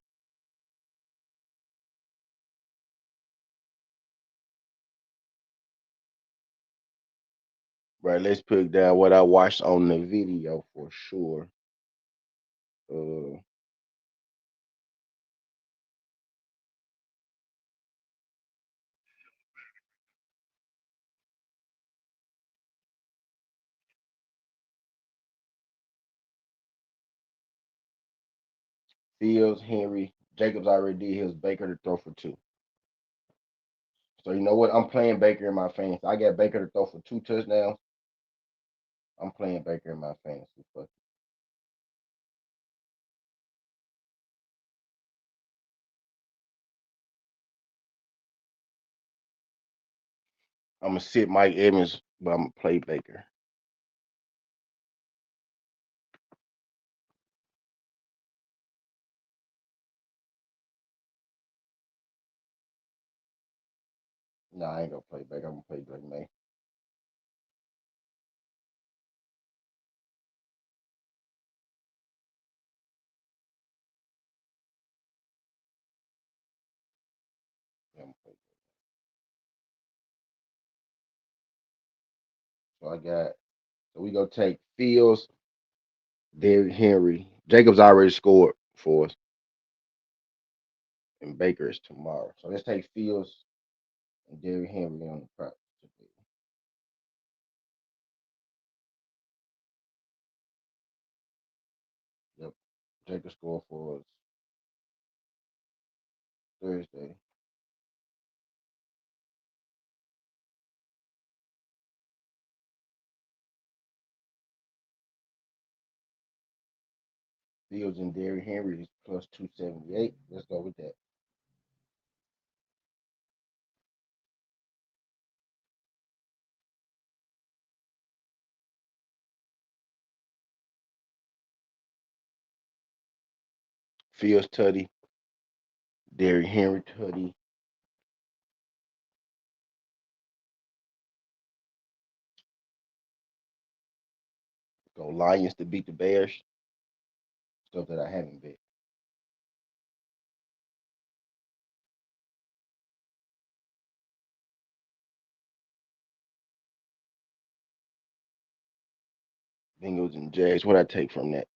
Right, let's put down what I watched on the video for sure. Uh, Fields, Henry, Jacobs already did his. Baker to throw for 2. So you know what? I'm playing Baker in my fantasy. I got Baker to throw for 2 touchdowns. I'm playing Baker in my fantasy. Fuck. I'm gonna sit Mike Evans, but I'm gonna play Baker. No, I ain't gonna play Baker. I'm gonna play Drake May. Yeah, so I got. So we gonna take Fields, Derrick Henry. Jacobs already scored for us, and Baker is tomorrow. So let's take Fields and Derrick Henry on the practice. Yep. Jacobs scored for us Thursday. Fields and Derrick Henry is plus 278. Let's go with that. Fields Tutty, Derrick Henry Tutty. Go Lions to beat the Bears. Stuff that I haven't bet. Bengals and Jags. What I take from that?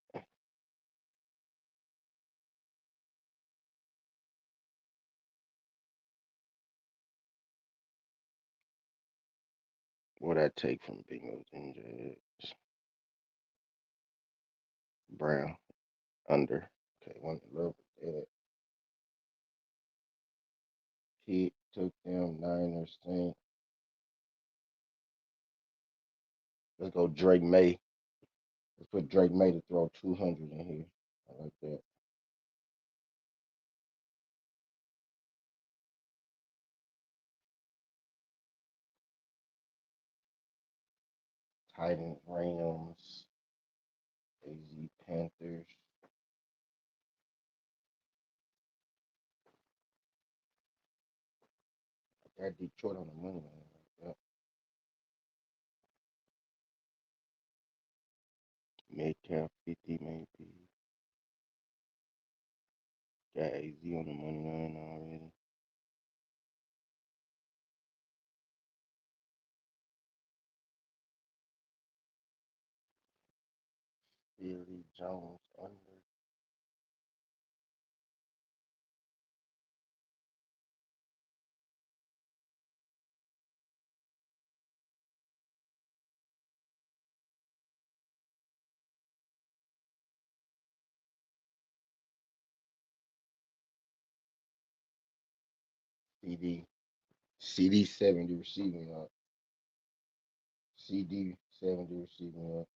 What I take from Bengals and Jags? Brown under. Okay, one love that. He took them Niners thing. Let's go Drake May. Let's put Drake May to throw 200 in here. I like that. Titans, Rams, AZ Panthers. I got Detroit on the money line. Like that. Metcalf 50 maybe. Got AZ on the money line already. Billy Jones under. CD. CD 70 receiving up. CD 70 receiving up.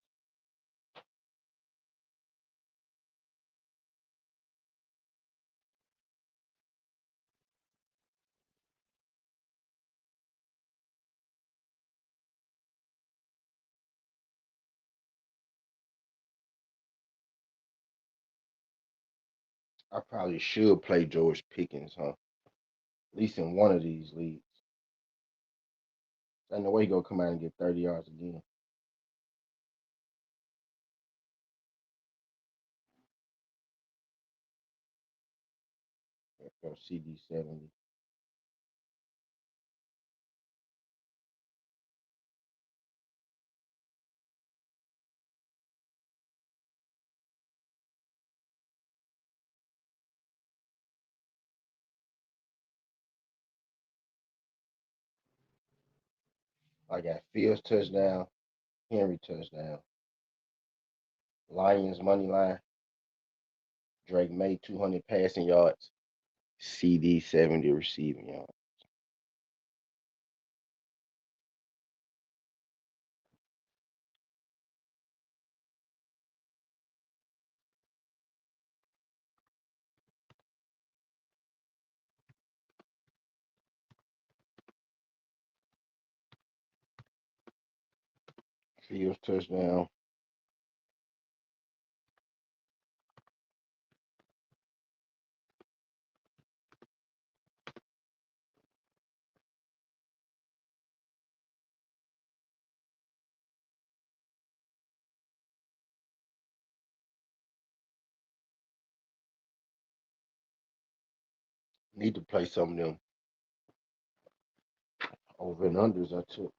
I probably should play George Pickens, huh? At least in one of these leagues. Ain't no way he gonna come out and get 30 yards again. Go CD 70. I got Fields touchdown, Henry touchdown, Lions money line, Drake May 200 passing yards, CD 70 receiving yards. Fields touchdown. Need to play some of them over and unders I took.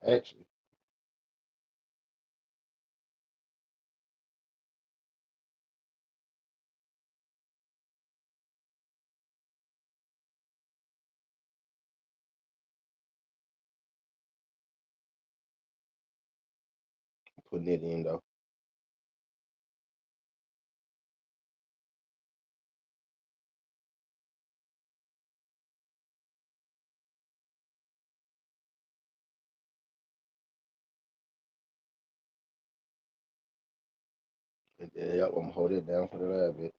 Actually, putting it in though. Yep, I'm gonna hold it down for the last bit.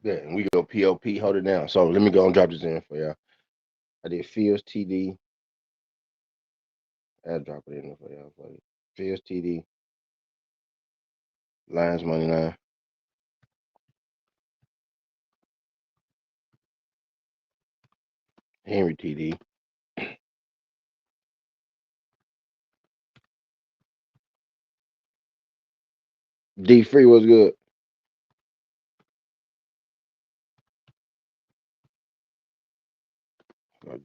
Yeah, and we go POP, hold it down. So let me go and drop this in for y'all. I did Fields TD. I'll drop it in for y'all. Fields TD, Lions money line, Henry TD. D Free was good.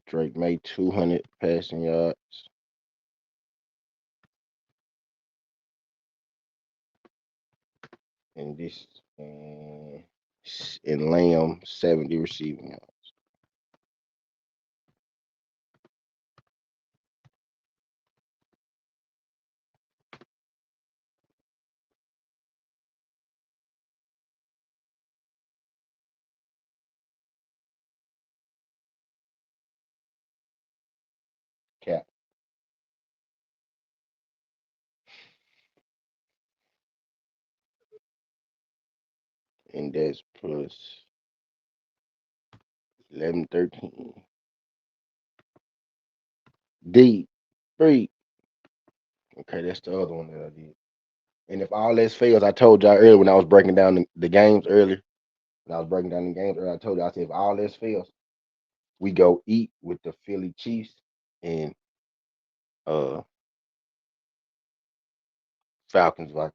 Drake made 200 passing yards. And this and Lamb 70 receiving yards. Cap. and that's plus 11, 13. D, 3. Okay, that's the other one that I did. And if all else fails, I told y'all earlier when I was breaking down the games earlier. When I was breaking down the games earlier, I told you I said if all else fails, we go eat with the Philly Chiefs and uh Falcons Vikings.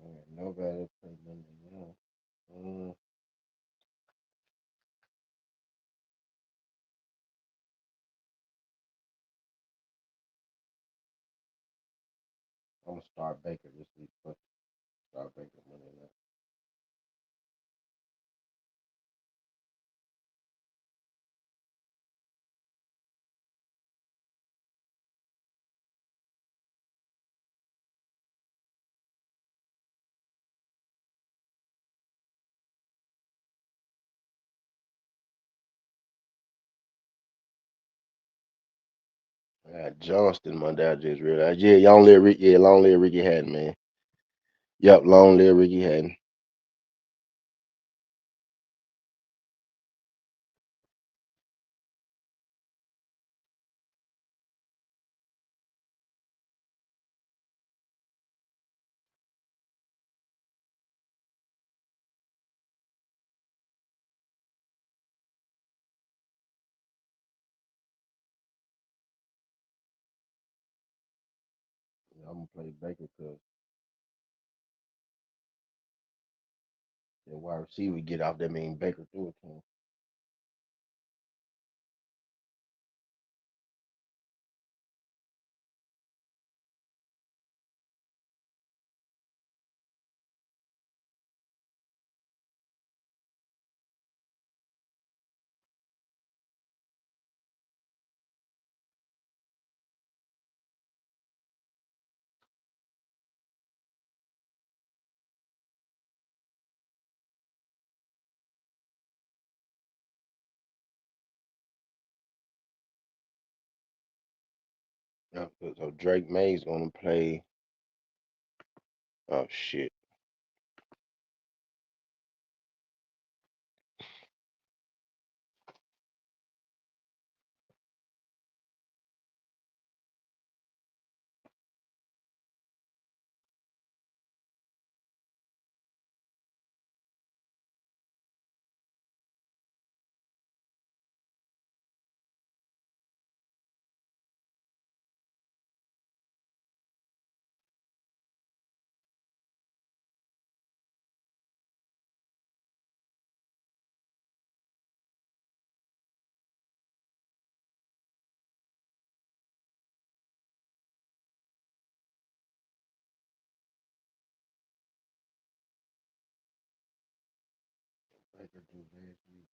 Alright. Nobody played Monday night. I'm gonna start Baker this week. But start Baker Monday night. I got Johnston Monday. I just realized. Yeah, long live Ricky. Yeah, long live Ricky Hatton, man. Yep, long live Ricky Hatton. I'm gonna play Baker because the wide receiver get off. That mean Baker threw it to him. Yep, so Drake May's gonna play. Oh shit. Baker do last week.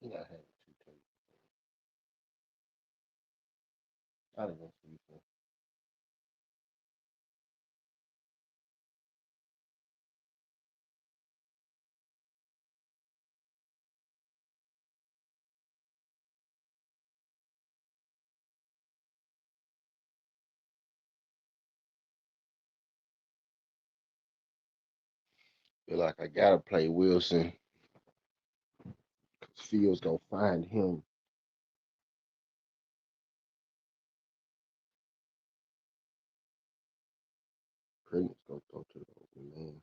He not having 230. I didn't see for. Feel like I gotta play Wilson. Fields gonna find him. Creighton's gonna throw to the open man.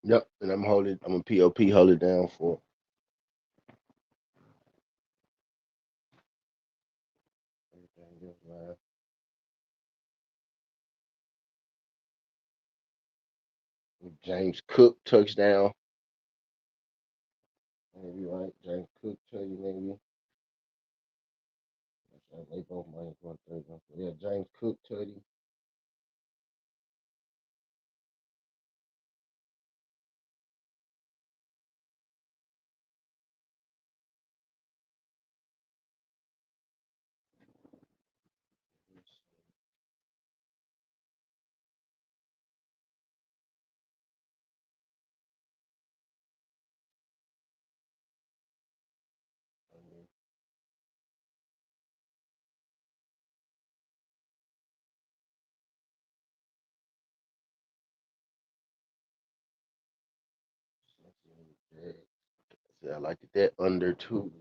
Yep, and I'm holding. I'm a POP. Hold it down for everything else, man. James Cook touchdown. Maybe right. James Cook tell you maybe. They both minus 130. Yeah, James Cook tell you. Yeah, I like that under two.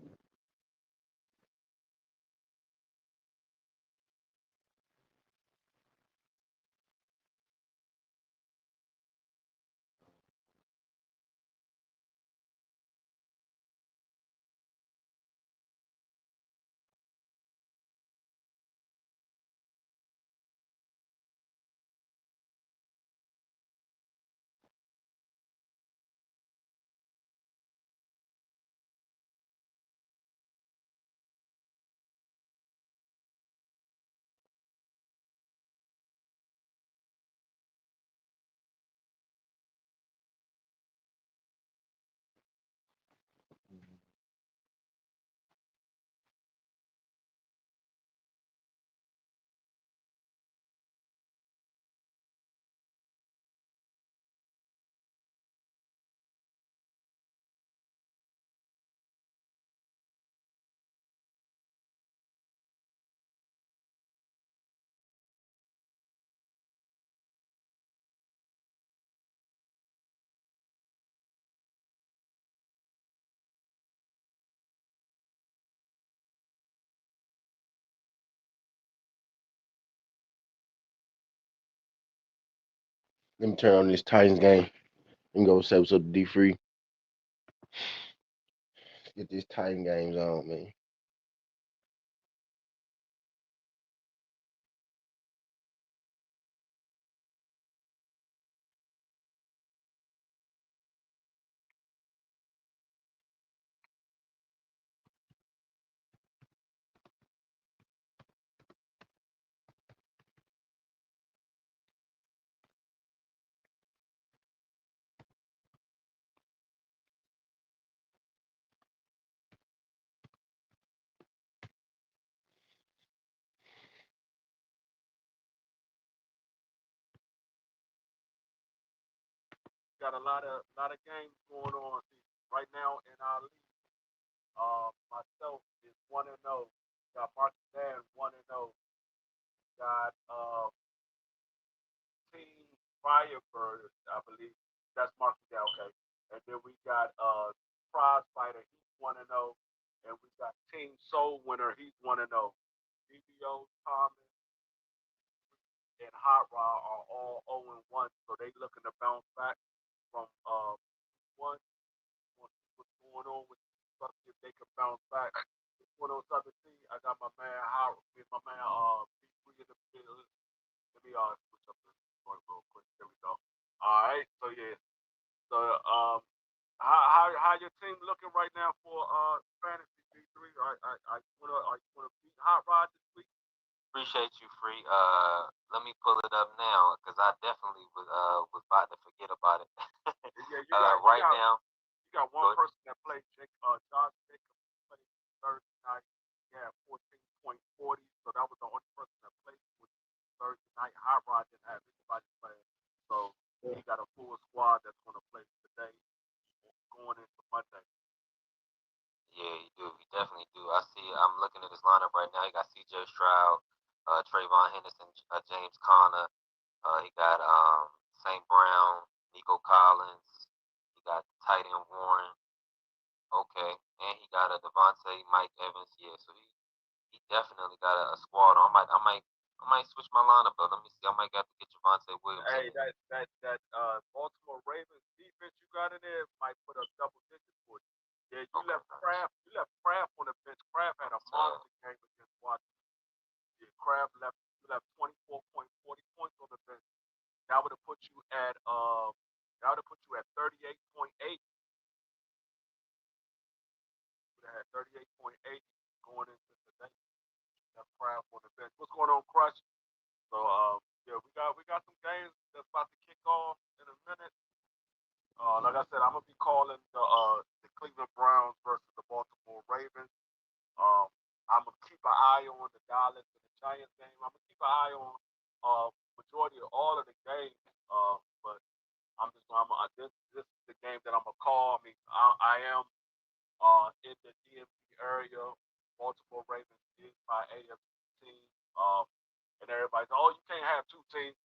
Let me turn on this Titans game and go say what's up to D Free. Get this Titan games on, man. Got a lot of games going on right now in our league. Myself is 1-0. got Marcus Dan 1-0. Got Team Firebird, I believe. That's Marcus Dan, okay. And then we got Prize Fighter, he's 1-0. And we got Team Soul Winner, he's 1-0. BBO, Thomas, and Hot Rod are all 0-1, so they looking to bounce back from one. Want to see what's going on with see if they can bounce back. This 107 I got my man Howard, my man B3 in the building. Let me switch up this one real quick. There we go. All right, so yeah, so how your team looking right now for fantasy B3? I wanna beat Hot Rod this week. Appreciate you, Free. Let me pull it up now because I definitely was about to forget about it. Yeah, right now, you got one person that played Josh Jacobs played Thursday night. He had 14.40, so that was the only person that played with Thursday night. Hot Rod didn't have anybody playing, so he got a full squad that's going to play today, going into Monday. Yeah, you do. You definitely do. I see. I'm looking at his lineup right now. He got C.J. Stroud, Trayvon Henderson, James Conner. He got St. Brown, Nico Collins. He got tight end Warren. Okay, and he got a Devontae, Mike Evans. Yeah, so he definitely got a squad. I might switch my lineup up. Let me see. I might have to get Javante Williams. Hey, that Baltimore Ravens defense you got in there might put up double digits for you. Yeah, you left Kraft on the bench. Kraft had a monster game against Washington. Yeah, Kraft you left 24.40 points on the bench. That would have put you at 38.8. Would have had 38.8 going into today. Left Kraft on the bench. What's going on, Crush? So yeah, we got some games that's about to kick off in a minute. Like I said, I'm gonna be calling the Cleveland Browns versus the Baltimore Ravens. I'm gonna keep an eye on the Dallas and the Giants game. I'm gonna keep an eye on majority of all of the games. But this is the game that I'm gonna call. I mean, I am in the DMV area. Baltimore Ravens is my AFC team. And everybody's, oh, you can't have two teams.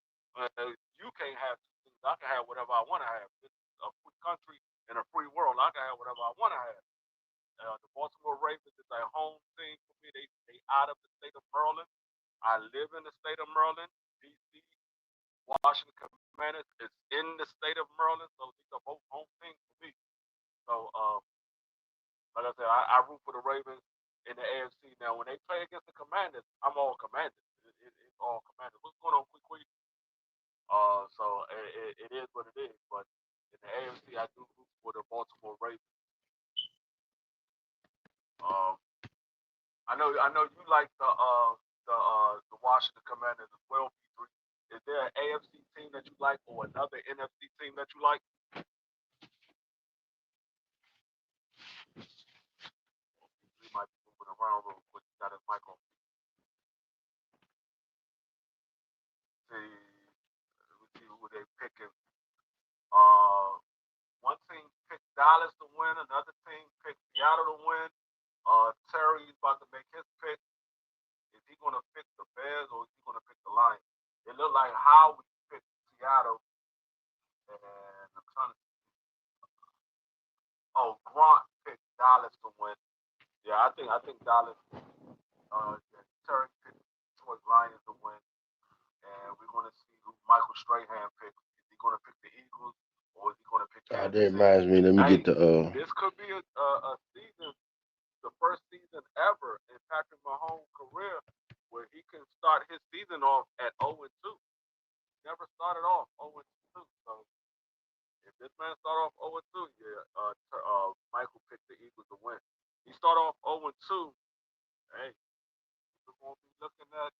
You can't have two teams. I can have whatever I want to have. This is a free country and a free world. I can have whatever I want to have. The Baltimore Ravens is a home team for me. They out of the state of Maryland. I live in the state of Maryland. DC, Washington Commanders is in the state of Maryland, so these are both home teams for me. So, like I said, I root for the Ravens in the AFC. Now, when they play against the Commanders, I'm all Commanders. It's all Commanders. What's going on, quick? So it is what it is. But in the AFC, I do root for the Baltimore Ravens. Um, I know you like the Washington Commanders as well, P3. Is there an AFC team that you like or another NFC team that you like? He might be moving around real quick. He got his mic on. See who they picking. One team picked Dallas to win, another team picked Seattle to win. Terry's about to make his pick. Is he going to pick the Bears or is he going to pick the Lions? It looked like Howie picked Seattle, and I'm trying to. Oh, Grant picked Dallas to win. Yeah, I think Dallas. Terry picked Detroit Lions to win, and we're going to see who Michael Strahan picks. Is he going to pick the Eagles or is he going to pick That Kansas City? reminds me. Let me get the. This could be a season, the first season ever in Patrick Mahomes' career where he can start his season off at 0-2. Never started off 0-2. So if this man start off 0-2, yeah, Michael picked the Eagles to win. He start off 0-2. Hey, we're going to be looking at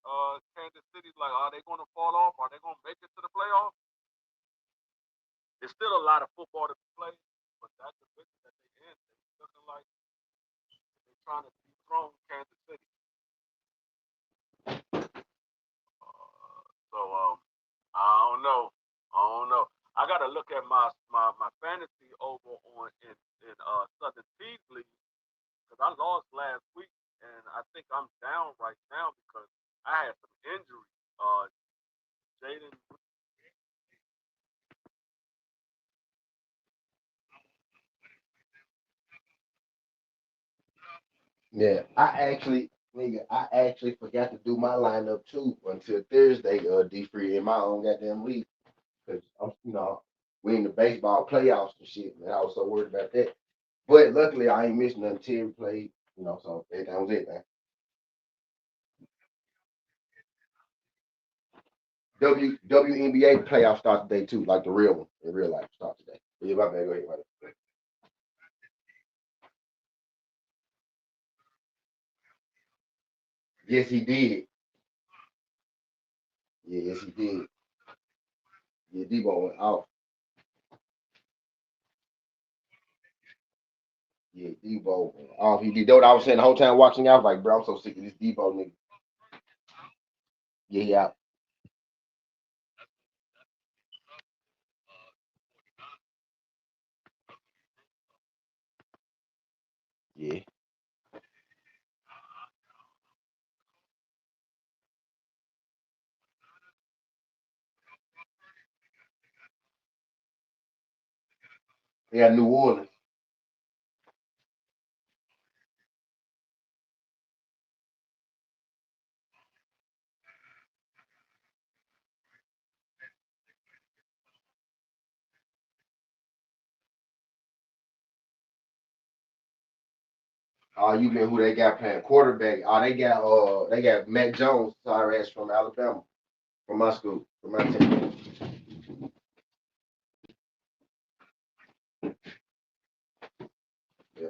Kansas City like, are they going to fall off? Are they going to make it to the playoffs? There's still a lot of football to be played, but that division that they in, they're looking like they're trying to dethrone Kansas City. So I don't know. I don't know. I gotta look at my fantasy over on in Southern Teams League because I lost last week and I think I'm down right now because I had some injuries. Jaden, Yeah, I actually forgot to do my lineup too until Thursday. D free in my own goddamn league because I'm, we in the baseball playoffs and shit, man. I was so worried about that. But luckily, I ain't missed nothing. Terry played, so everything was it, man. WNBA playoff start today too, like the real one in real life start today. Yeah, my bad. Go ahead, my Yes, he did. Yeah, yes, he did. Yeah, Debo went off. Yeah, Debo went off. He did. That's what I was saying the whole time watching. I was like, bro, I'm so sick of this Debo nigga. Yeah, yeah, yeah. They got New Orleans. Oh, you mean who they got playing quarterback? Oh, they got Matt Jones, sorry ass from Alabama, from my school, from my team. Yeah.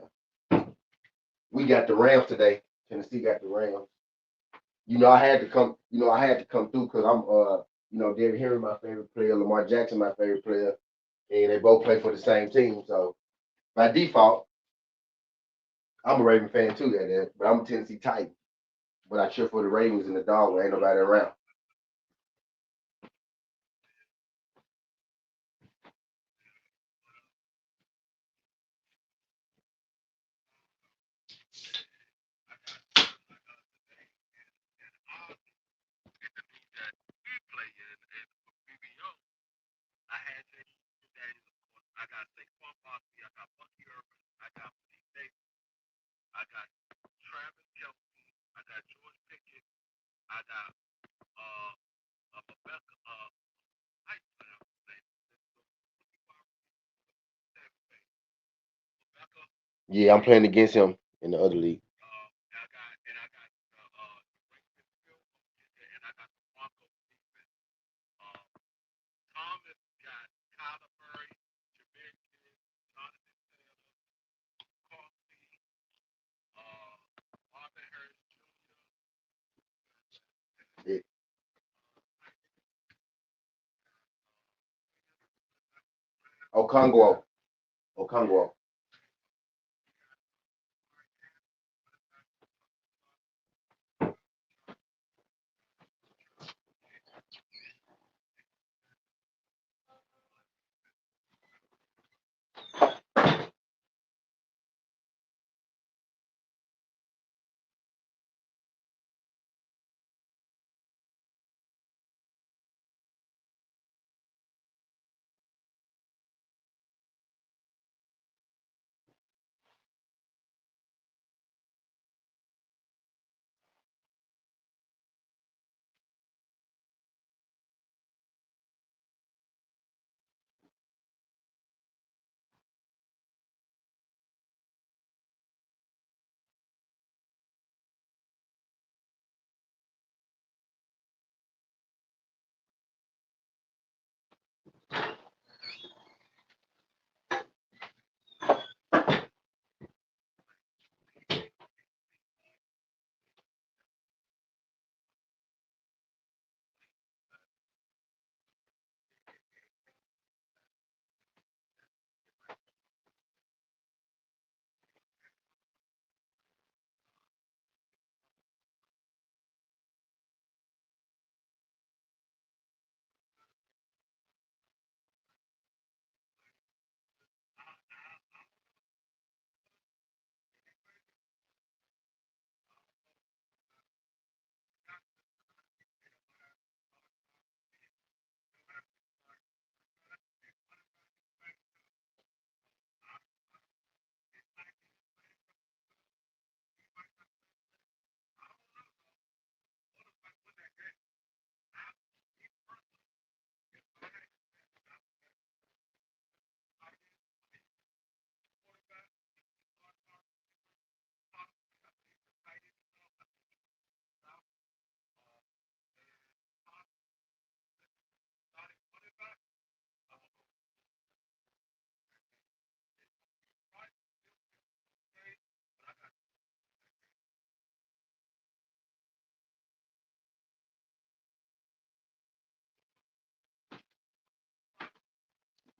We got the Rams today. Tennessee got the Rams. I had to come. I had to come through because I'm Derrick Henry my favorite player, Lamar Jackson my favorite player, and they both play for the same team. So by default, I'm a Raven fan too, but I'm a Tennessee Titan. But I cheer for the Ravens and the dog when ain't nobody around. Yeah, I'm playing against him in the other league. Yeah. Okongwo. Okongwo.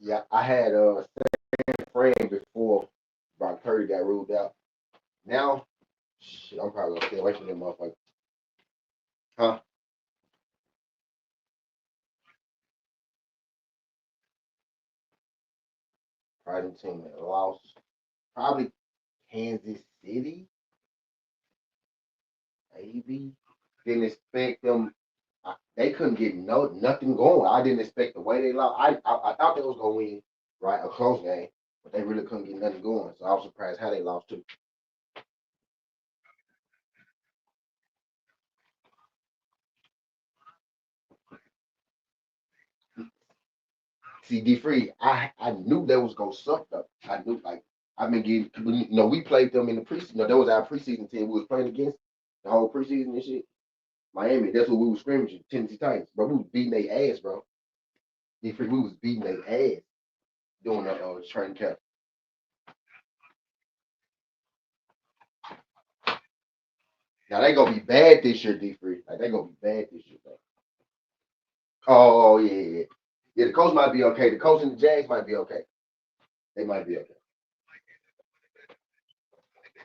Yeah, I had a friend before Brock Purdy got ruled out. Now, shit, I'm probably gonna stay away from them motherfuckers. Huh? Probably the team that lost. Probably Kansas City, maybe. Didn't expect them. They couldn't get nothing going. I didn't expect the way they lost. I thought they was gonna win, right? A close game, but they really couldn't get nothing going. So I was surprised how they lost too. See, D Free, I knew they was gonna suck though. I knew like I've been getting we played them in the preseason. That was our preseason team we was playing against the whole preseason and shit. Miami, that's what we was scrimmaging, Tennessee Titans. Bro, we was beating their ass, bro. D Free, we was beating their ass doing that training camp. Now they gonna be bad this year, D Free. Like they gonna be bad this year, bro. Oh yeah, yeah, yeah. Yeah, the coach might be okay. The coach and the Jags might be okay. They might be okay.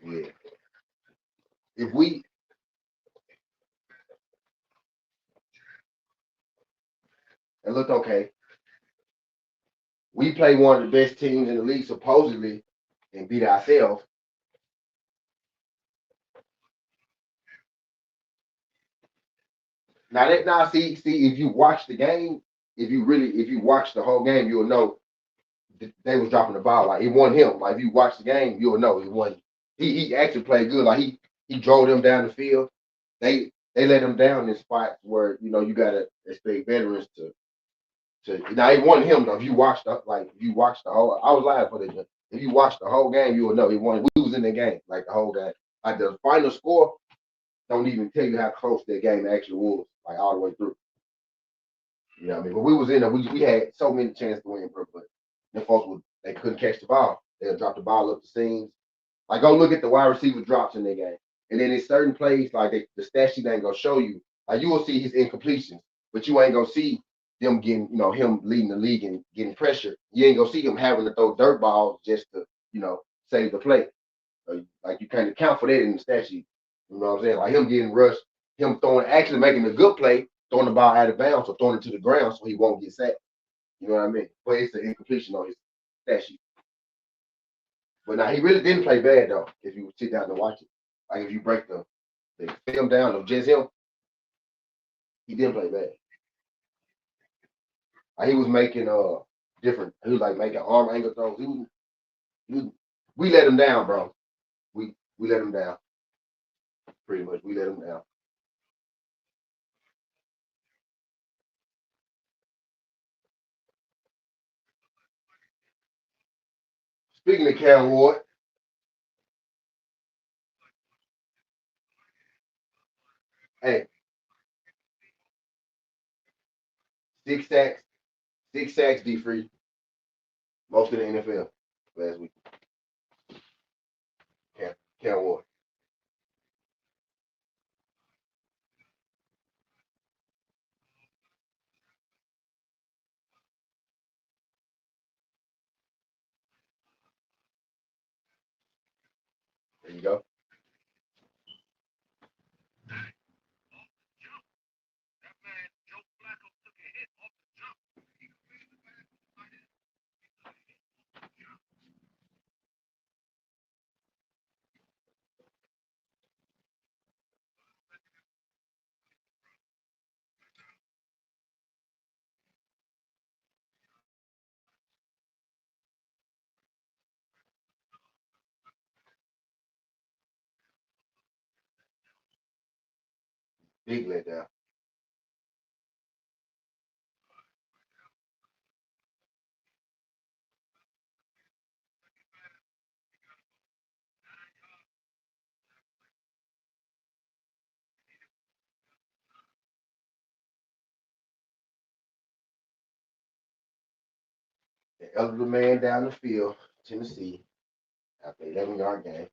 Yeah. If we and look okay, we play one of the best teams in the league supposedly and beat ourselves. Now see if you watch the game, if you watch the whole game, you'll know they was dropping the ball. Like it wasn't him. Like if you watch the game, you'll know it wasn't. He actually played good. Like he drove them down the field. They let him down in spots where you gotta expect veterans to now it wasn't him though. If you watched if you watched the whole I was live for this. If you watched the whole game, you will know it wasn't we was in the game, like the whole game. Like the final score don't even tell you how close that game actually was, like all the way through. You know what I mean? But we was in there, we had so many chances to win, bro, but the folks they couldn't catch the ball. They'll drop the ball up the seams. Like go look at the wide receiver drops in their game. And then in certain plays, like the stat sheet ain't gonna show you. Like you will see his incompletions, but you ain't gonna see them getting, him leading the league and getting pressure. You ain't gonna see him having to throw dirt balls just to, save the play. Like you can't account for that in the stat sheet. You know what I'm saying? Like him getting rushed, him throwing, actually making a good play, throwing the ball out of bounds or throwing it to the ground so he won't get sacked. You know what I mean? But it's an incompletion on his stat sheet. But now he really didn't play bad though. If you sit down and watch it, like if you break the film down of just him, he didn't play bad. Like he was making different. He was like making arm angle throws. He was we let him down, bro. We let him down pretty much. We let him down. Speaking of Cam Ward, hey, 6 sacks, 6 sacks, D free, most of the NFL last week. Cam Ward. There you go. Big letdown. The elderly man down the field, Tennessee, after 11-yard game.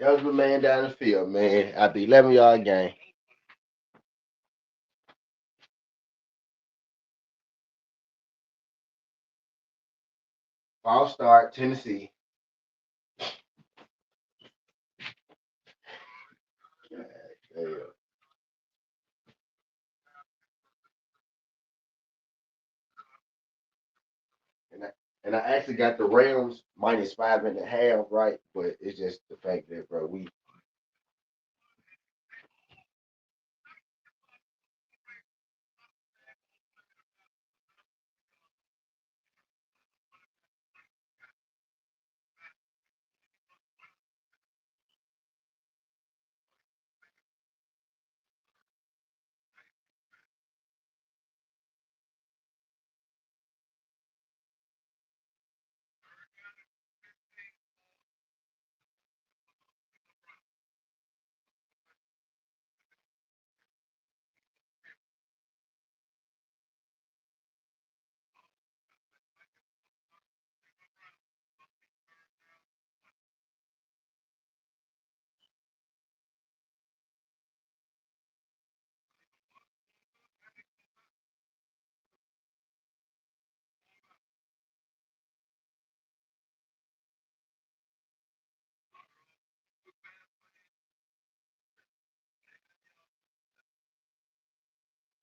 Eligible man down the field, man. After 11-yard game. False start, Tennessee. God damn. And I actually got the Rams -5.5, right? But it's just the fact that, bro, we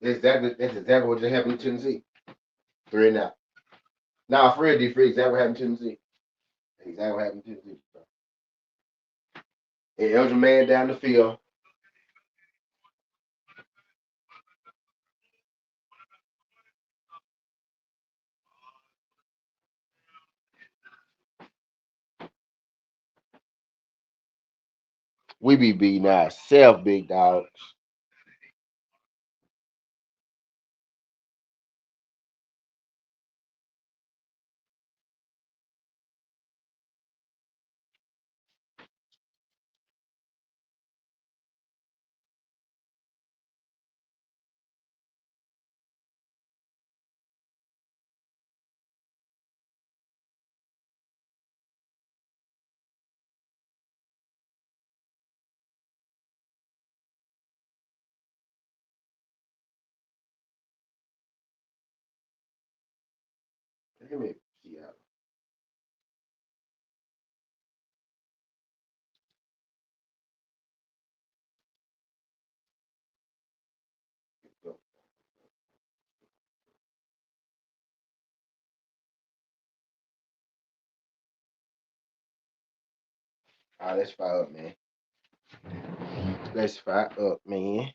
that's exactly what just happened to Tennessee. 3-0. Nah, for real, D free, exactly what happened to Tennessee. Exactly what happened to Tennessee. Bro. And eligible man down the field. We be beating ourselves, big dogs. Let me see how. All right, let's fire up, man. Let's fire up, man.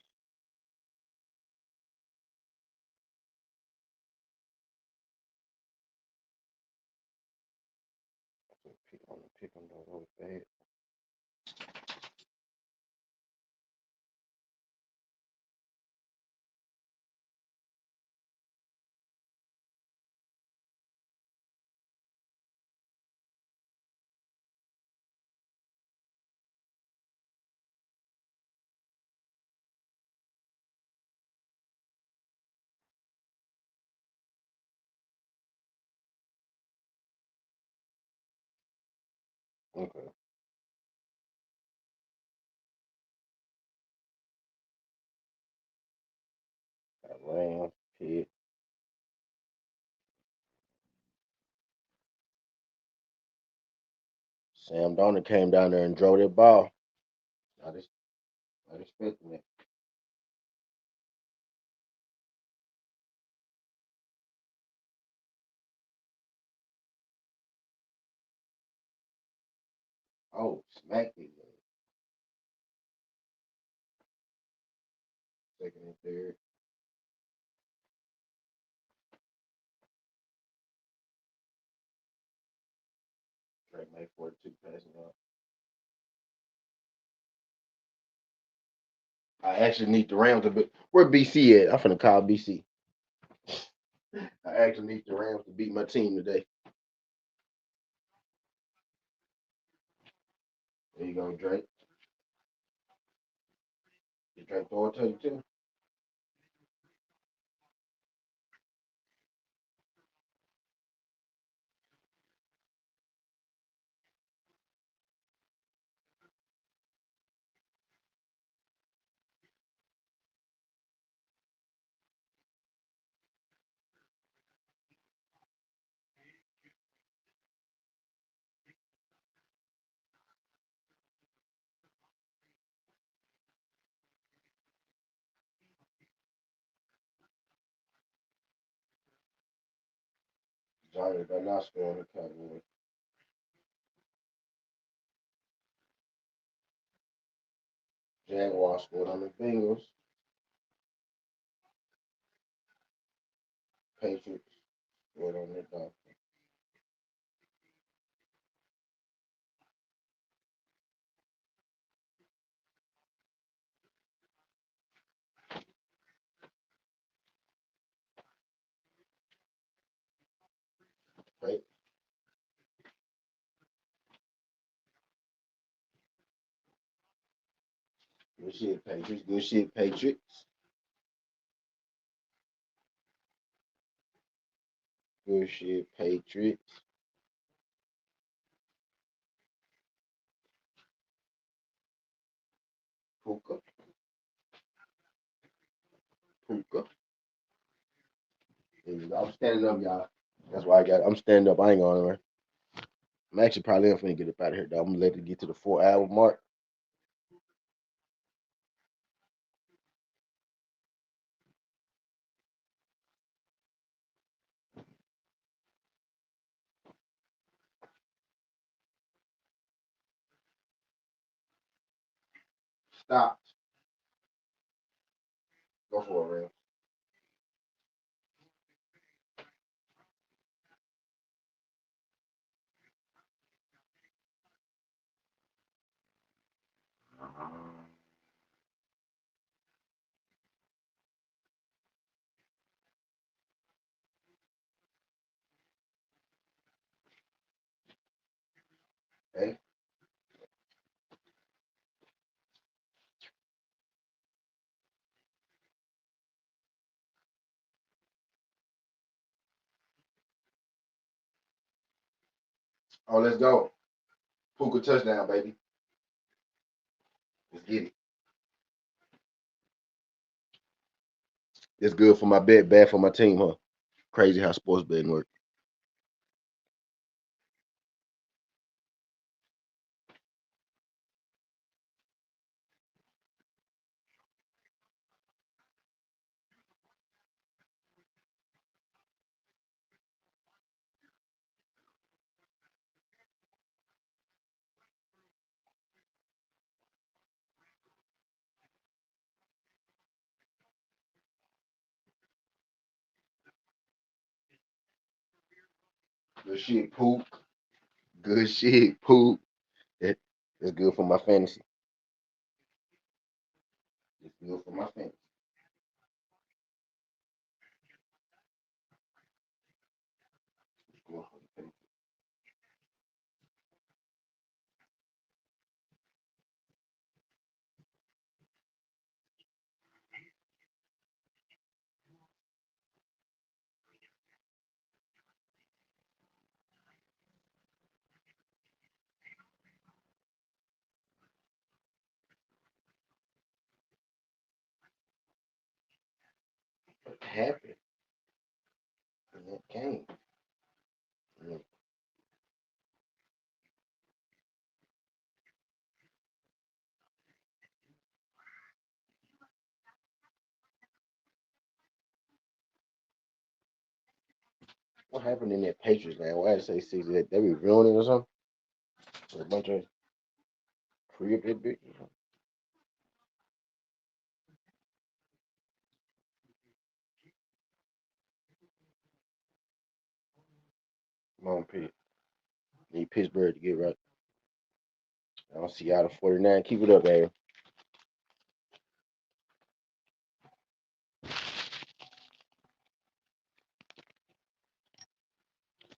Pick on those bad. Okay. Got Rams, Pitt. Sam Donald came down there and drove that ball. I expecting it. Oh, smack it. Second and third. Drake made 42 passing yards. I actually need the Rams to be. Where BC at? I'm finna call BC. I actually need the Rams to beat my team today. There you go, Drake. Did Drake throw it to you too? Giants are not scoring the Cowboys. Jaguars scored on the Bengals. Patriots scored on the Dolphins. Right? Good shit, Patriots. Good shit, Patriots. Good shit, Patriots. Puka. Puka. I'm standing up, y'all. That's why I'm standing up. I ain't going anywhere. I'm actually probably finna get up out of here, though. I'm gonna let it get to the 4 hour mark. Stop. Go for it, Rams. Hey, oh, let's go. Puka touchdown, baby. Let's get it. It's good for my bet, bad for my team, huh? Crazy how sports betting work. Good shit, Pook. Good shit, Pook. It's good for my fantasy. It's good for my fantasy. It's good for the fantasy. What happened? And it came. What happened in that Patriots game? Why did I say 60? They be ruining or something? A bunch of crib that bitch. Come on, Pitt. Need Pittsburgh to get right. I don't see out of 49. Keep it up, baby.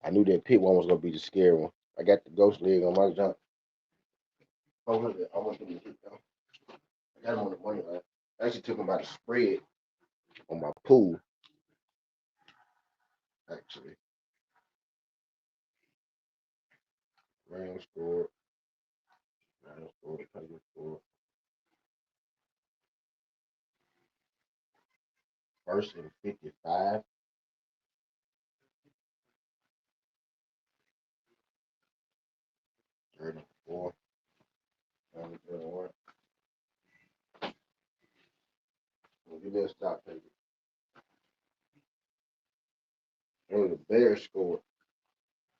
I knew that Pitt one was gonna be the scary one. I got the ghost leg on my jump. Oh, look, I almost didn't hit though. I got him on the money line. I actually took him by the spread on my pool. Actually, Rams scored. Rams scored. Packers scored. First and 55. 34. Give me a stop, baby. And the Bears scored.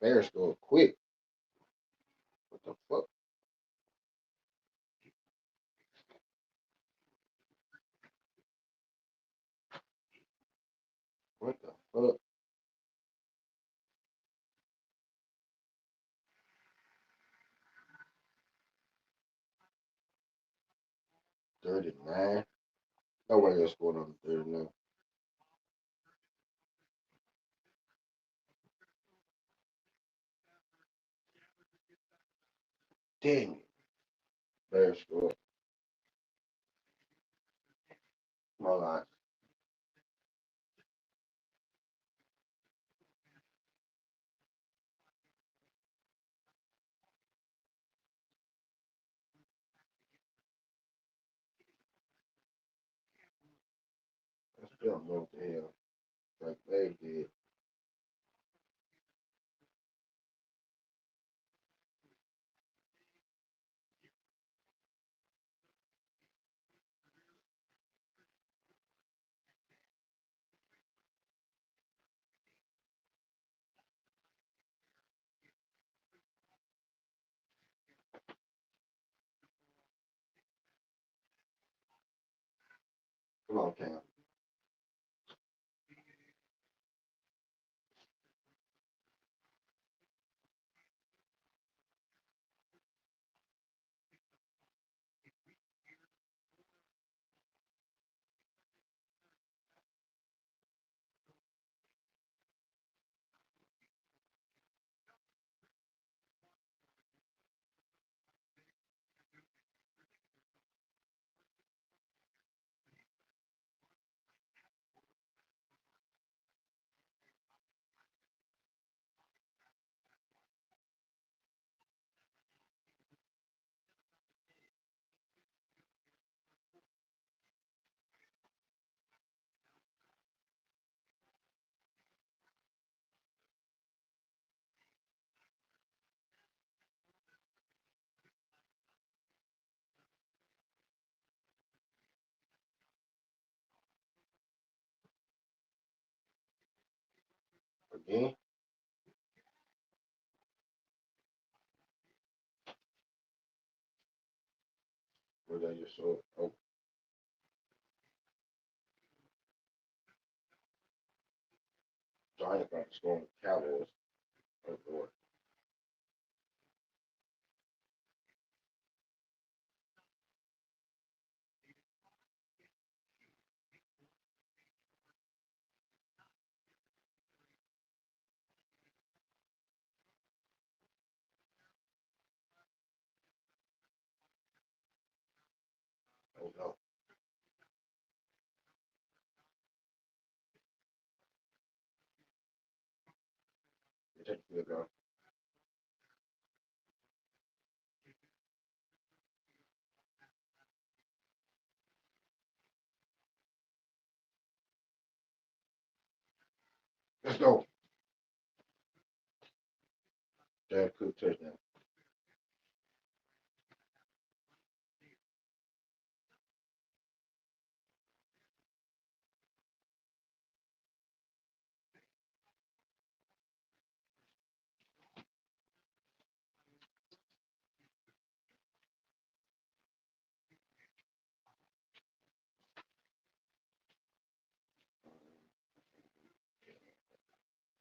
Bears scored quick. What the fuck? What the fuck? $39. No way they're scoring on 39. Damn it. Bears scored. My line. I still don't know what the hell. Like they did. Come on, Cam. Again. Where they just saw it. Oh, Giants got to score on the Cowboys. Oh, Lord. Oh, no. They take the field goal. Let's go. Dad Cook touchdown.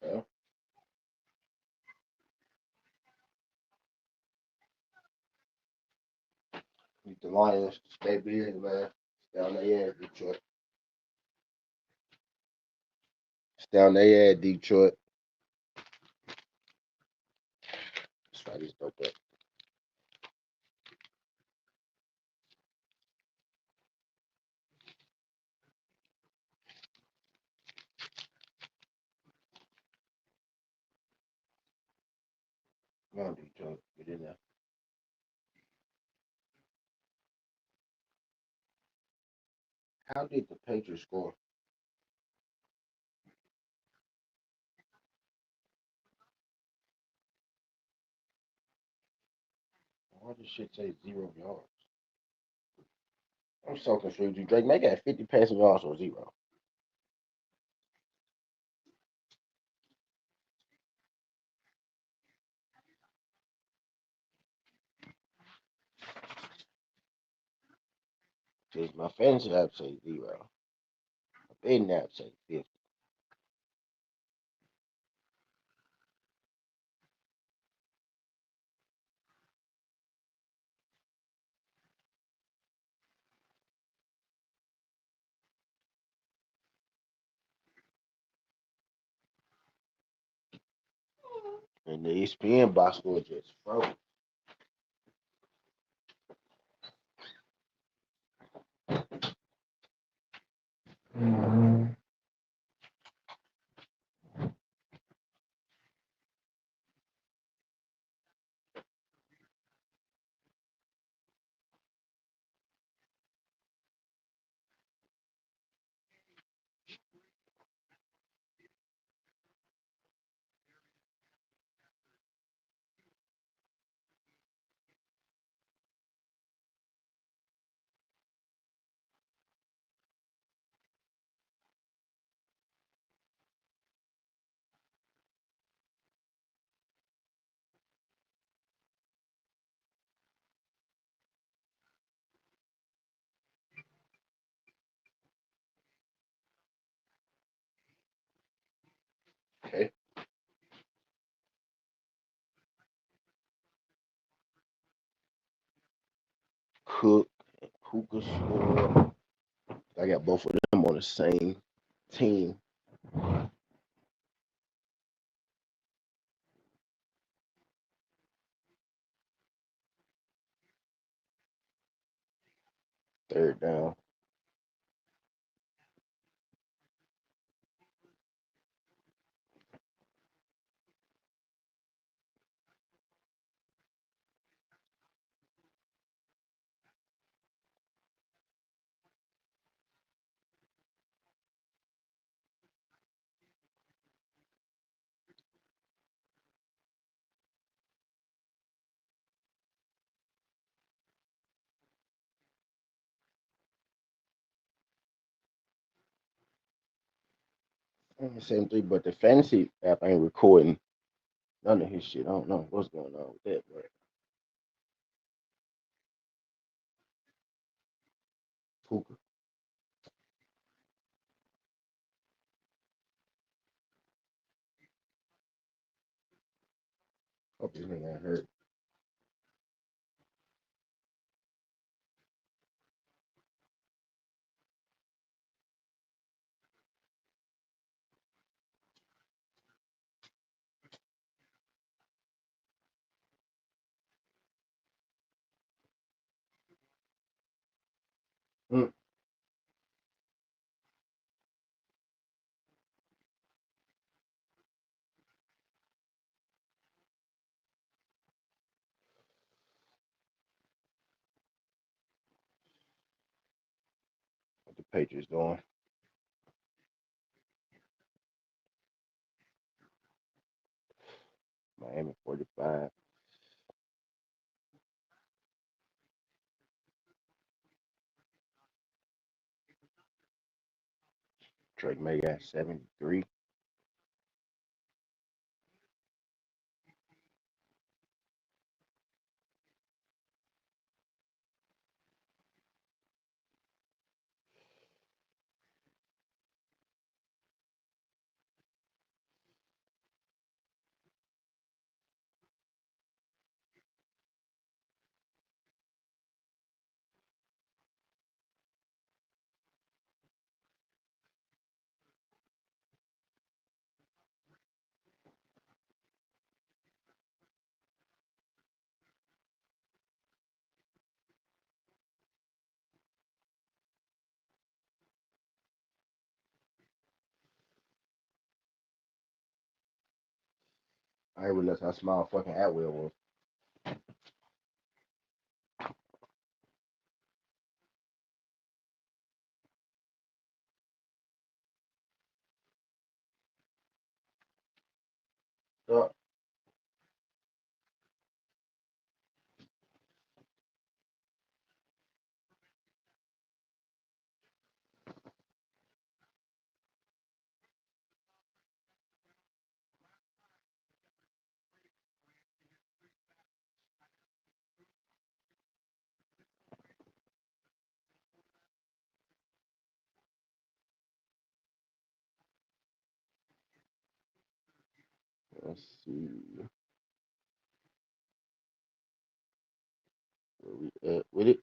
Yeah. Need the Lions to stay big, man. Stay on their ass, Detroit. Stay on their ass, Detroit. That's why this dope up. Come on, Detroit. Get in there. How did the Patriots score? Why does shit say 0 yards? I'm so confused. You Drake make it 50 passing yards or 0. Because my fantasy app say 0. My betting app say 50. And the ESPN box score just froze. Okay. Cook and Puka score. I got both of them on the same team. Third down. Same three, but the fantasy app ain't recording none of his shit. I don't know what's going on with that, but Puka. Hope this nigga ain't hurt. Mm. What the Patriots doing? Miami 45. Drake May got 73. I didn't realize how small fucking Atwell was. So, Let's see where we at with it.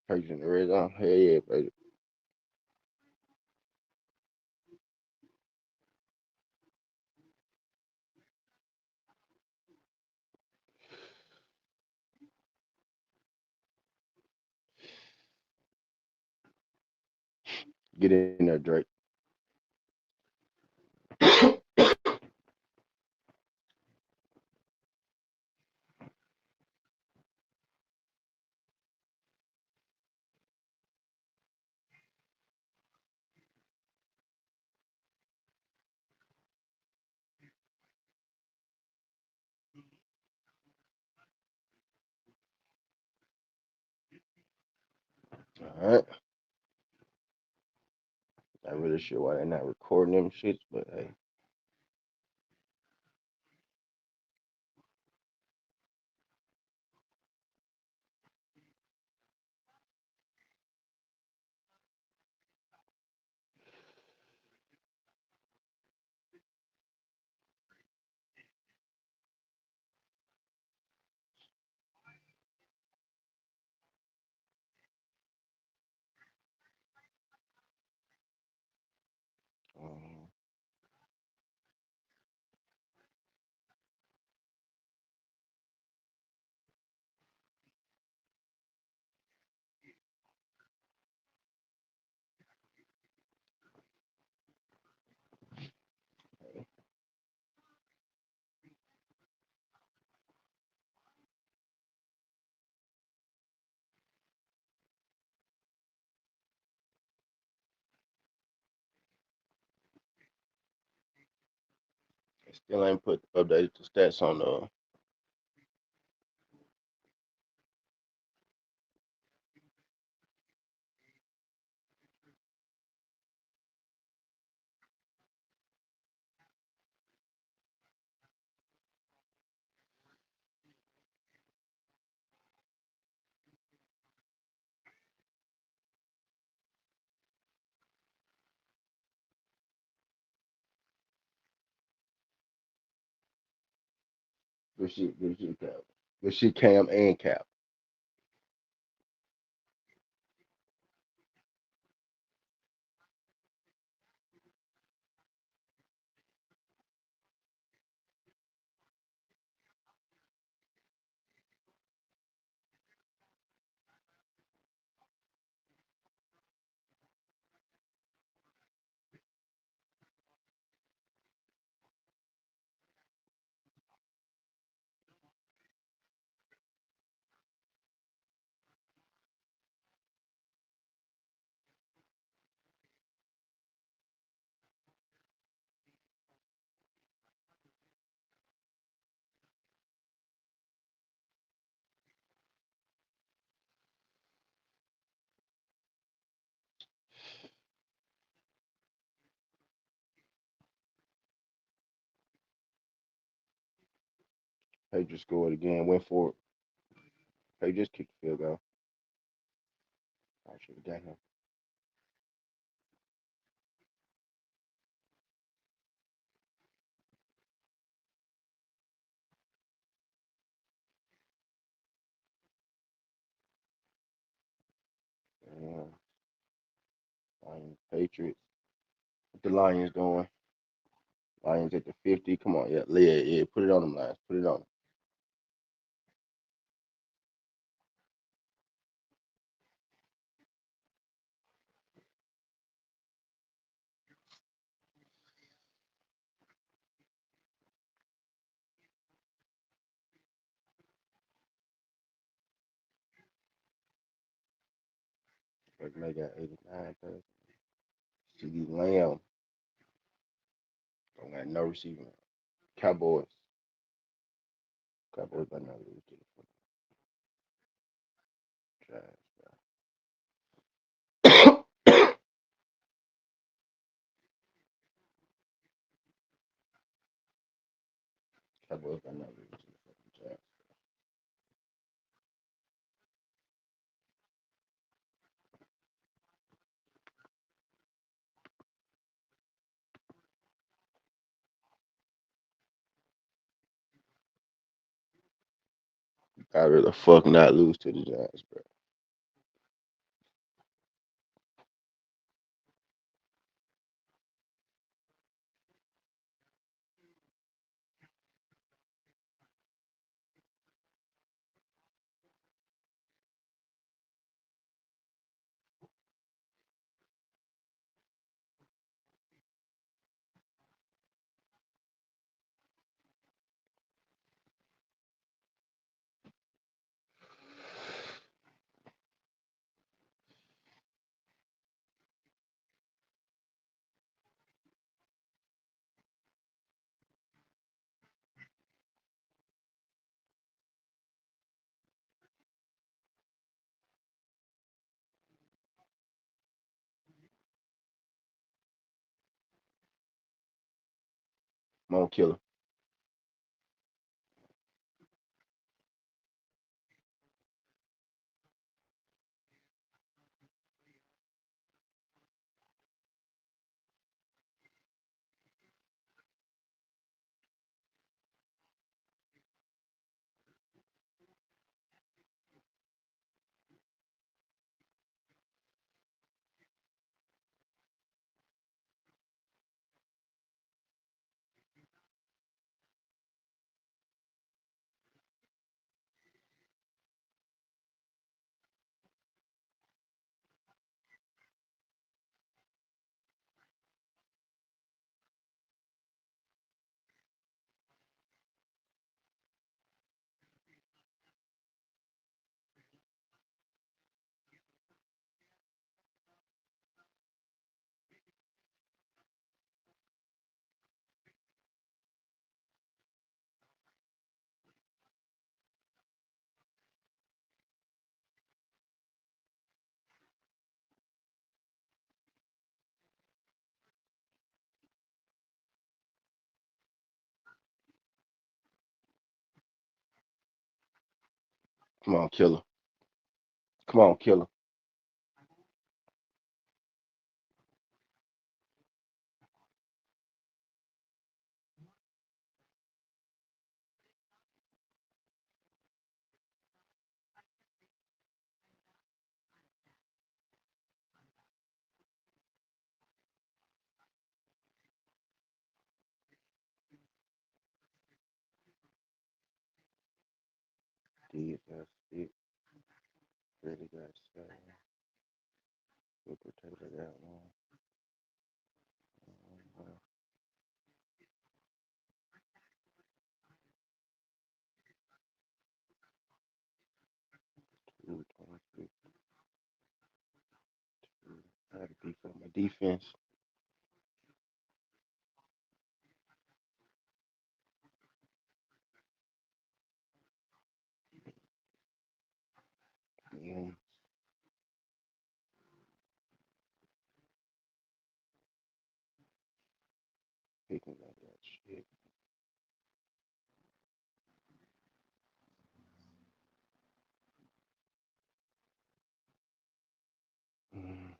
Purchase in the red zone. Hell yeah, baby. Get in there, Drake. All right. Not really sure why they're not recording them shits, but hey. Um, they still ain't put updated the stats on the. Good shit, Cap. Good shit, Cam and Cap. Patriots scored again. Went for it. Patriots kicked the field goal. I should have got him. Yeah. Lions, Patriots. What the Lions doing? Lions at the 50. Come on, yeah, yeah. Put it on them, Lions. Put it on them. But they got 89,000. CD Lamb don't got no receiving. Cowboys. Cowboys better not lose to the Giants. Cowboys better not lose to the fucking Giants. I really fuck not lose to the Giants, bro. Come on, killer. Come on, killer. Come on, killer. Defense, it really got set. Good protector that one. Two, 23. I had to beef up my defense. Yeah, picking up that shit. Mm.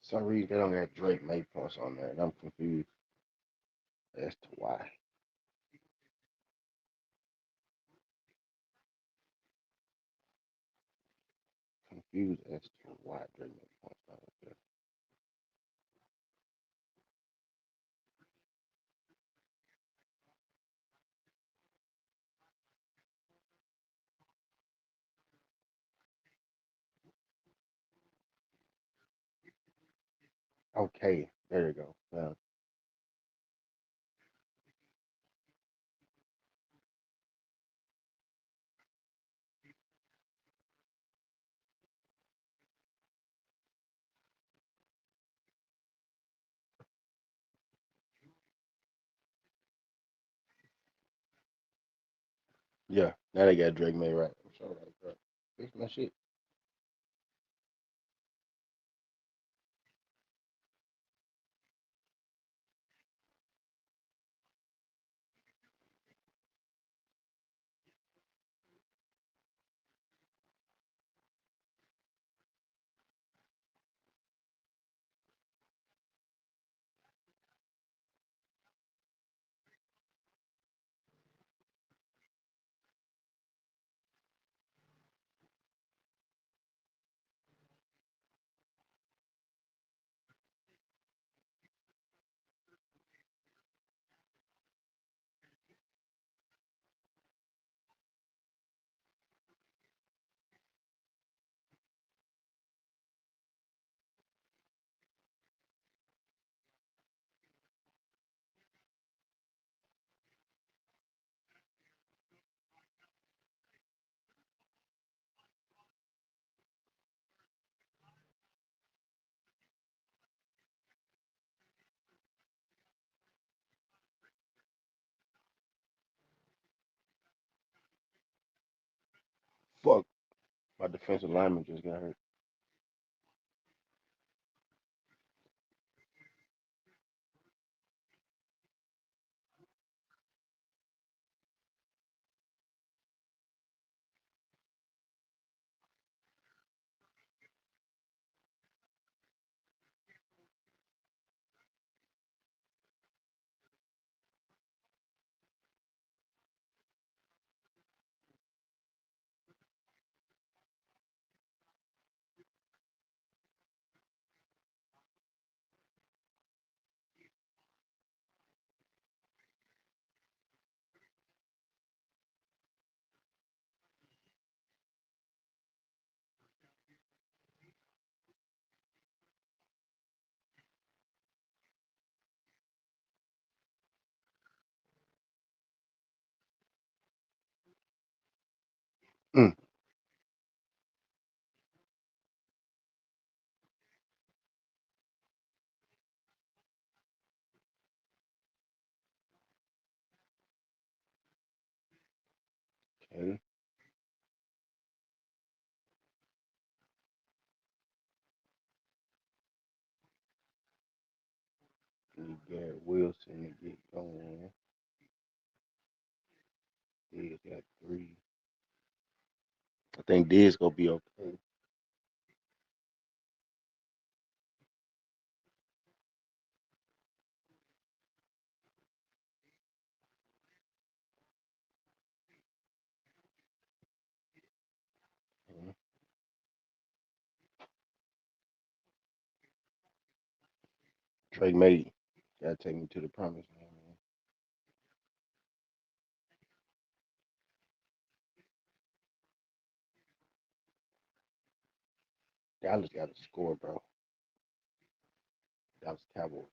Some reason they don't got Drake May points on there, and I'm confused as to why. Confused as to why Drake May points. Okay, there you go. Yeah, now they got Drake May right. I'm sure like bro. Fix my shit. Fuck, my defensive lineman just got hurt. Mm. Okay, need Garrett Wilson to get going. Diggs got 3. I think Diggs gonna be okay. Mhm. Drake May gotta take me to the promised land, man. Dallas got to score, bro. Dallas Cowboys.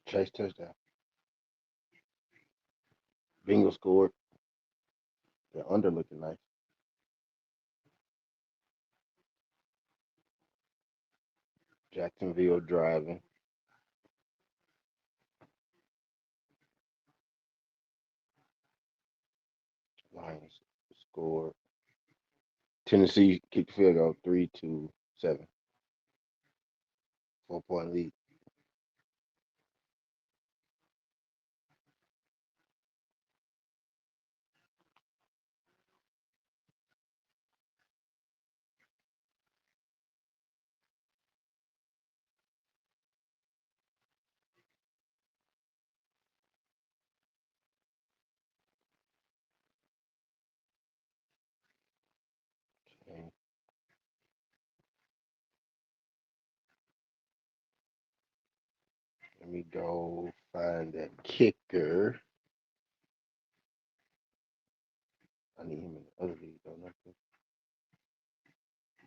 Chase touchdown. Bengals scored. They're under looking nice. Jacksonville driving. Lions scored. Tennessee kicked the field goal 3-7. 4-point lead. Let me go find that kicker. I need him in the other league, though. Not this.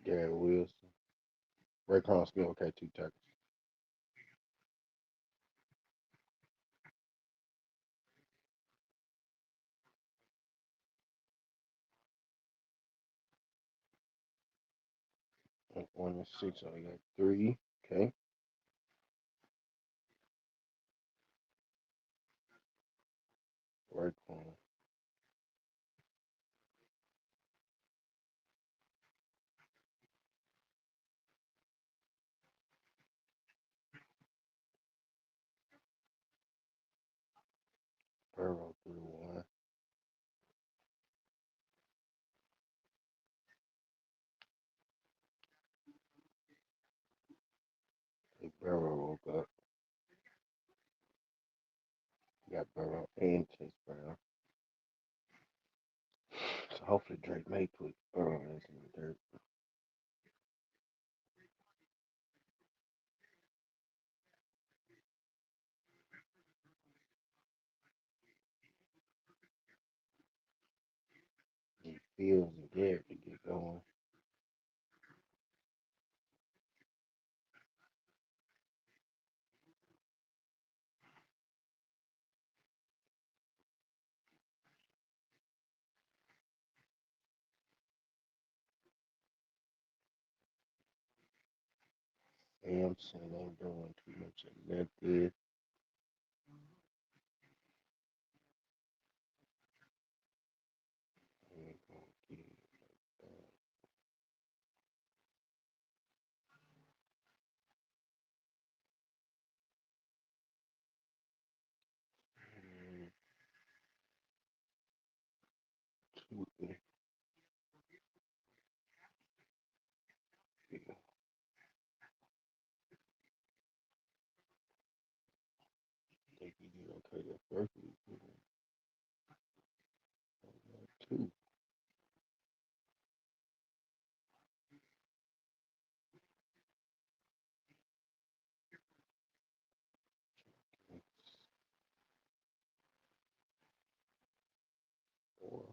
Garrett Wilson. Raycon Smith, okay, 2 tackles. Like 1 and 6, so I got 3. Okay. Raycon. Burrow 3-1. Hey, Burrow woke up. Got Burrow and Chase Brown. So hopefully Drake may put Burrow in the dirt. Need Fields and Garrett to get going. Samson ain't doing too much of nothing. Ain't gonna get it like that. Cute. Yeah, think he did okay that first week. Two. Four.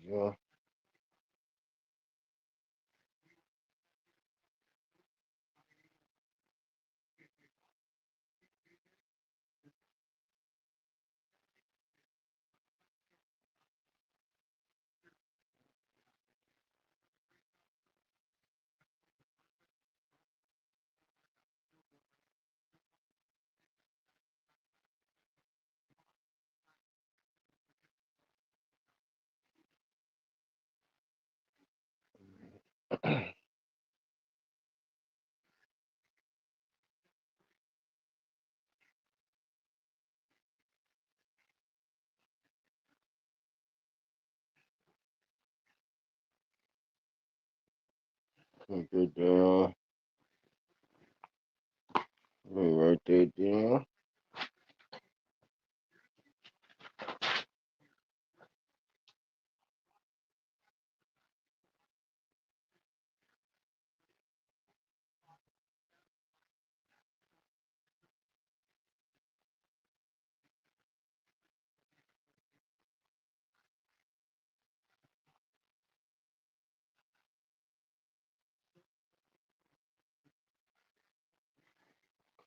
Yeah. Put that down. Let me write that down.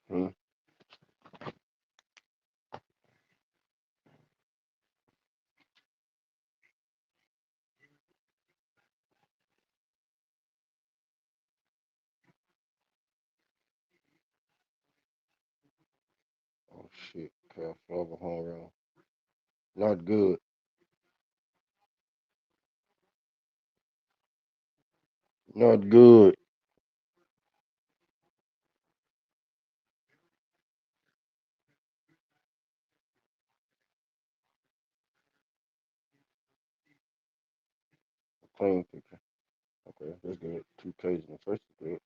Hmm. Oh shit. Cal Flava home run. Not good. Not good. Playing picture. Okay, that's good. 2 Ks in the first is good.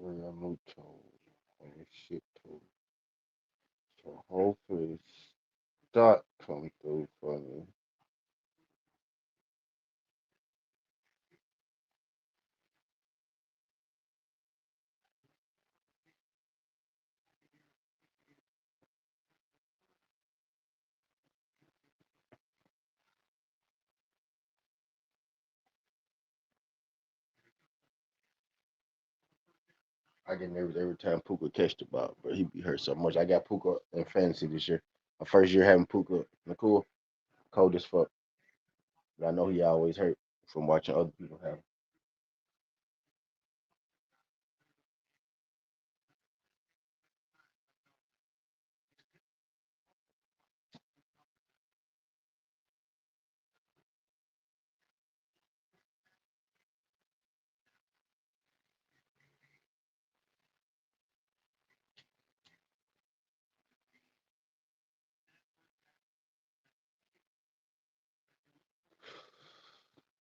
Muto. And shit too. So hopefully start come through for me. I get nervous every time Puka catch the ball, but he be hurt so much. I got Puka in fantasy this year. My first year having Puka, Nakua, cold as fuck. But I know he always hurt from watching other people have him.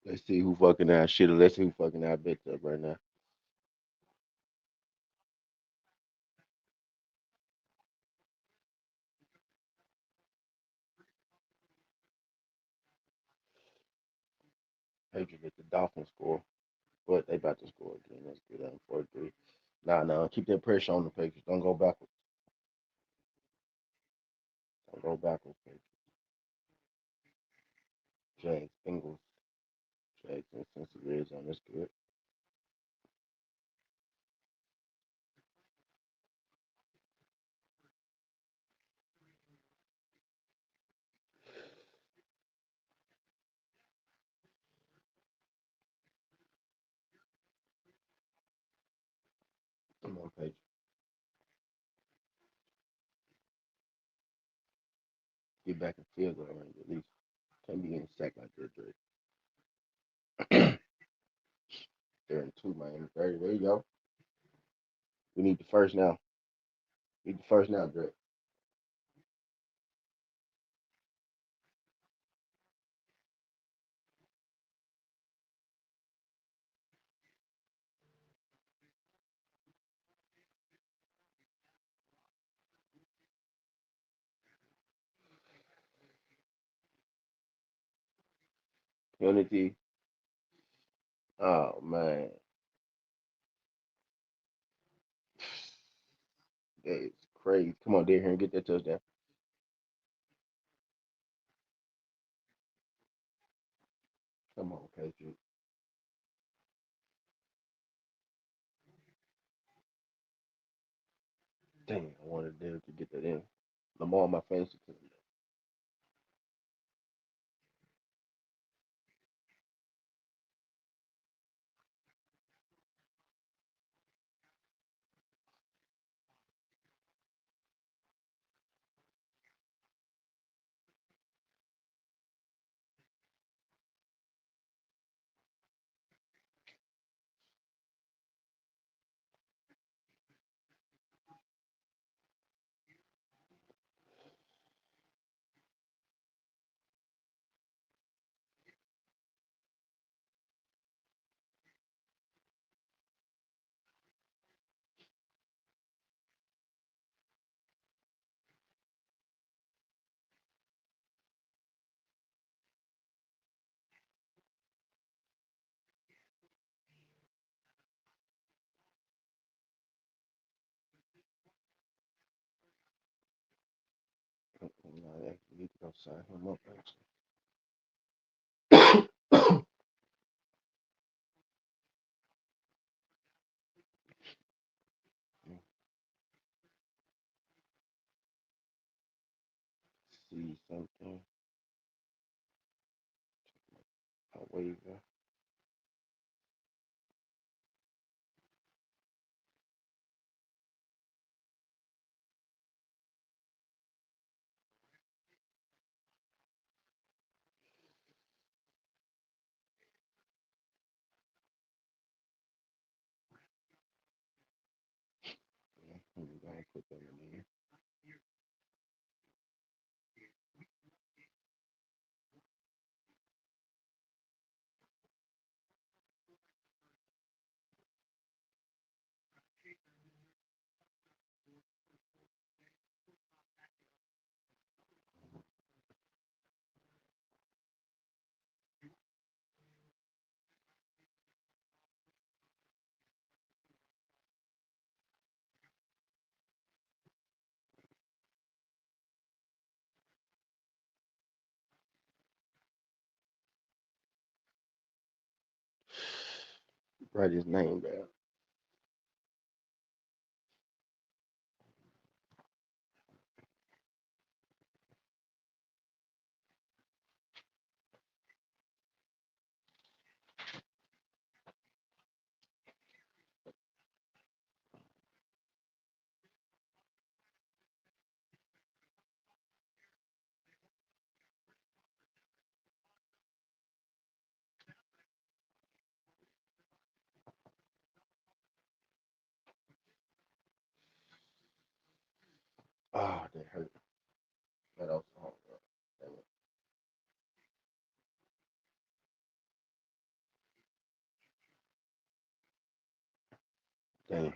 Let's see who fucking out shit. Let's see who fucking out bets up right now. Patriots let the Dolphins score, but they about to score again. That's good. I'm 43. Nah. Keep that pressure on the Patriots. Don't go backwards. Don't go backwards, Patriots. Jags, Bengals, Jags, and since the red zone, that's good. Come on, Patriots. Get back in field goal range at least. Can't be getting sacked like that, Drake. They're in two, Miami 30. There you go. We need the first now. Need the first now, Drake. Penalty. Oh man, that is crazy. Come on, Derrick Henry, get that touchdown. Come on, Patriots. Dang, I wanted Derrick to get that in. Lamar on my fantasy team. No, I actually need to go sign him up. Actually. See something. A waiver. Yeah, I'm gonna put them in there. Write his name down. Oh, that hurt. That also hurt. Damn.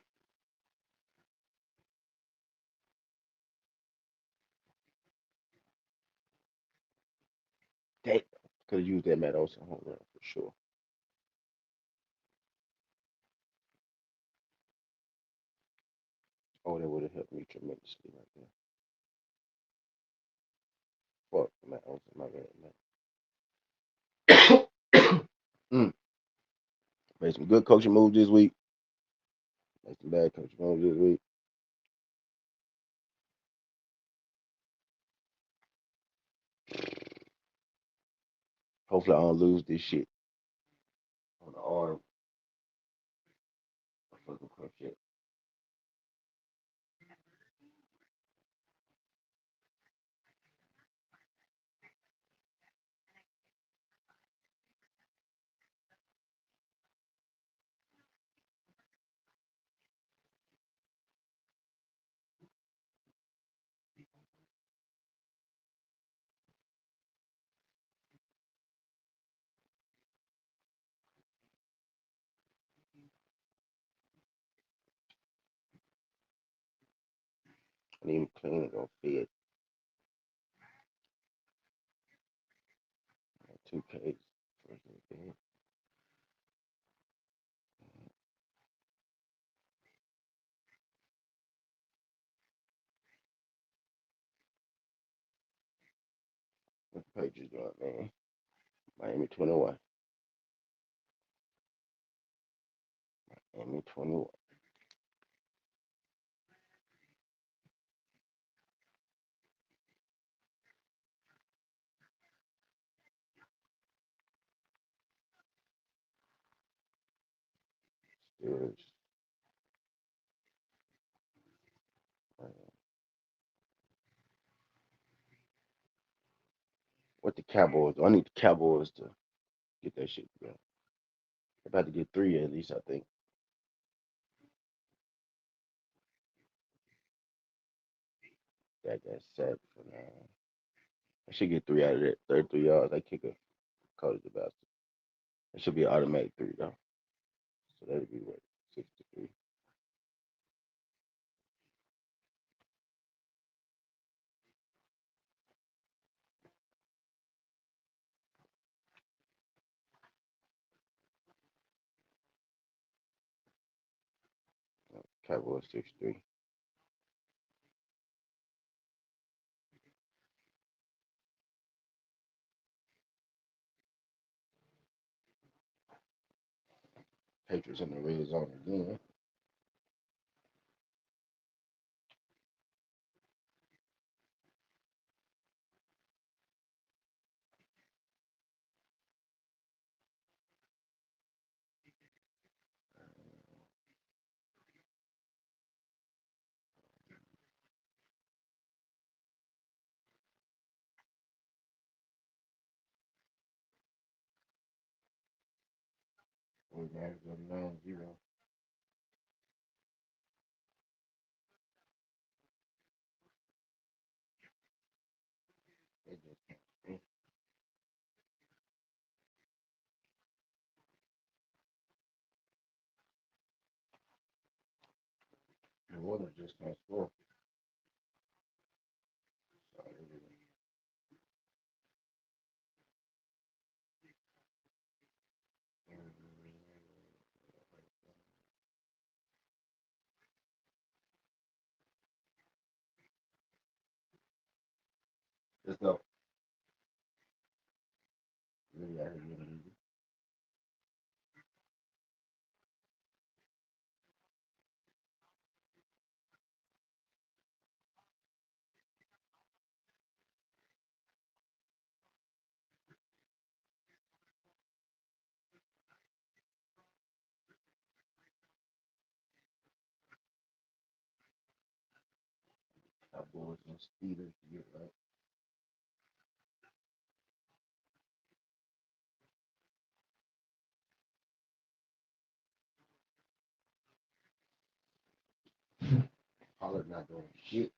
Damn. Could have used that Matt Olson home run for sure. Oh, that would have helped me tremendously right there. Fuck, Matt Olson, my bad, man. Made some good coaching moves this week. Made some bad coaching moves this week. Hopefully, I don't lose this shit on the arm. I fucking crush it. I need him clean and go fed. 2Ks. What the Patriots doing, man? Miami 21. Miami 21. Steelers. What the Cowboys do? I need the Cowboys to get that shit together. They're about to get 3 at least, I think. That got sacked for now. I should get 3 out of that. 33 yards. I kick a college about. It should be an automatic 3 though. So that'd be what 63. Cowboys 63. Patriots in the red zone again. We got 9-0. They just can't. The water just can't score. So, let's go. Really out here getting easy. Cowboys and Steelers. You're right. Pollard not doing shit.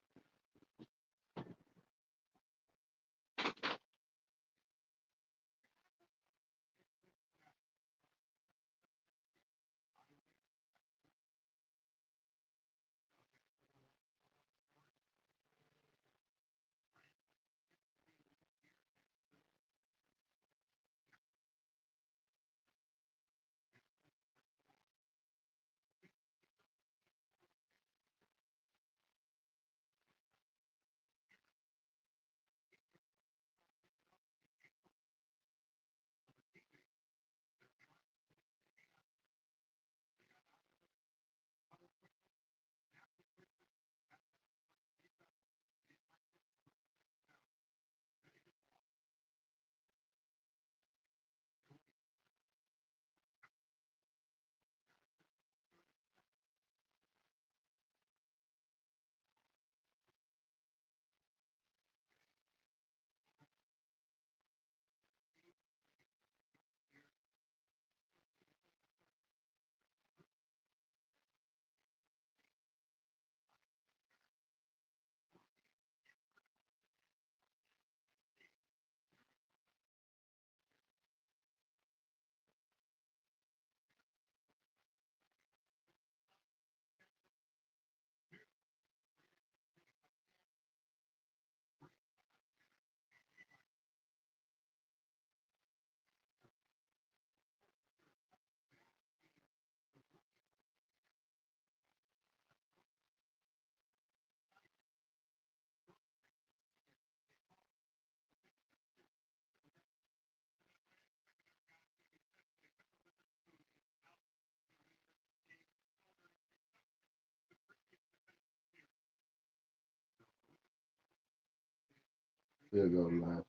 Field goal line.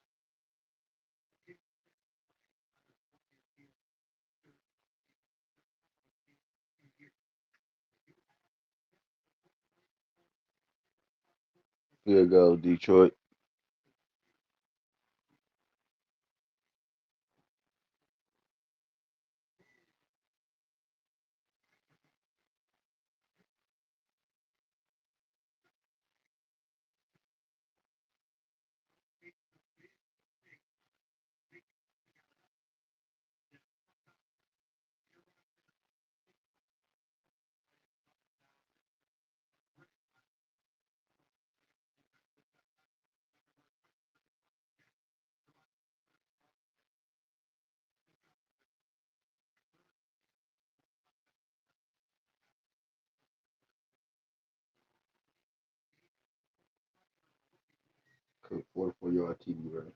Field goal, Detroit. Cook 44-yard TD run.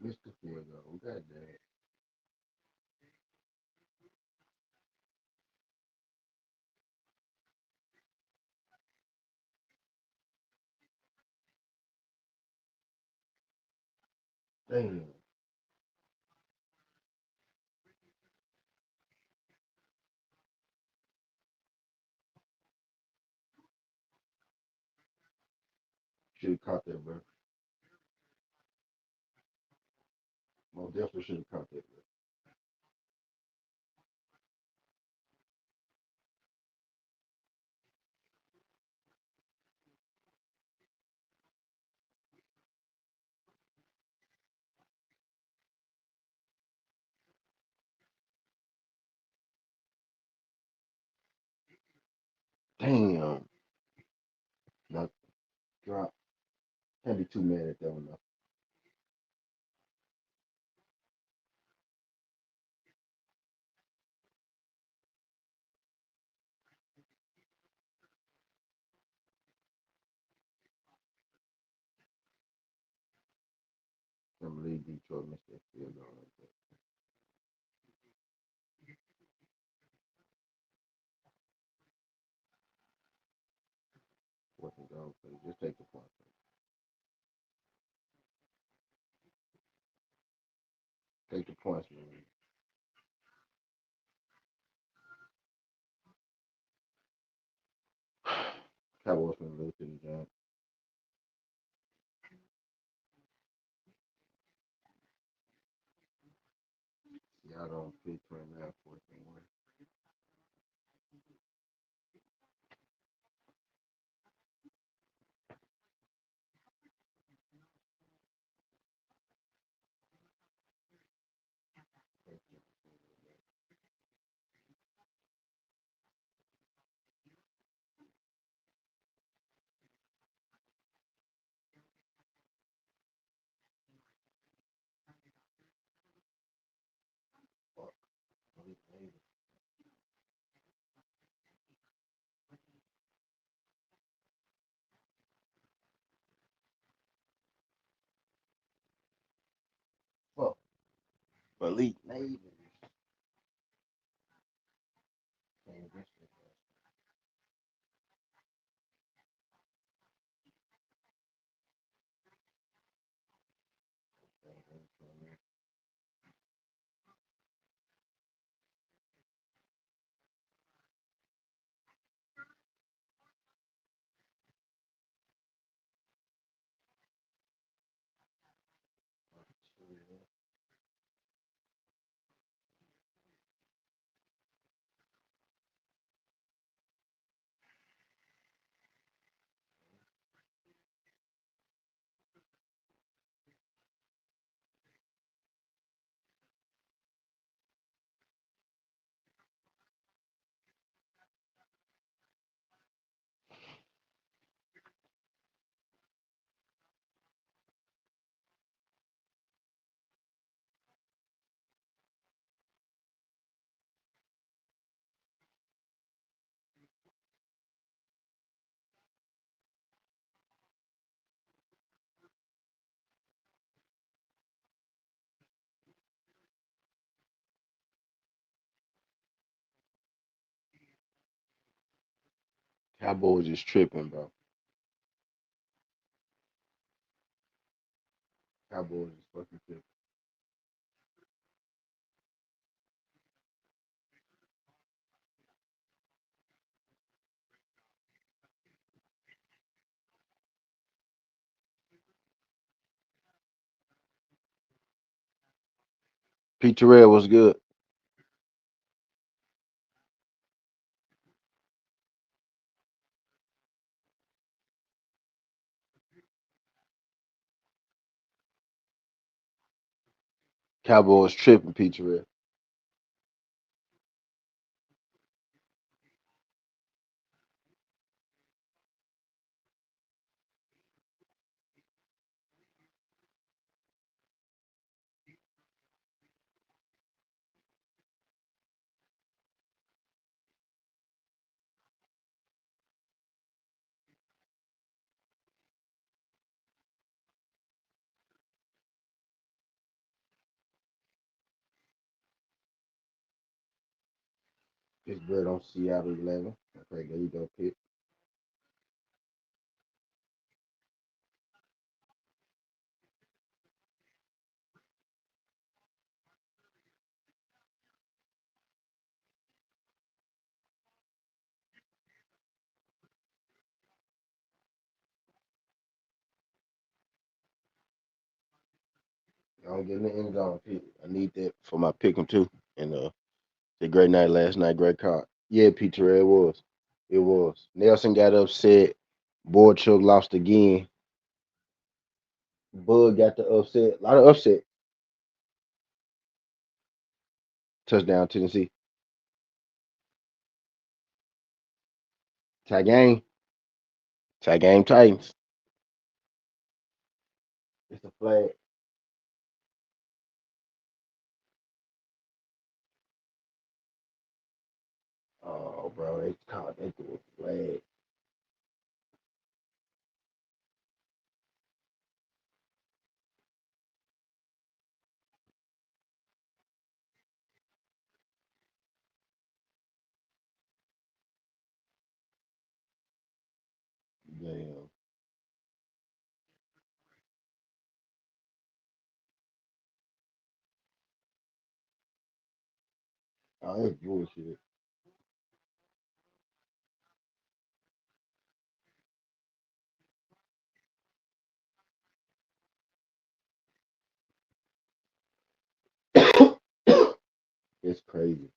Missed the field goal. God damn. Damn. Should have caught that, bro. Most definitely should have caught that, bro. Damn. Not drop. Can't be too mad at that one, though. think Detroit missed that field goal like that. Fourth and goal, please. Just take the point. Take the points, man. Cowboys gonna lose to the Giants. Y'all don't pick 29, 14, 1. Fuck. Malik Navy. Cowboys is tripping, bro. Cowboys is fucking tripping. Pete Terrell was good. Cowboys tripping, Pete Terrell. Pittsburgh on Seattle 11. Okay, there you go, Pitt. Don't get in the end zone, Pitt. I need that for my pick 'em too. And the great night last night, great card. Yeah, Pete Terrell, it was. It was. Nelson got upset. Boychuk lost again. Bud got the upset. A lot of upset. Touchdown, Tennessee. Tie game. Tie game, Titans. It's a flag. Oh, bro, they caught. They threw a flag. Damn. Oh, that's bullshit. It's crazy.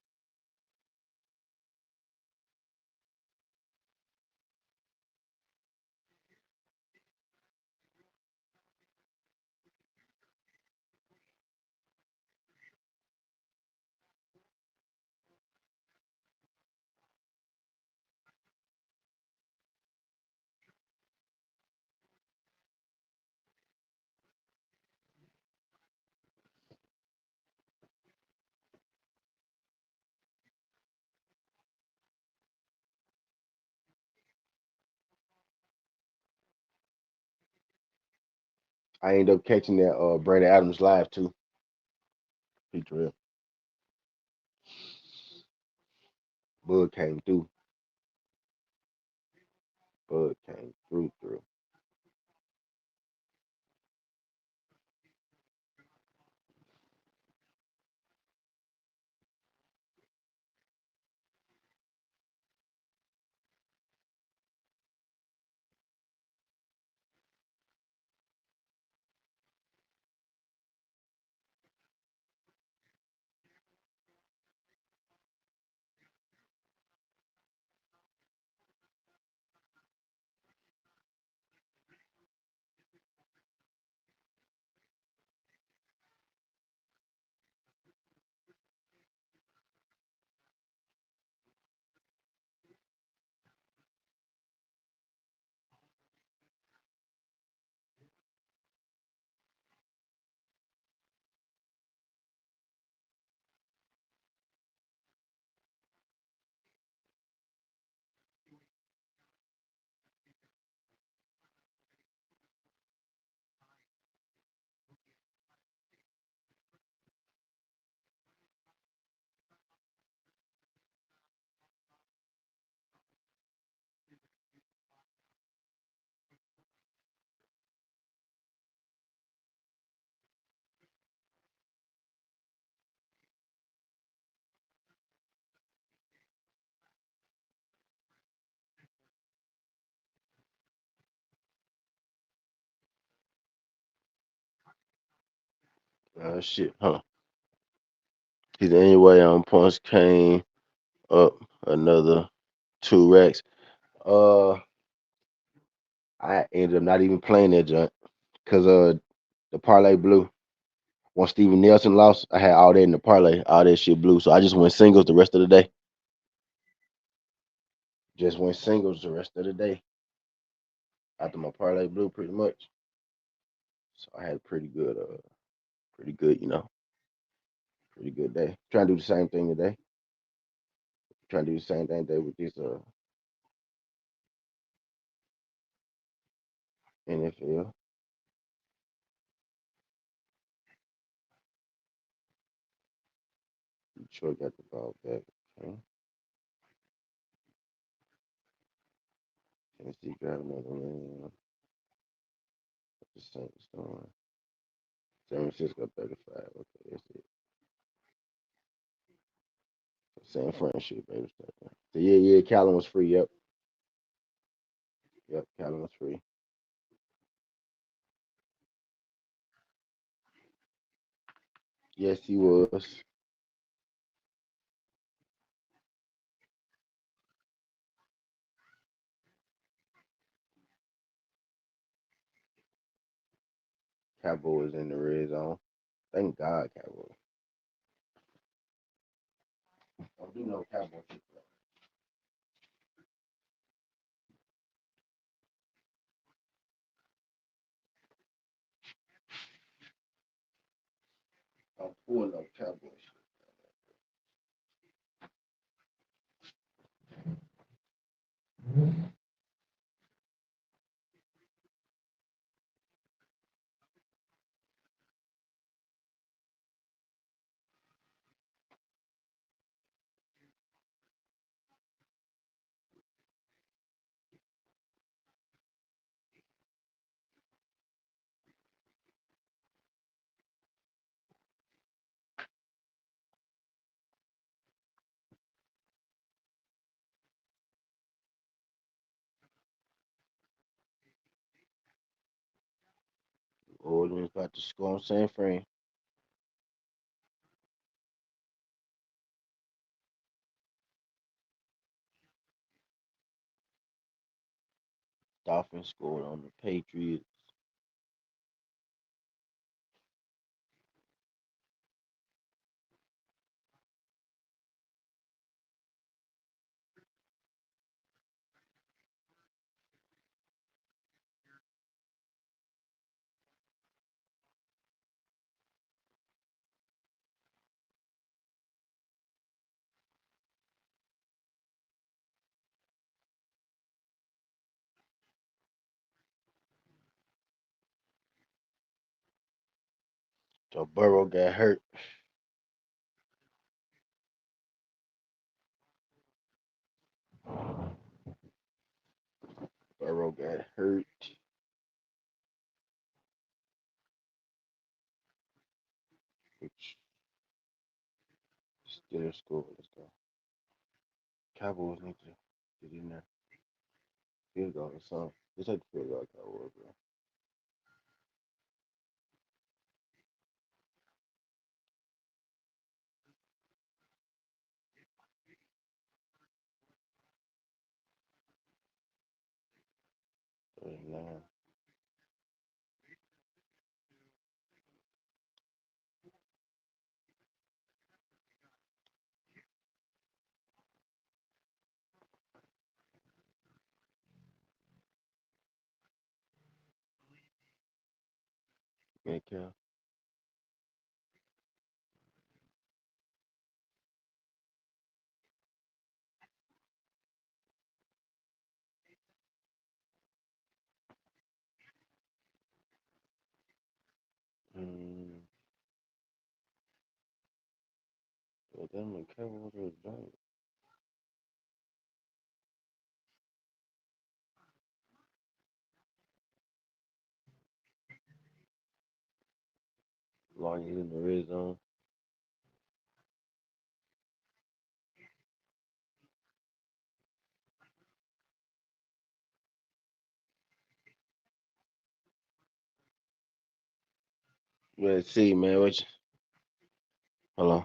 I ended up catching that Brandon Adams live too. He real. Bud came through. Bud came through. Shit, huh? His anyway points came up another 2 racks. Uh, I ended up not even playing that joint because the parlay blew. Once Steven Nelson lost, I had all that in the parlay, all that shit blew. So I just went singles the rest of the day. Just went singles the rest of the day after my parlay blew pretty much. So I had a pretty good, pretty good day. Trying to do the same thing today. Trying to do the same thing today with this NFL. Detroit got the ball back. Okay. Tennessee got another one. The Saints doing. San Francisco 35. Okay, that's it. San Fran shit, baby. So yeah, Callum was free. Yep, Callum was free. Yes, he was. Cowboys in the red zone. Thank God, Cowboys. I do know Cowboys. I'm pulling up Cowboys. Oldham's about to score on San Fran. Dolphins scored on the Patriots. So Burrow got hurt. Burrow got hurt. Which still score. Let's go. Cowboys need to get in there. Field goal or something. Just like the field goal Cowboys, bro. Nah. Yeah, Mm. So them the Cowboys or the Giants. Long in the red zone. Let's see, man. What you, hold on.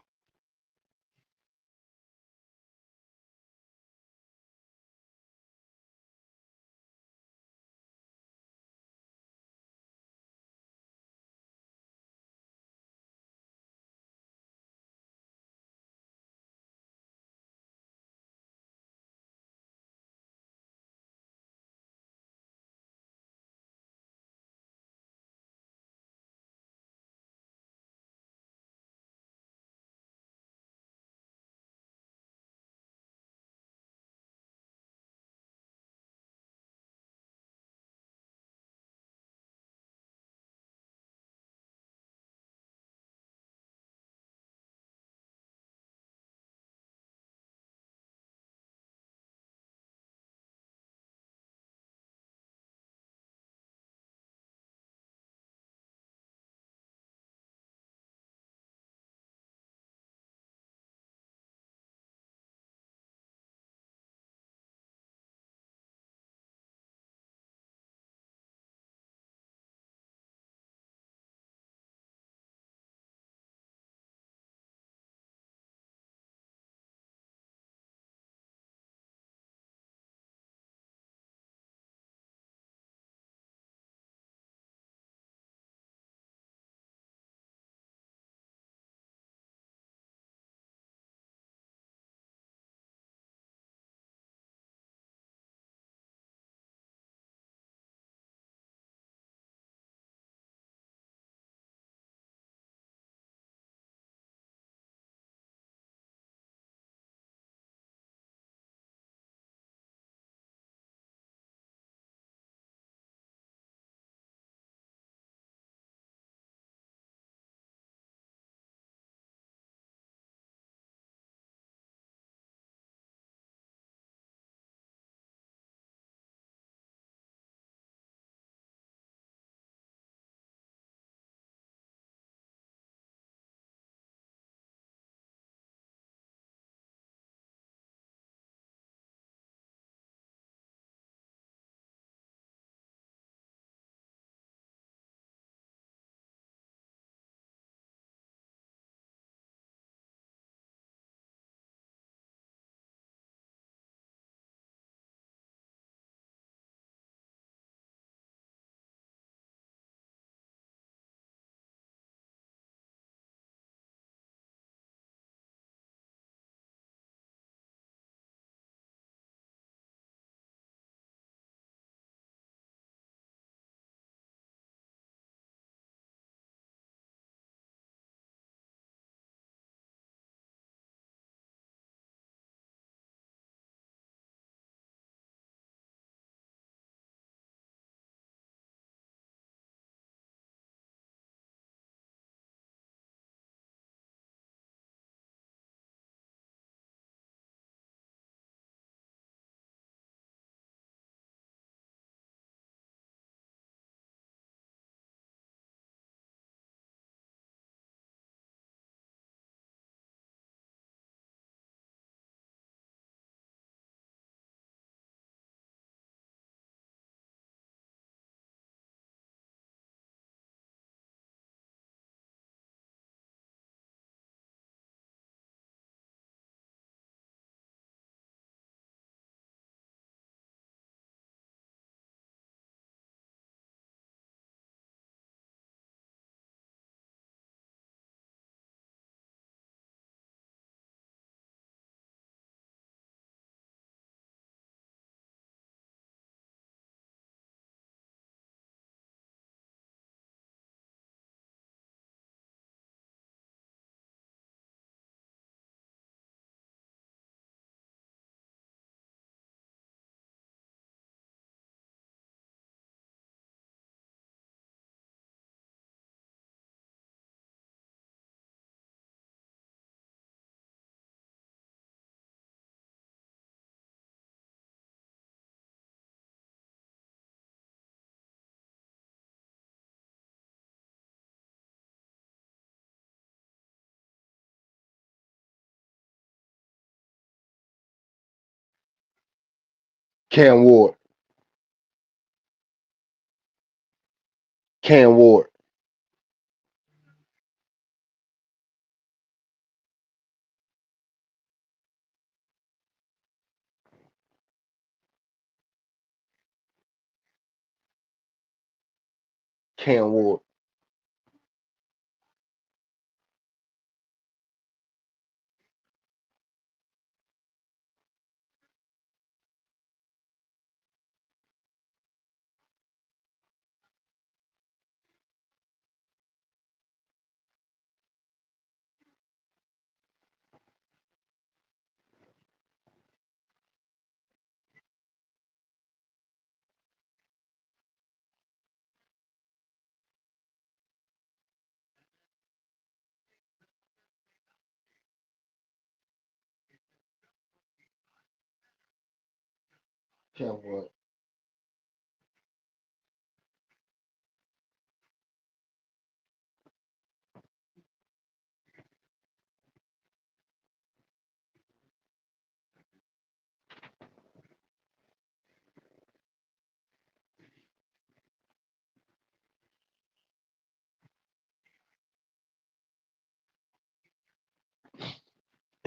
Cam Ward. Cam Ward. Cam Ward. Cam Ward.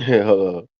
Hold on.